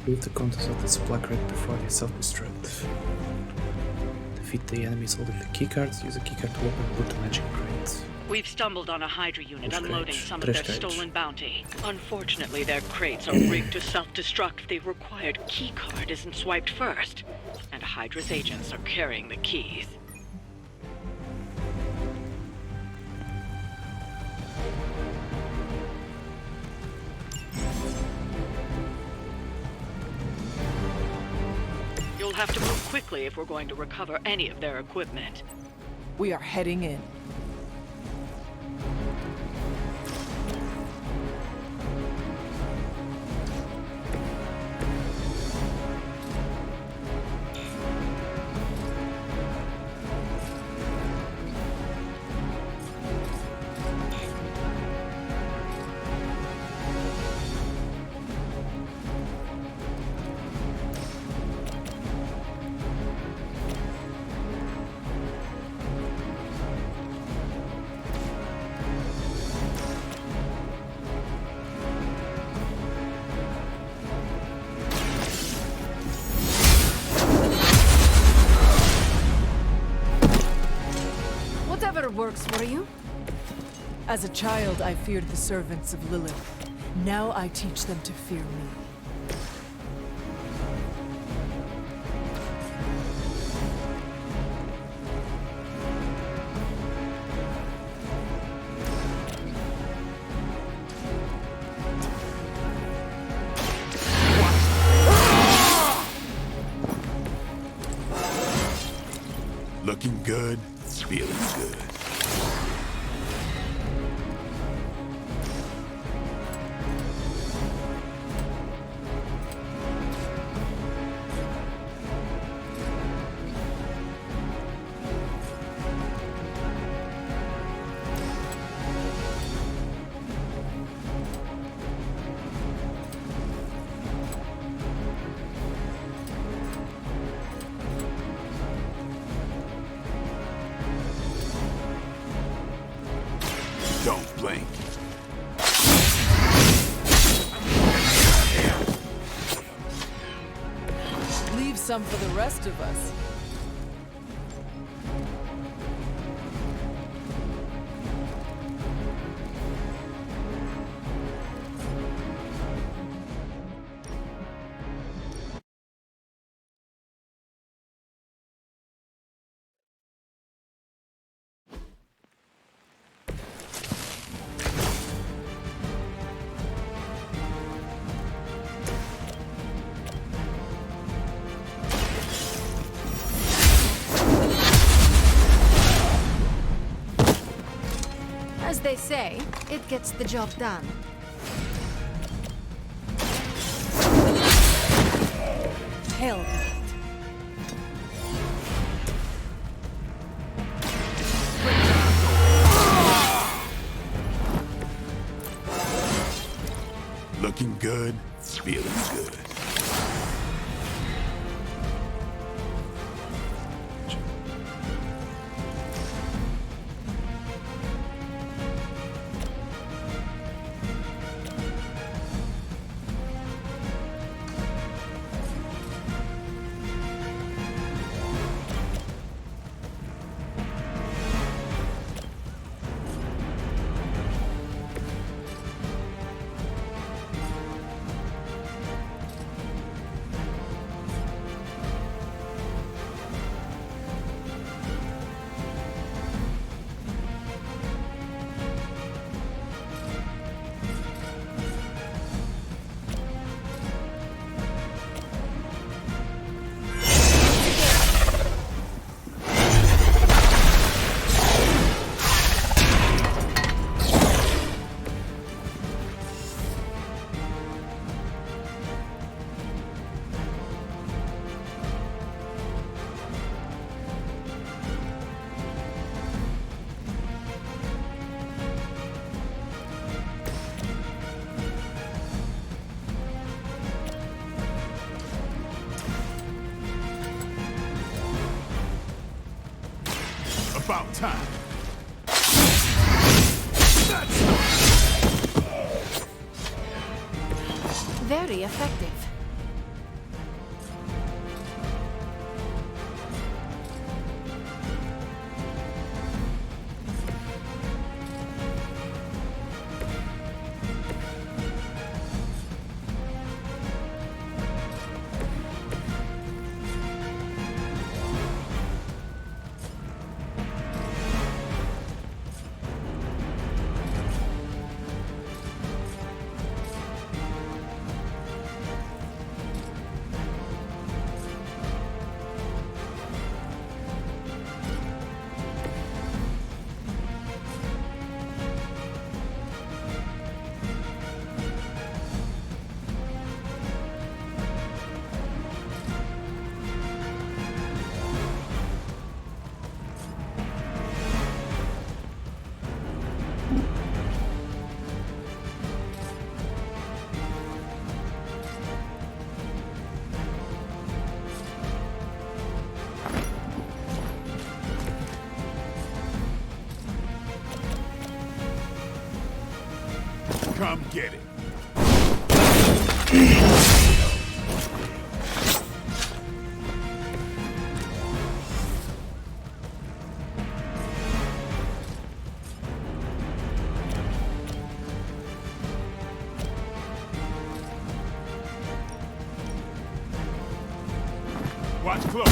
Read the contents of the supply crate before they self-destruct. Defeat the enemies holding the keycards. Use a keycard to open the loot magic crate. We've stumbled on a Hydra unit unloading some of Trash their crate. stolen bounty. Unfortunately, their crates are rigged to self-destruct if the required keycard isn't swiped first. And Hydra's agents are carrying the keys. You'll have to move quickly if we're going to recover any of their equipment. We are heading in. Whatever works for you. As a child, I feared the servants of Lilith. Now I teach them to fear me. Looking good, feeling good. Don't blink. Leave some for the rest of us. As they say, it gets the job done. Hell. Looking good, feeling good. About time. Very effective. Get it. Watch close.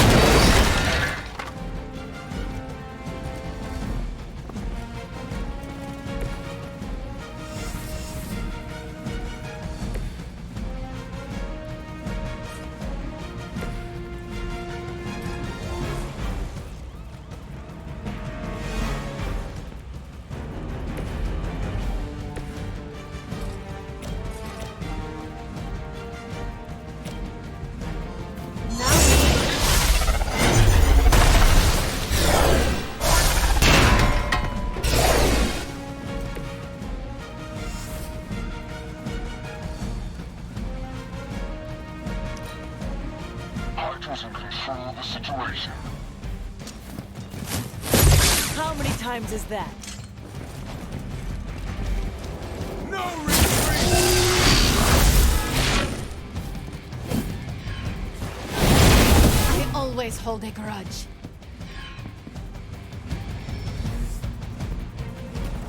Doesn't control the situation. How many times is that? No retreat! I always hold a grudge.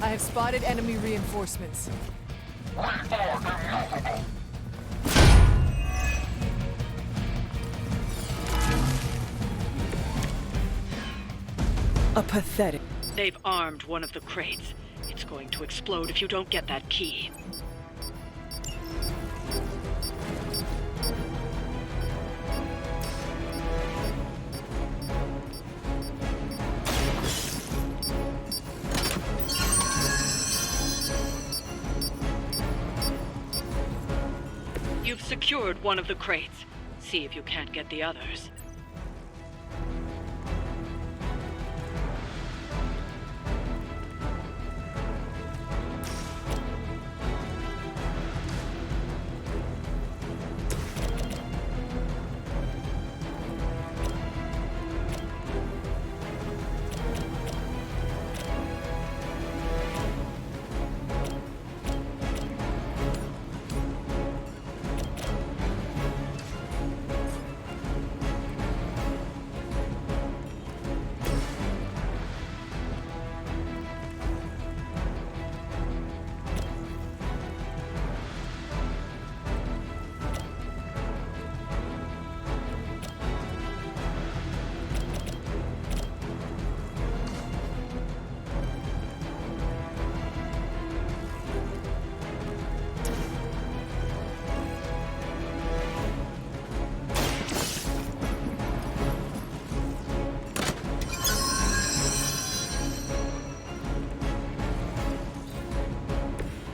I have spotted enemy reinforcements. We are immovable. A pathetic. They've armed one of the crates. It's going to explode if you don't get that key. You've secured one of the crates. See if you can't get the others.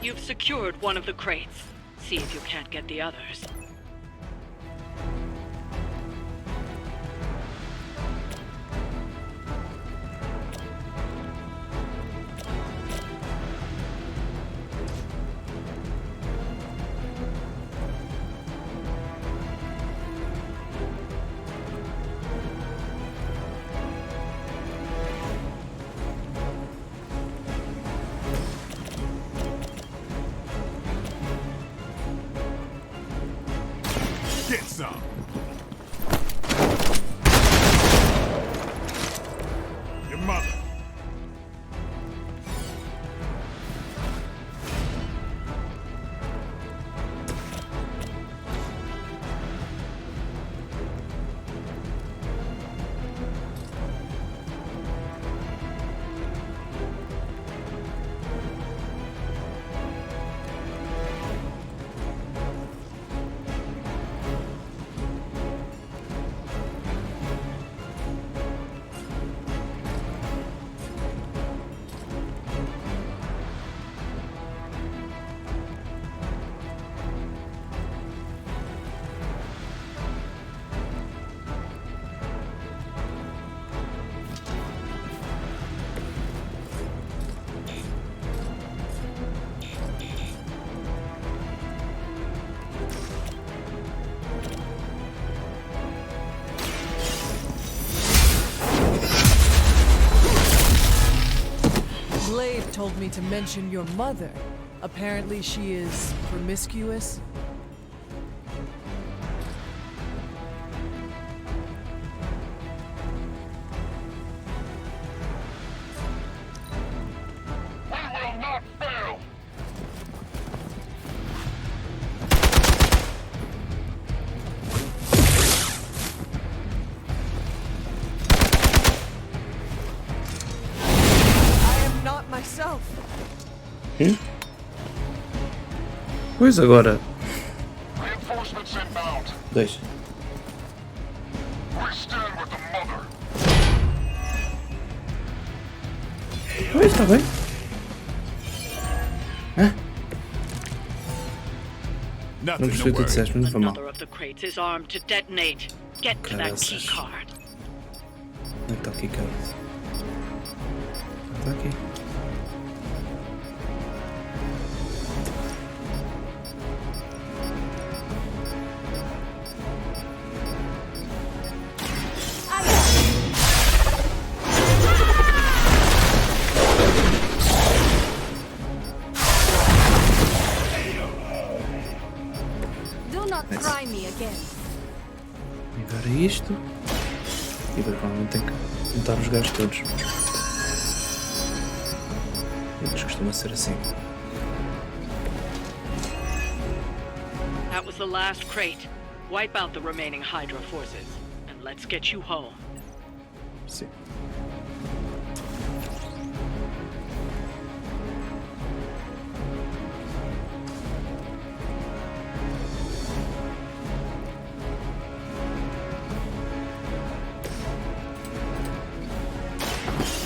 You've secured one of the crates. See if you can't get the others. Get some. Your mother. Blade told me to mention your mother. Apparently she is promiscuous. We will not fail! I am not myself. Pois agora. Reinforcements inbound. Deixa. We stand with the mother. Pois, está bem. Hã? Não percebi o que tu disseste, mas não foi mal. Another of the crates is armed to detonate. Get to that key Caraças. card. Onde é que está o keycard? Está aqui. Do not try me again. E agora isto. E agora provavelmente tenho que juntar os gajos todos. Eles costuma ser assim. That was the last crate. Wipe out the remaining Hydra forces, and let's get you home. Sim.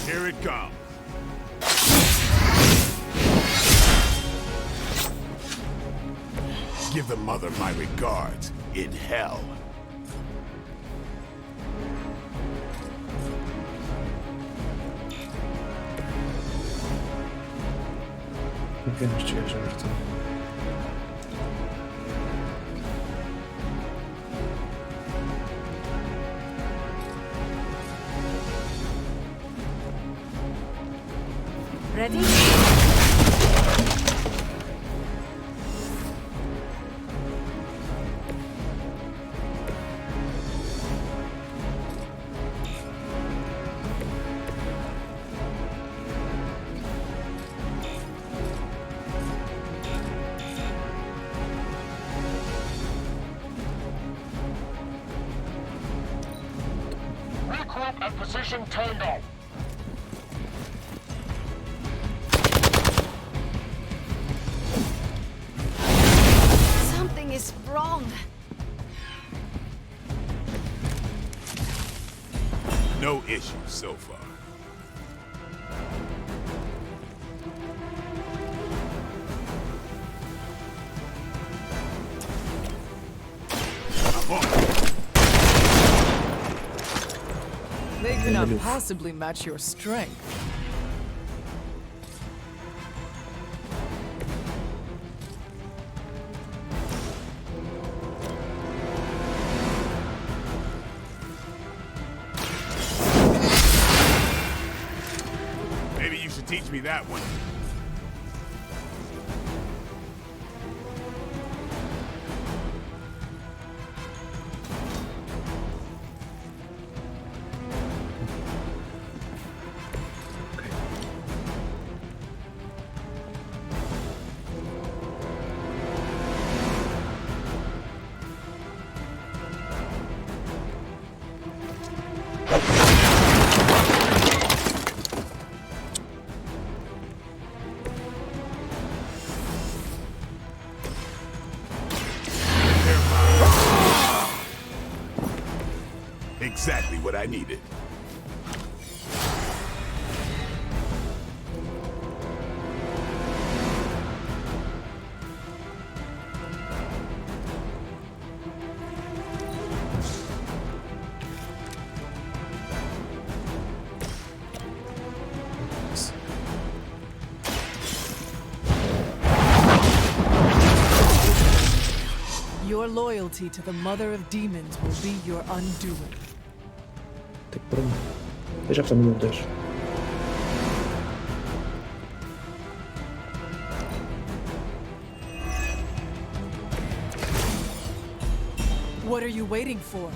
Here it comes. Give the mother my regards in hell. Não quero estes gajos abertos. Ready? Regroup at position Tango. Something is wrong. No issues so far. They cannot possibly match your strength. Maybe you should teach me that one. Exactly what I needed. Your loyalty to the Mother of Demons will be your undoing. Tem que pôr um. Eu já estou no nível 2. What are you waiting for?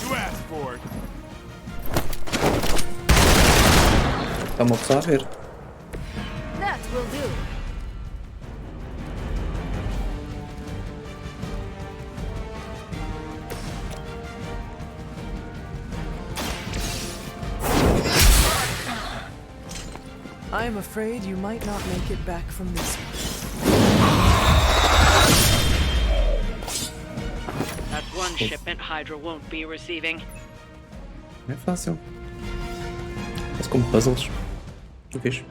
You asked for it. Está-me a pesar a ver. That will do. I am afraid you might not make it back from this one. That's one shipment Hydra won't be receiving. É fácil. Faz como puzzles. Tu vês?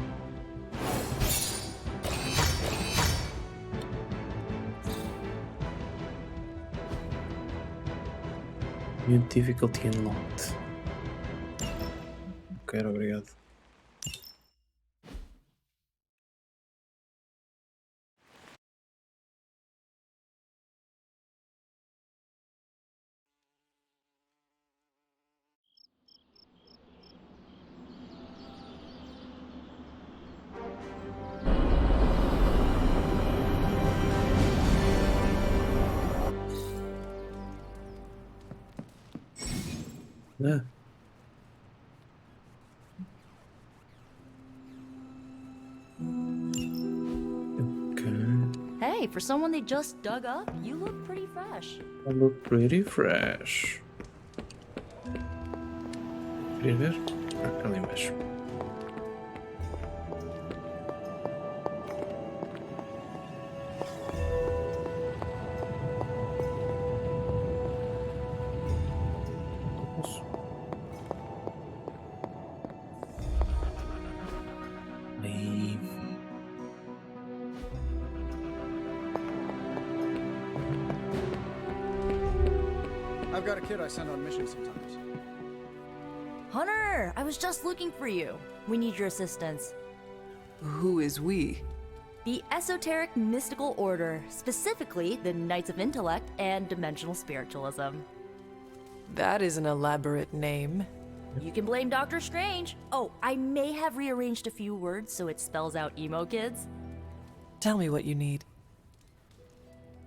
New difficulty unlocked. Ok, obrigado. Ah. Hey, for someone they just dug up, you look pretty fresh. I look pretty fresh. Queria ver? Ah, ali embaixo. Nossa. Aí. I've got a kid I send on missions sometimes. Hunter, I was just looking for you. We need your assistance. Who is we? The Esoteric Mystical Order, specifically the Knights of Intellect and Dimensional Spiritualism. That is an elaborate name. You can blame Doctor Strange. Oh, I may have rearranged a few words so it spells out emo kids. Tell me what you need.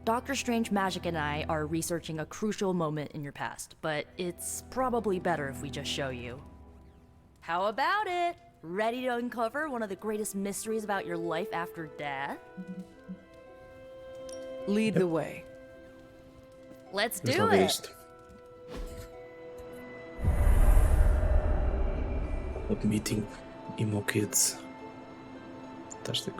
Dr. Strange Magic and I are researching a crucial moment in your past, but it's probably better if we just show you. How about it? Ready to uncover one of the greatest mysteries about your life after death? Lead the way. Let's do it! Of meeting emo kids. Fantastic.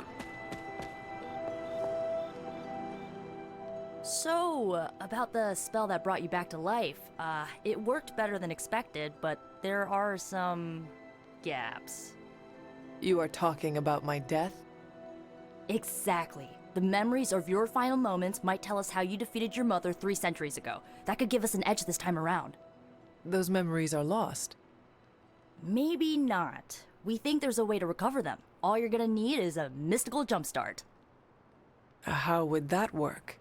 So, about the spell that brought you back to life, it worked better than expected, but there are some gaps. You are talking about my death? Exactly. The memories of your final moments might tell us how you defeated your mother 3 centuries ago. That could give us an edge this time around. Those memories are lost. Maybe not. We think there's a way to recover them. All you're gonna need is a mystical jumpstart. How would that work?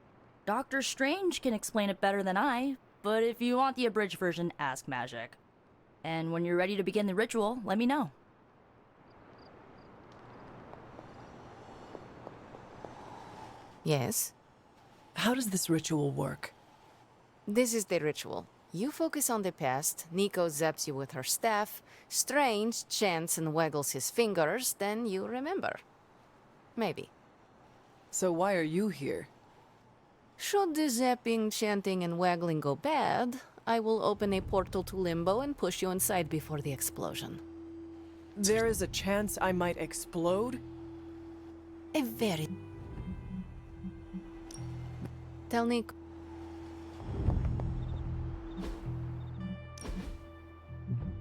Doctor Strange can explain it better than I, but if you want the abridged version, ask Magic. And when you're ready to begin the ritual, let me know. Yes? How does this ritual work? This is the ritual. You focus on the past, Nico zaps you with her staff, Strange chants and waggles his fingers, then you remember. Maybe. So why are you here? Should the zapping, chanting, and waggling go bad, I will open a portal to Limbo and push you inside before the explosion. There is a chance I might explode? A very... Tell Nico.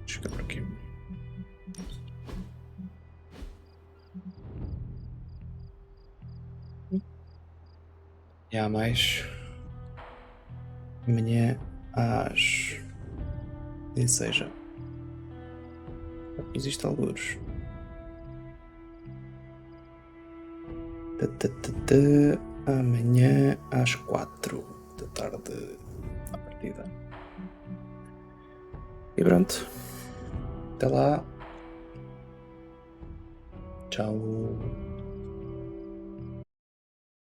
Chega por aqui. E há mais. Amanhã às 16. Existe alguns. amanhã às 4 da tarde a partida. E pronto. Até lá. Tchau.